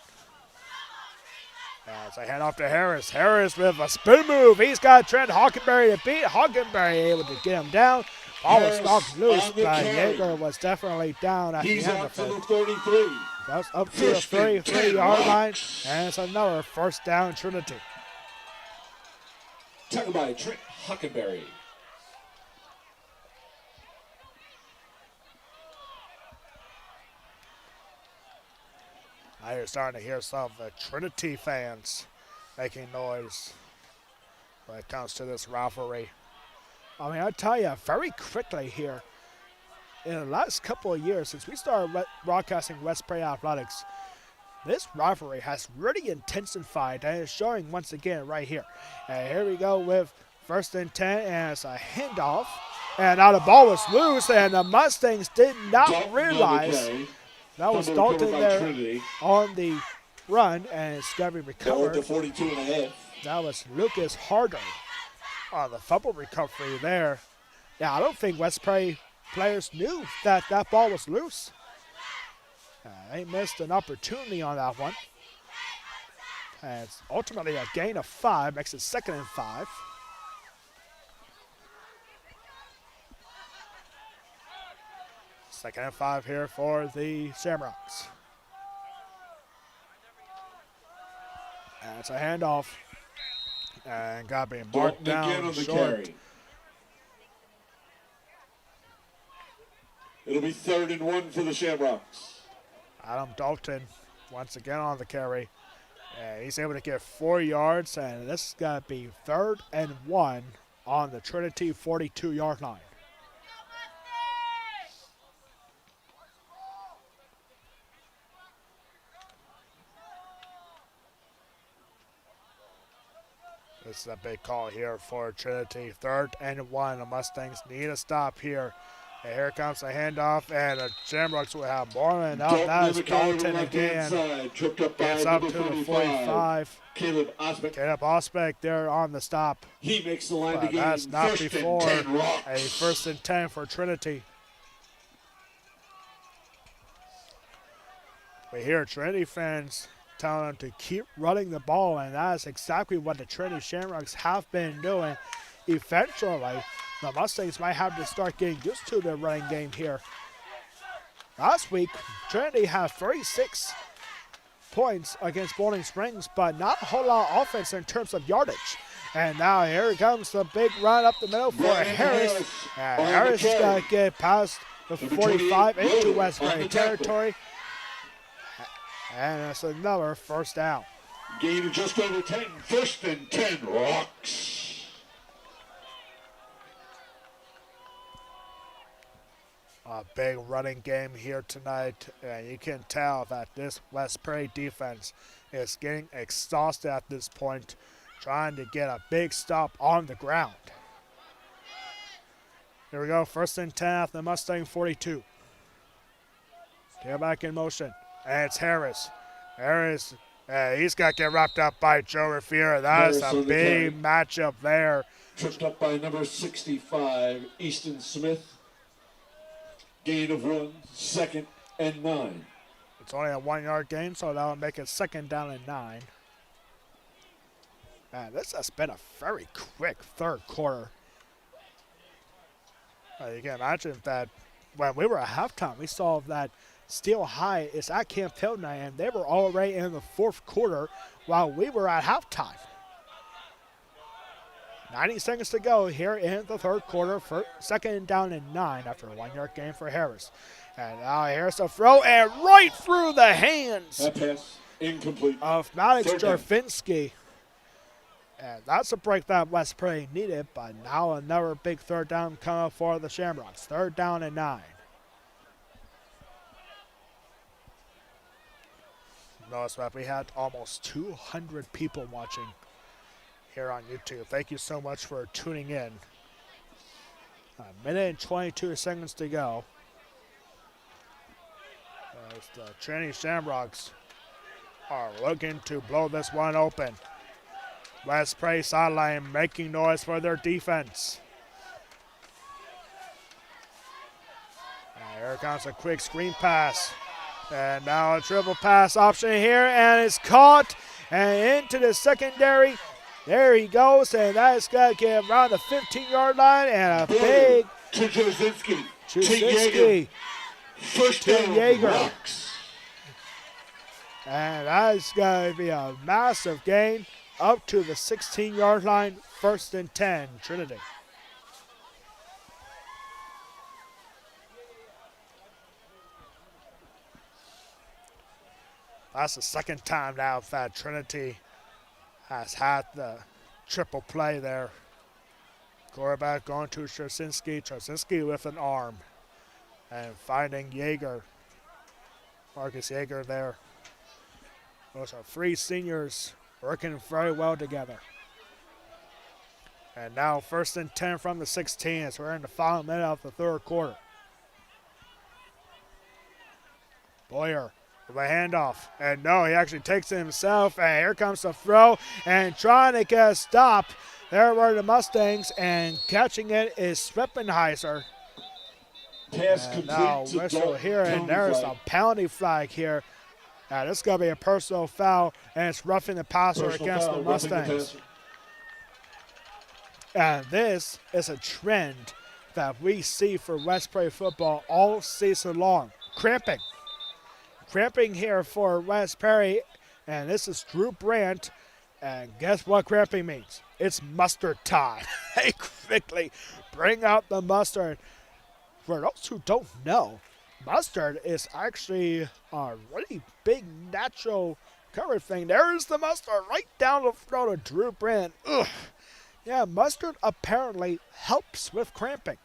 As I hand off to Harris. Harris with a spin move. He's got Trent Hockenberry to beat. Hockenberry able to get him down. Ball was knocked loose, on the but carry. Yeager was definitely down at He's the end out of to the it. 33. That's up to the 1st and 10, 3-yard line. Rocks. And it's another first down Trinity. Tackled by Trent Hockenberry. Now you're starting to hear some of the Trinity fans making noise when it comes to this rivalry. I mean, I tell you, very quickly here, in the last couple of years, since we started broadcasting West Prairie Athletics, this rivalry has really intensified and is showing once again right here. And here we go with 1st and 10, and it's a handoff. And now the ball was loose, and the Mustangs did not Dalton on the realize carry. that was Fumble Dalton recovered by there Trinity. on the run, and it's going to be Ball at recovered. the 42 and a half. That was Lucas Harder on the fumble recovery there. Yeah, I don't think West Prairie players knew that that ball was loose. They missed an opportunity on that one. And it's ultimately a gain of 5, makes it 2nd and 5. Second and 5 here for the Shamrocks. And it's a handoff. And got to be marked Dalton again down on the short. carry. It'll be 3rd and 1 for the Shamrocks. Adam Dalton once again on the carry. And he's able to get 4 yards, and this is going to be 3rd and 1 on the Trinity 42-yard line. This is a big call here for Trinity. 3rd and 1. The Mustangs need a stop here. And here comes a handoff, and the Shamrocks will have more than enough. That is Dalton again. Gets up to the 45. Caleb Osbeck there on the stop. He makes the line But to gain. that's not First and before 10 Rocks. a 1st and 10 for Trinity. We hear Trinity fans telling them to keep running the ball, and that is exactly what the Trinity Shamrocks have been doing. Eventually, the Mustangs might have to start getting used to their running game here. Last week, Trinity had 36 points against Bowling Springs, but not a whole lot of offense in terms of yardage. And now here comes the big run up the middle for Harris. And Harris is going to get past the 45 into Westbury territory. And it's another 1st down. Gain of just over 10. First and 10 Rocks. A big running game here tonight, and you can tell that this West Prairie defense is getting exhausted at this point, trying to get a big stop on the ground. Here we go, 1st and 10 at the Mustang 42. Get back in motion, and it's Harris. Harris, he's got to get wrapped up by Joe Raffiera. That is a big matchup there. Tripped up by number 65, Easton Smith. Gain of 1, 2nd and 9. It's only a 1-yard gain, so that will make it 2nd down and 9. Man, this has been a very quick 3rd quarter. You can imagine that when we were at halftime, we saw that Steel High is at Camp Hill tonight, and they were already in the 4th quarter while we were at halftime. 90 seconds to go here in the 3rd quarter for 2nd down and 9 after a 1-yard gain for Harris. And now Harris a throw, and right through the hands That pass incomplete. of Maddox 3rd down. Jarfinski. And that's a break that West Prairie needed, but now another big 3rd down coming for the Shamrocks. 3rd down and 9. Notice that we had almost 200 people watching here on YouTube. Thank you so much for tuning in. A minute and 22 seconds to go. As the Trinity Shamrocks are looking to blow this one open. West Prairie sideline making noise for their defense. And here comes a quick screen pass. And now a triple pass option here, and it's caught and into the secondary. There he goes, and that's got to get around the 15-yard line, and a big To Jasinski. Jasinski First to down Yeager. Rocks. And that's going to be a massive gain up to the 16-yard line, 1st and 10, Trinity. That's the 2nd time now that Trinity has had the triple play there. Quarterback going to Trasinski. Trasinski with an arm. And finding Yeager. Marcus Yeager there. Those are 3 seniors working very well together. And now 1st and 10 from the 16 as we're in the final minute of the 3rd quarter. Boyer with a handoff. And no, he actually takes it himself. And here comes the throw. And trying to get a stop. There were the Mustangs. And catching it is Sweppenheiser. Pass And complete now to whistle Dalton. here. And Penalty there's flag. a penalty flag here. Now this is going to be a personal foul. And it's roughing the passer Personal against foul, the roughing the Mustangs. passer. And this is a trend that we see for West Prairie football all season long. Cramping. Cramping here for West Prairie. And this is Drew Brandt. And guess what cramping means? It's mustard time. They quickly bring out the mustard. For those who don't know, mustard is actually a really big natural recovery thing. There's the mustard right down the throat of Drew Brandt. Ugh. Yeah, mustard apparently helps with cramping.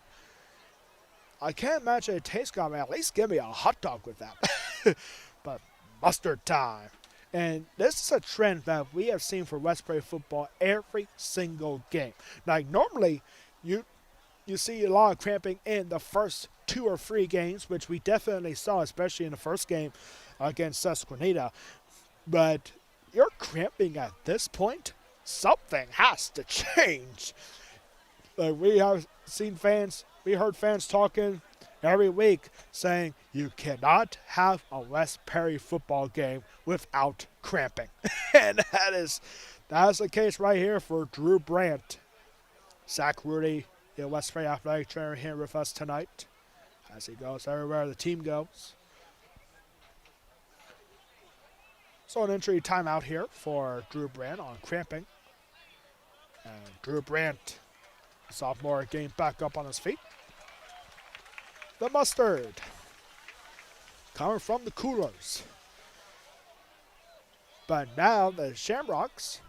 I can't imagine it tastes good. At least give me a hot dog with that. But mustard time. And this is a trend that we have seen for Westbury football every single game. Like normally, you see a lot of cramping in the first 2 or 3 games, which we definitely saw, especially in the first game against Susquehanna. But you're cramping at this point. Something has to change. Like we have seen fans, we heard fans talking every week saying you cannot have a West Perry football game without cramping. And that's the case right here for Drew Brandt. Zach Rudy, the West Perry athletic trainer, here with us tonight as he goes everywhere the team goes. So an entry timeout here for Drew Brandt on cramping. And Drew Brandt, sophomore, getting back up on his feet. The mustard coming from the coolers. But now the Shamrocks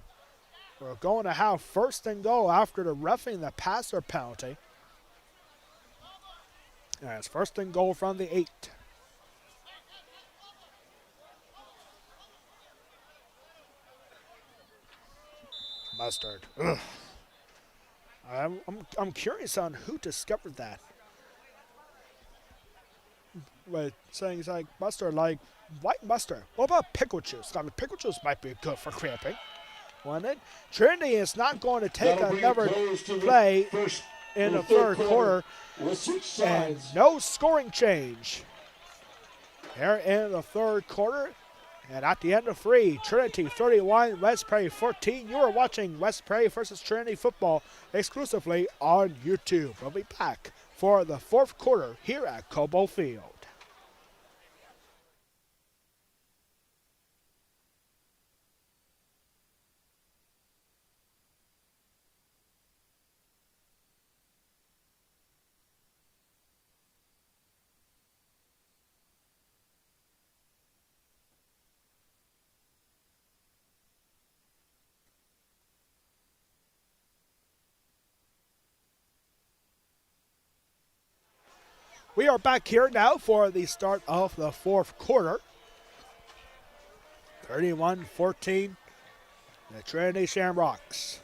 are going to have first and goal after the roughing the passer penalty. And it's first and goal from the 8. Mustard. Ugh. I'm curious on who discovered that. With saying it's like mustard, like white mustard. What about pickle juice? I mean, pickle juice might be good for cramping. Wouldn't it? Trinity is not going to take another play in the third quarter. And no scoring change. Here in the third quarter. And at the end of 3, Trinity 31, West Perry 14. You are watching West Perry versus Trinity football exclusively on YouTube. We'll be back for the fourth quarter here at Cobo Field. We are back here now for the start of the fourth quarter. 31-14, the Trinity Shamrocks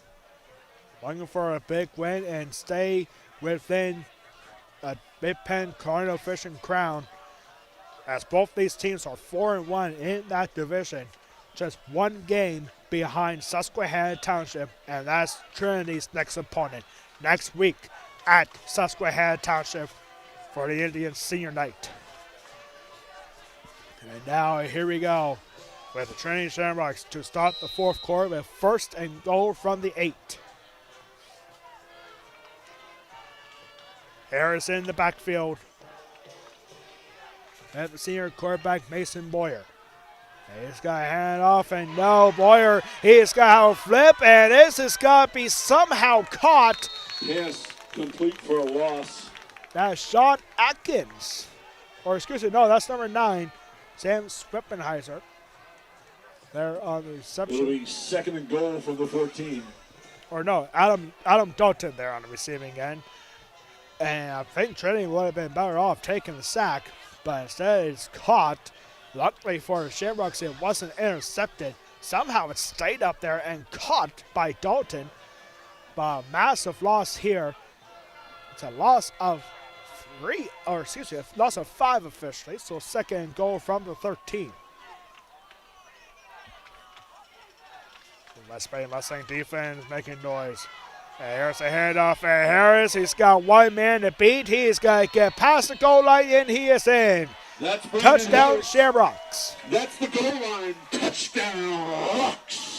looking for a big win and stay within a Big Penn Colonial Fishing Crown, as both these teams are 4-1 in that division. Just one game behind Susquehanna Township, and that's Trinity's next opponent next week at Susquehanna Township for the Indians senior night. And now here we go with the Trinity Shamrocks to start the fourth quarter with first and goal from the 8. Harris in the backfield. And the senior quarterback Mason Boyer. He's got a hand off, and no, Boyer, he's got a flip, and this is going to be somehow caught. Yes, complete for a loss. That's Sean Atkins. Or excuse me, no, that's number 9, Sam Swippenheiser. There on the reception. It'll be second and goal from the 14. Or no, Adam Dalton there on the receiving end. And I think Trinity would have been better off taking the sack, but instead it's caught. Luckily for the Shamrocks, it wasn't intercepted. Somehow it stayed up there and caught by Dalton. But a massive loss here. It's a loss of 5 officially, so second and goal from the 13. The West Bay Mustang defense making noise. And here's a handoff, and Harris, he's got one man to beat. He's got to get past the goal line, and he is in. That's Touchdown, Harris. Shamrocks. That's the goal line. Touchdown, Rocks.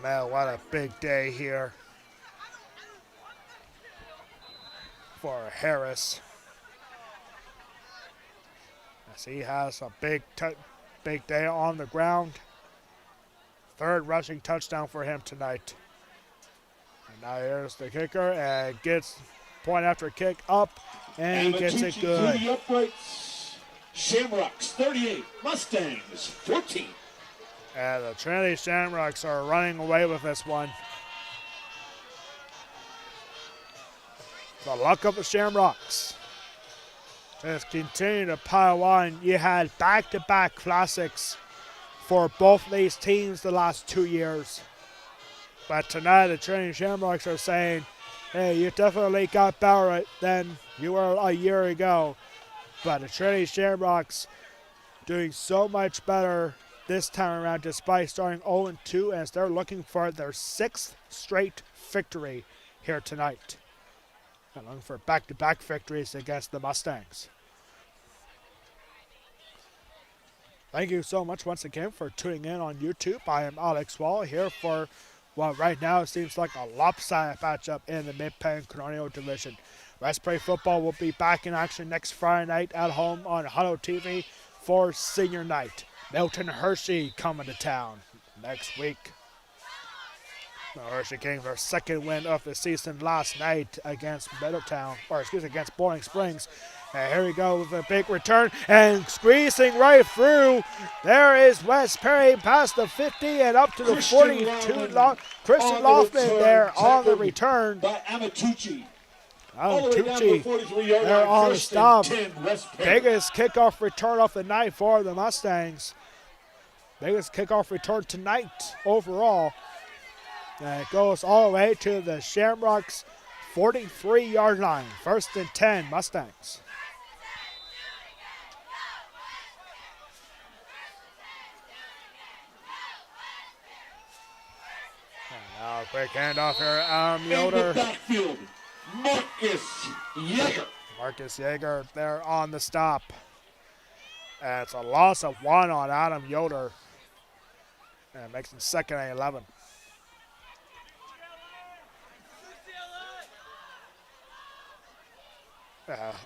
Man, what a big day here for Harris, as he has a big day on the ground. Third rushing touchdown for him tonight. Now here's the kicker and gets point after kick up and gets it good. Through the uprights. Shamrocks 38, Mustangs 14. And the Trinity Shamrocks are running away with this one. The luck of the Shamrocks. Just continue to pile on. You had back-to-back classics for both of these teams the last 2 years. But tonight the Trinity Shamrocks are saying, hey, you definitely got better than you were a year ago. But the Trinity Shamrocks doing so much better this time around despite starting 0-2 as they're looking for their 6th straight victory here tonight. And looking for back-to-back victories against the Mustangs. Thank you so much once again for tuning in on YouTube. I am Alex Wall here for what right now seems like a lopsided matchup in the Mid-Penn Colonial Division. West Prairie football will be back in action next Friday night at home on Huddle TV for senior night. Milton Hershey coming to town next week. The Hershey getting their 2nd win of the season last night against against Boiling Springs. And here we go with a big return and squeezing right through. There is West Perry past the 50 and up to the 42. Christian Loftman there on the return. By Amatucci. Amatucci there on the stop. Biggest kickoff return of the night for the Mustangs. Biggest kickoff return tonight overall. And it goes all the way to the Shamrocks 43-yard line. 1st and 10 Mustangs. And now a quick handoff here. Yoder. In the backfield, Marcus Yeager. Marcus Yeager there on the stop. And it's a loss of 1 on Adam Yoder. And it makes him 2nd and 11.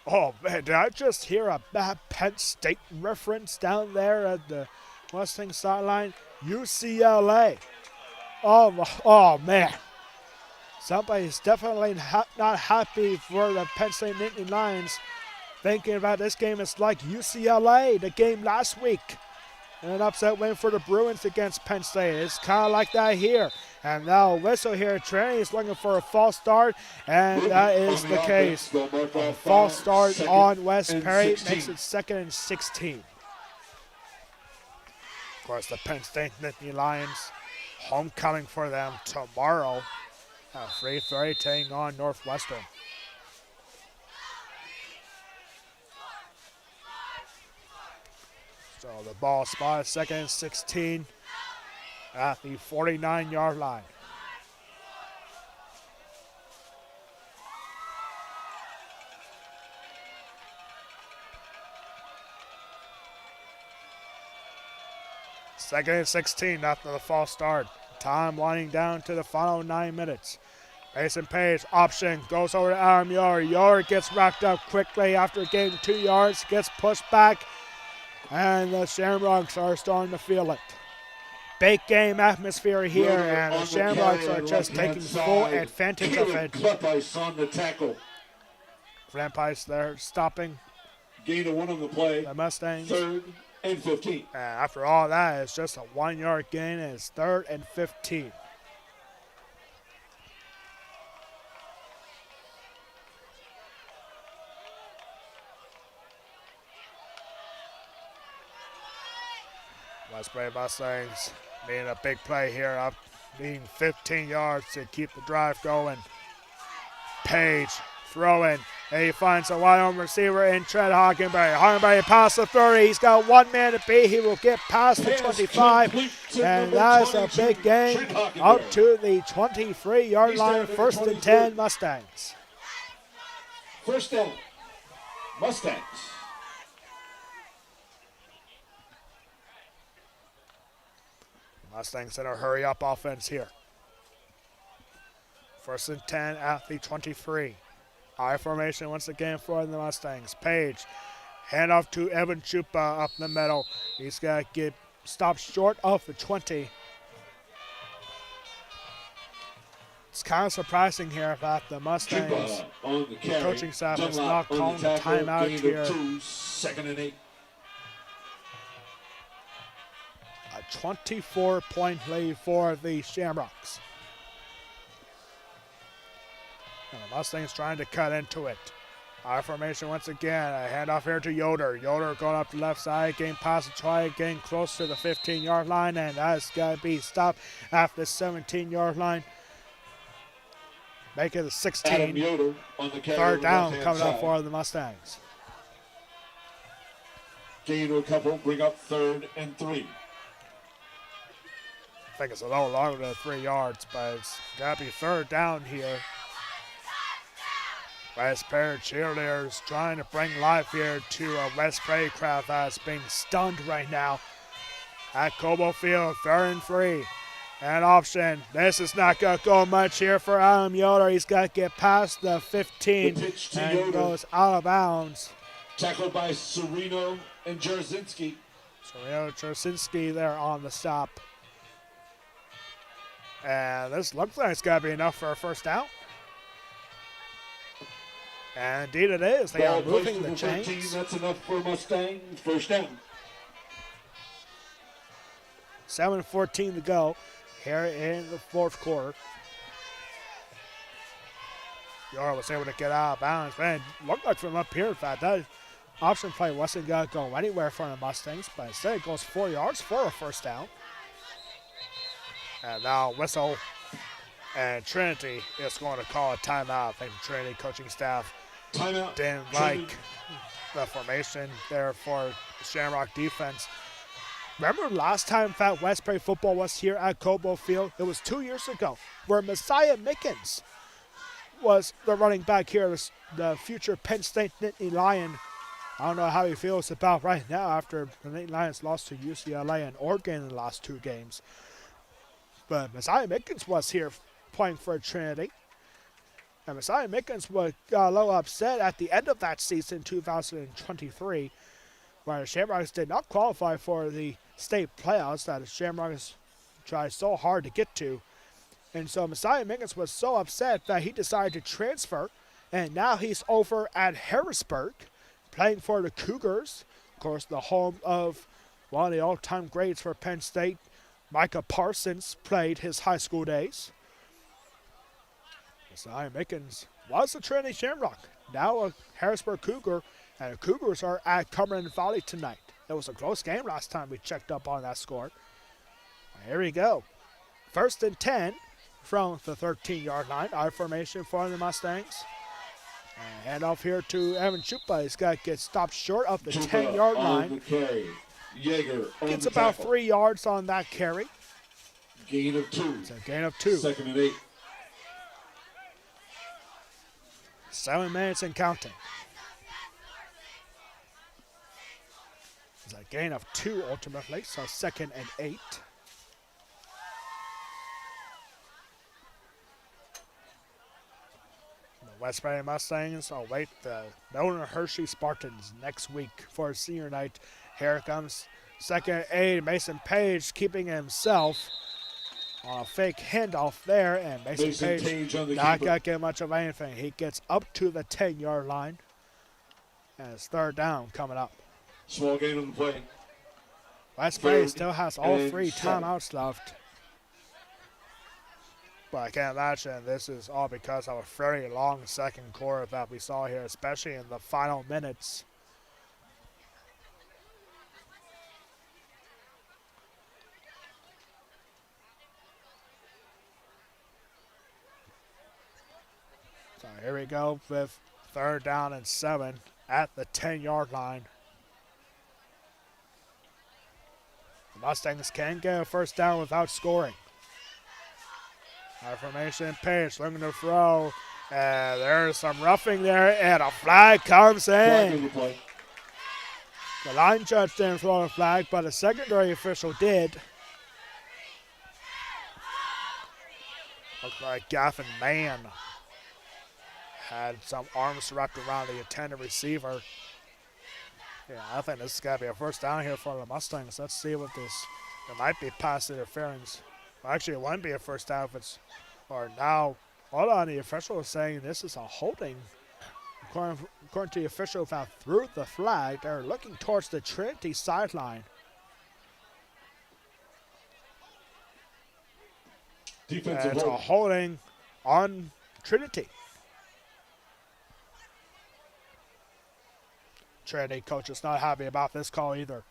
Oh man, did I just hear a bad Penn State reference down there at the Mustang sideline? UCLA. Oh man. Somebody's definitely not happy for the Penn State Nittany Lions. Thinking about this game, it's like UCLA, the game last week. An upset win for the Bruins against Penn State. It's kind of like that here. And now whistle here. Trinity is looking for a false start, and that is the case. A false start on West Perry makes it 2nd and 16. Of course, the Penn State Nittany Lions, homecoming for them tomorrow at 3:30, taking on Northwestern. So the ball spotted 2nd and 16 at the 49-yard line. Second and 16 after the false start. Time winding down to the final 9 minutes. Mason Page, option, goes over to Adam Yoder. Yoder gets wrapped up quickly after gaining 2 yards, gets pushed back, and the Shamrocks are starting to feel it. Big game atmosphere here, and the Shamrocks are just taking full advantage of it. Flempice on the tackle. Flempice there stopping Gain of 1 on the play. the Mustangs. 3rd and 15. And after all that, it's just a 1-yard gain, and it's 3rd and 15. West Bay Mustangs being a big play here, up being 15 yards to keep the drive going. Page throwing, and he finds a wide open receiver in Trent Hockenberry. Hockenberry past the 30. He's got 1 man to beat. He will get past the 25, and that's a big gain up to the 23-yard line. 1st and 10 Mustangs. 1st down, Mustangs. Mustangs in a hurry-up offense here. 1st and 10 at the 23. I formation once again for the Mustangs. Page, handoff to Evan Chupa up the middle. He's got to get stopped short of the 20. It's kind of surprising here that the Mustangs on the carry. coaching staff is Dunlop not calling on the a tackle, timeout gain of here. 2, 2nd and 8. A 24-point lead for the Shamrocks. And the Mustangs trying to cut into it. High formation once again. A handoff here to Yoder. Yoder going up the left side. Getting past the try. Getting close to the 15-yard line. And that's going to be stopped at the 17-yard line. Make it a 16. Adam Yoder on the carry. Third down left-hand coming up side. for the Mustangs. Gain of a couple, bring up 3rd and 3. I think it's a little longer than 3 yards, but it's got to be third down here. West Prairie cheerleaders trying to bring life here to a West Prairie crowd that's being stunned right now. At Cobo Field, 3rd and 3. An option. This is not going to go much here for Adam Yoder. He's got to get past the 15 The pitch to and Yoder. goes out of bounds. Tackled by Sereno and Jarzynski. So Trasinski there on the stop. And this looks like it's got to be enough for a first down. And indeed it is. They are Ball moving the placed for 13. chains. That's enough for Mustang. First down. 7:14 to go here in the fourth quarter. Yoder was able to get out of bounds. Man, looked like from up here, in fact, that option play wasn't going to go anywhere for the Mustangs, but instead it goes 4 yards for a first down. And now whistle, and Trinity is going to call a timeout. I think the Trinity coaching staff Timeout. didn't Trinity. like the formation there for the Shamrock defense. Remember last time that West Prairie football was here at Cobo Field? It was 2 years ago, where Messiah Mickens was the running back here, the future Penn State Nittany Lion. I don't know how he feels about right now after the Nittany Lions lost to UCLA and Oregon in the last 2 games. But Messiah Mickens was here playing for Trinity. And Messiah Mickens got a little upset at the end of that season, 2023, where the Shamrocks did not qualify for the state playoffs that the Shamrocks tried so hard to get to. And so Messiah Mickens was so upset that he decided to transfer, and now he's over at Harrisburg playing for the Cougars, of course, the home of one of the all-time greats for Penn State. Micah Parsons played his high school days. Messiah Mickens was a Trinity Shamrock, now a Harrisburg Cougar, and the Cougars are at Cumberland Valley tonight. It was a close game last time we checked up on that score. Here we go. 1st and 10 from the 13-yard line. I formation for the Mustangs. And handoff here to Evan Chupa. He's got to get stopped short of the 10-yard line. The carry. Yeager on Gets the about tackle. 3 yards on that carry. Gain of 2. It's a gain of 2. 2nd and 8. 7 minutes and counting. It's a gain of 2 ultimately, so 2nd and 8. The West Prairie Mustangs await the Nona Hershey Spartans next week for senior night. Here comes 2nd and 8. Mason Page keeping himself on a fake handoff there, and Mason Page on the not keeper. going to get much of anything. He gets up to the 10-yard line, and it's 3rd down coming up. Small gain on the play. West Prairie 3rd still has all and 3 7. timeouts left. But I can't imagine this is all because of a very long second quarter that we saw here, especially in the final minutes. So here we go with 3rd down and 7 at the 10-yard line. The Mustangs can get a first down without scoring. High formation, Page looking to throw. And there's some roughing there, and a flag comes Flag on in. the play. The line judge didn't throw a flag, but a secondary official did. Looked like Gaffin Mann had some arms wrapped around the intended receiver. Yeah, I think this is got to be a first down here for the Mustangs. Let's see what this, there might be pass interference. Well, actually, it wouldn't be a first down if it's, or now Hold on, the official is saying this is a holding. According to the official that threw the flag, they're looking towards the Trinity sideline. Defensive It's a hold. holding on Trinity. Trinity coach is not happy about this call either.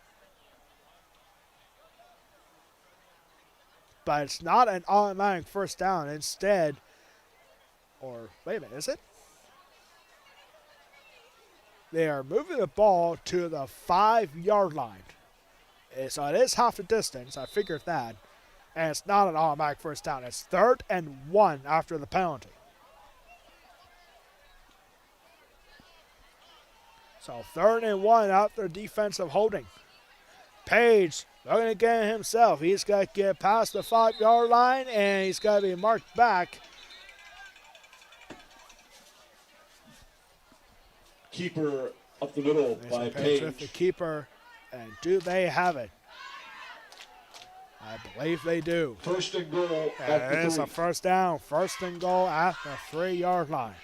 But it's not an automatic first down. Instead, or wait a minute, is it? They are moving the ball to the 5-yard line. So it is half the distance. I figured that. And it's not an automatic first down. It's 3rd and 1 after the penalty. So 3rd and 1 after defensive holding. Page looking to get it himself. He's got to get past the 5-yard line, and he's got to be marked back. Keeper up the middle by Page with the Page. keeper. And do they have it? I believe they do. 1st and goal And at it is the a 3. first down. 1st and goal at the 3-yard line.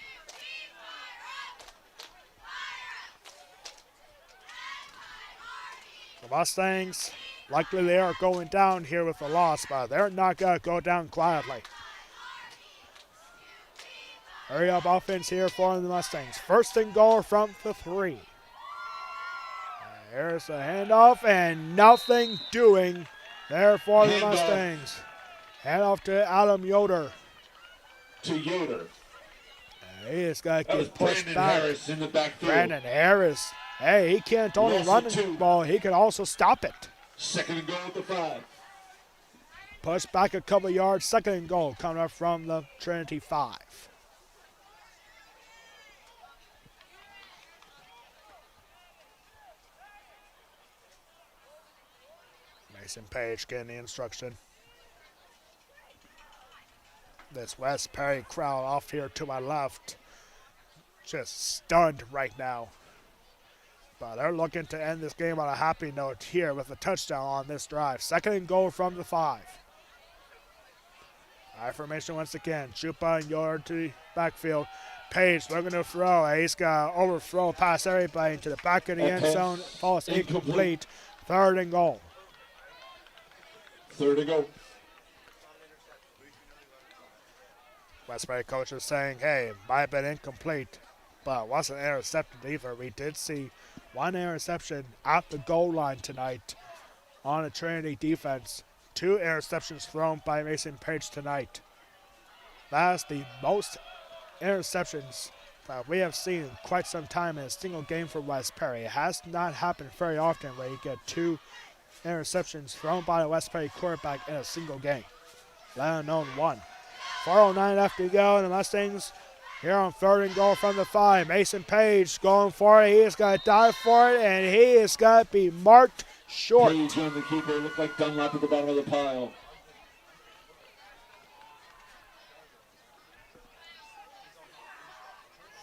The Mustangs, likely they are going down here with the loss, but they're not going to go down quietly. Hurry up offense here for the Mustangs. 1st and goal from the 3. Here's the handoff, and nothing doing there for the Mustangs. Handoff to Adam Yoder. To Yoder. He has got That to was get pushed Brandon back. Harris in the backfield. Brandon Harris. Hey, he can't only Lost run it the two. ball, he can also stop it. 2nd and goal at the 5. Push back a couple yards. 2nd and goal coming up from the Trinity 5. Mason Page getting the instruction. This West Perry crowd off here to my left, just stunned right now. But they're looking to end this game on a happy note here with a touchdown on this drive. 2nd and goal from the 5. High formation once again. Chupa and Yoder to the backfield. Page looking to throw. He's got to overthrow past everybody into the back of the end zone. Falls incomplete. 3rd and goal. 3rd and goal. Westbury coach is saying, hey, it might have been incomplete, but it wasn't intercepted either. We did see one interception at the goal line tonight on the Trinity defense. 2 interceptions thrown by Mason Page tonight. That is the most interceptions that we have seen in quite some time in a single game for West Perry. It has not happened very often where you get 2 interceptions thrown by the West Perry quarterback in a single game, let alone 1. 4:09 left to go, and the Mustangs here on 3rd and goal from the 5. Mason Page going for it. He is going to dive for it, and he is going to be marked short. Page on the keeper. Looked like Dunlap at the bottom of the pile.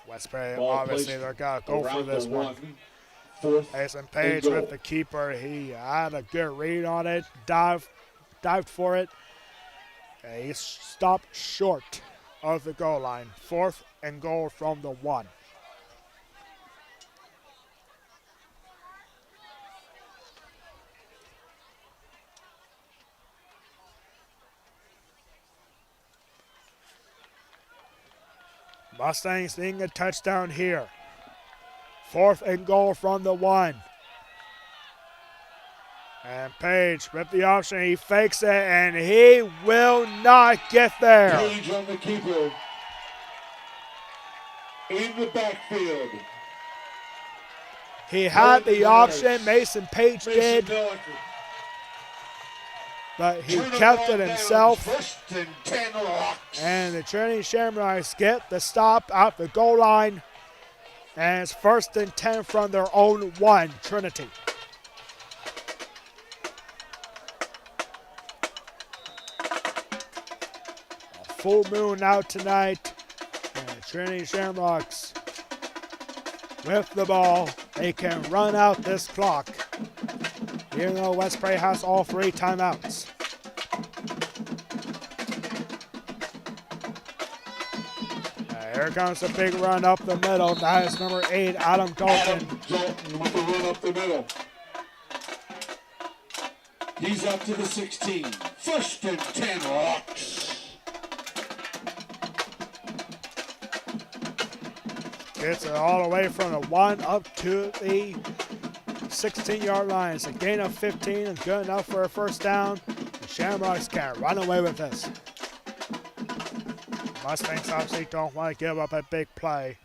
Westbury, Ball obviously, placed they're going to go for around this the one. 4th Mason and Page goal. with the keeper. He had a good read on it, dived for it. And he stopped short of the goal line. 4th and goal from the 1. Mustangs needing a touchdown here. 4th and goal from the 1. And Page with the option. He fakes it, and he will not get there. Page on the keeper. In the backfield. He had the Brandon option. Harris. Mason Page Mason did, Miller. but he Turn the kept ball it down. himself. 1st and 10 Locks. And the Trinity Shamrocks get the stop at the goal line. And it's 1st and 10 from their own 1, Trinity. A full moon out tonight. And the Trinity Shamrocks with the ball. They can run out this clock. Even though Westbury has all 3 timeouts. There comes a big run up the middle. That is number 8, Adam Dalton. Adam Dalton with the run up the middle. He's up to the 16. First and 10 Rocks. Gets it all the way from the 1 up to the 16-yard line. It's a gain of 15 and good enough for a first down. The Shamrocks can run away with this. Mustangs obviously don't want to give up a big play.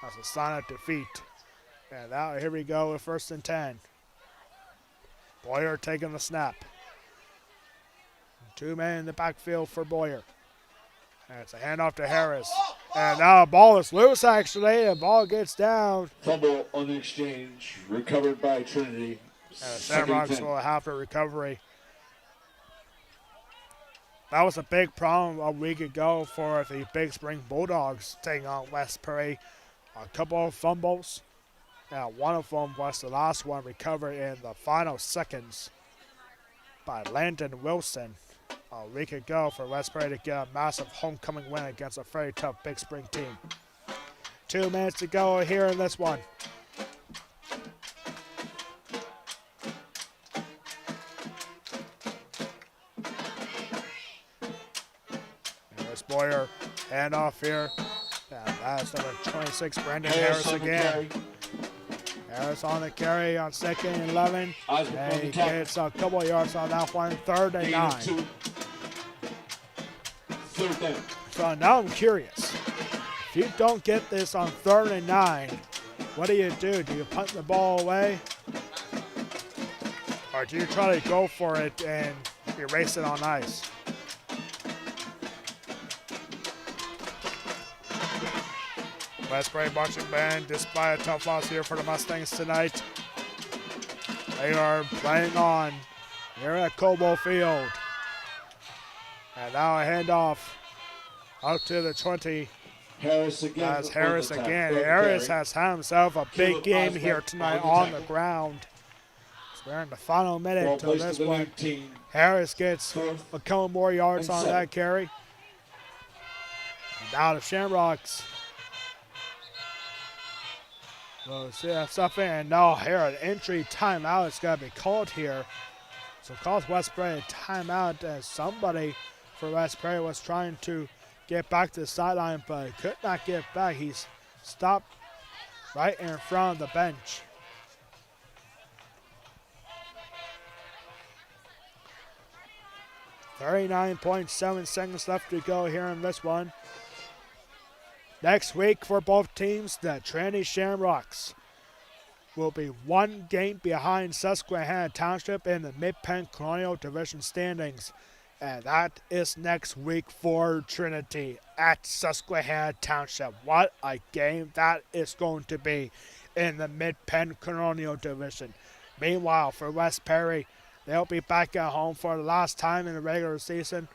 That's a sign of defeat. And now here we go with first and 10. Boyer taking the snap. 2 men in the backfield for Boyer. And it's a handoff to Harris. And now the ball is loose, actually. The ball gets down. Fumble on the exchange. Recovered by Trinity. And the Shamrocks will have a recovery. That was a big problem a week ago for the Big Spring Bulldogs taking on West Prairie. A couple of fumbles. And one of them was the last one recovered in the final seconds by Landon Wilson a week ago for West Prairie to get a massive homecoming win against a very tough Big Spring team. 2 minutes to go here in this one. There's Boyer, handoff here. And that's number 26, Brandon Harris again. Harris on the carry on 2nd and 11. And he gets a couple of yards on that one, 3rd and 9. 3rd down. So now I'm curious. If you don't get this on 3rd and 9, what do? Do you punt the ball away? Or do you try to go for it and erase it on ice? West Prairie marching band, despite a tough loss here for the Mustangs tonight. They are playing on here at Cobo Field. And now a handoff out to the 20. Harris again. That's Harris again. Harris has had himself a big game here tonight on the ground. We're in the final minute to this one. Harris gets a couple more yards on that carry. And now the Shamrocks. Well, see that stuff in. And now here an entry timeout is going to be called here. So calls West Prairie a timeout as somebody for West Prairie was trying to get back to the sideline, but could not get back. He's stopped right in front of the bench. .7 seconds left to go here in this one. Next week for both teams, the Trinity Shamrocks will be 1 game behind Susquehanna Township in the Mid-Penn Colonial Division standings. And that is next week for Trinity at Susquehanna Township. What a game that is going to be in the Mid-Penn Colonial Division. Meanwhile, for West Prairie, they'll be back at home for the last time in the regular season.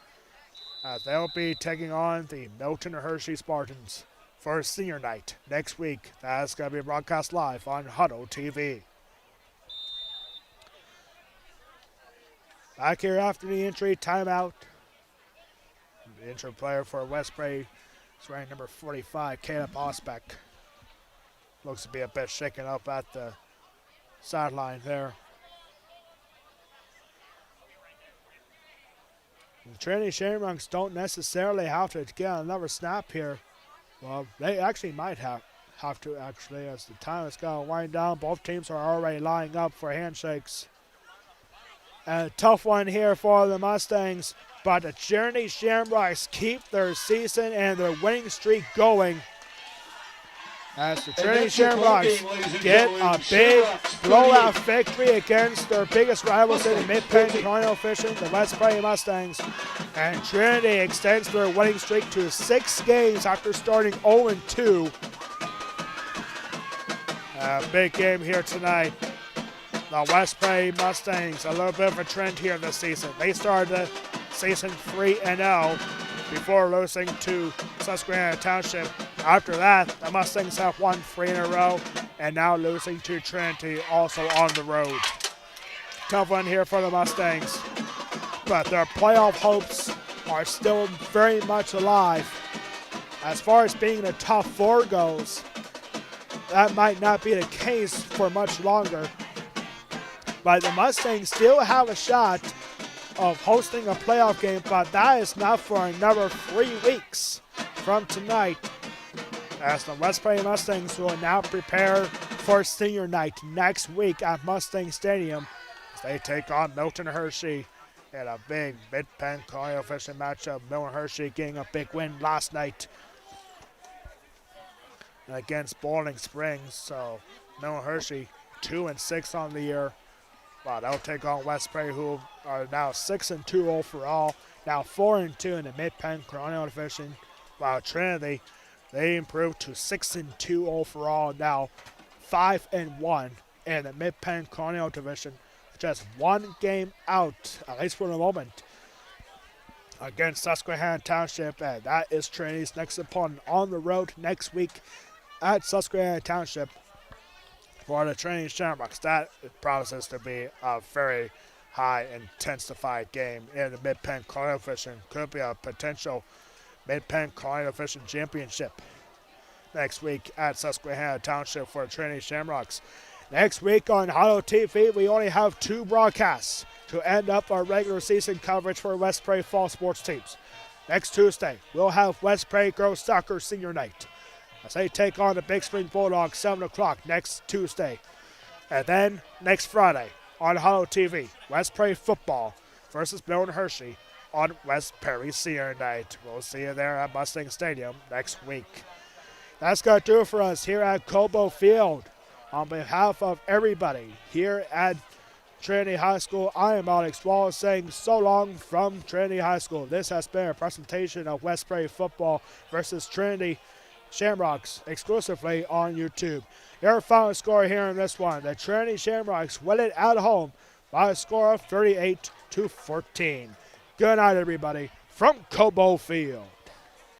They'll be taking on the Milton Hershey Spartans for senior night next week. That's going to be broadcast live on Huddle TV. Back here after the entry timeout. The entry player for West Prairie is wearing number 45, Caleb Osbeck. Looks to be a bit shaken up at the sideline there. The Trinity Shamrocks don't necessarily have to get another snap here. Well, they actually might have to actually, as the time is going to wind down. Both teams are already lining up for handshakes. And a tough one here for the Mustangs, but the Trinity Shamrocks keep their season and their winning streak going. As the Trinity Shamrocks get a big blowout victory against their biggest rivals in the Mid-Penn Colonial Division, the West Prairie Mustangs. And Trinity extends their winning streak to 6 games after starting 0-2. A big game here tonight. The West Prairie Mustangs, a little bit of a trend here this season. They started the season 3-0 before losing to Susquehanna Township. After that, the Mustangs have won 3 in a row and now losing to Trinity also on the road. Tough one here for the Mustangs, but their playoff hopes are still very much alive as far as being in the top 4 goes, that might not be the case for much longer. But the Mustangs still have a shot of hosting a playoff game, but that is not for another 3 weeks from tonight, as the West Prairie Mustangs will now prepare for senior night next week at Mustang Stadium as they take on Milton Hershey in a big Mid-Penn Colonial fishing matchup. Milton Hershey getting a big win last night against Bowling Springs. So Milton Hershey 2-6 on the year. Wow, they'll take on West Prairie, who are now 6-2 overall, now 4-2 in the Mid-Penn Colonial division. While Trinity, they improved to 6-2 overall, now 5-1 in the Mid-Penn Colonial division, just 1 game out, at least for the moment, against Susquehanna Township, and that is Trinity's next opponent on the road next week at Susquehanna Township for the Trinity Shamrocks. That promises to be a very high intensified game in the Mid-Penn Colonial Division. Could be a potential Mid-Penn Colonial Division championship next week at Susquehanna Township for the Trinity Shamrocks. Next week on Holo TV, we only have 2 broadcasts to end up our regular season coverage for West Prairie fall sports teams. Next Tuesday, we'll have West Prairie Girls Soccer Senior Night as they take on the Big Spring Bulldogs 7 o'clock next Tuesday. And then next Friday on Holo TV, West Prairie Football versus Milton Hershey on West Prairie Senior Night. We'll see you there at Mustang Stadium next week. That's going to do it for us here at Cobo Field. On behalf of everybody here at Trinity High School, I am Alex Wallace saying so long from Trinity High School. This has been a presentation of West Prairie Football versus Trinity Shamrocks exclusively on YouTube. Your final score here in this one, the Trinity Shamrocks win it at home by a score of 38-14. Good night, everybody, from Cobo Field.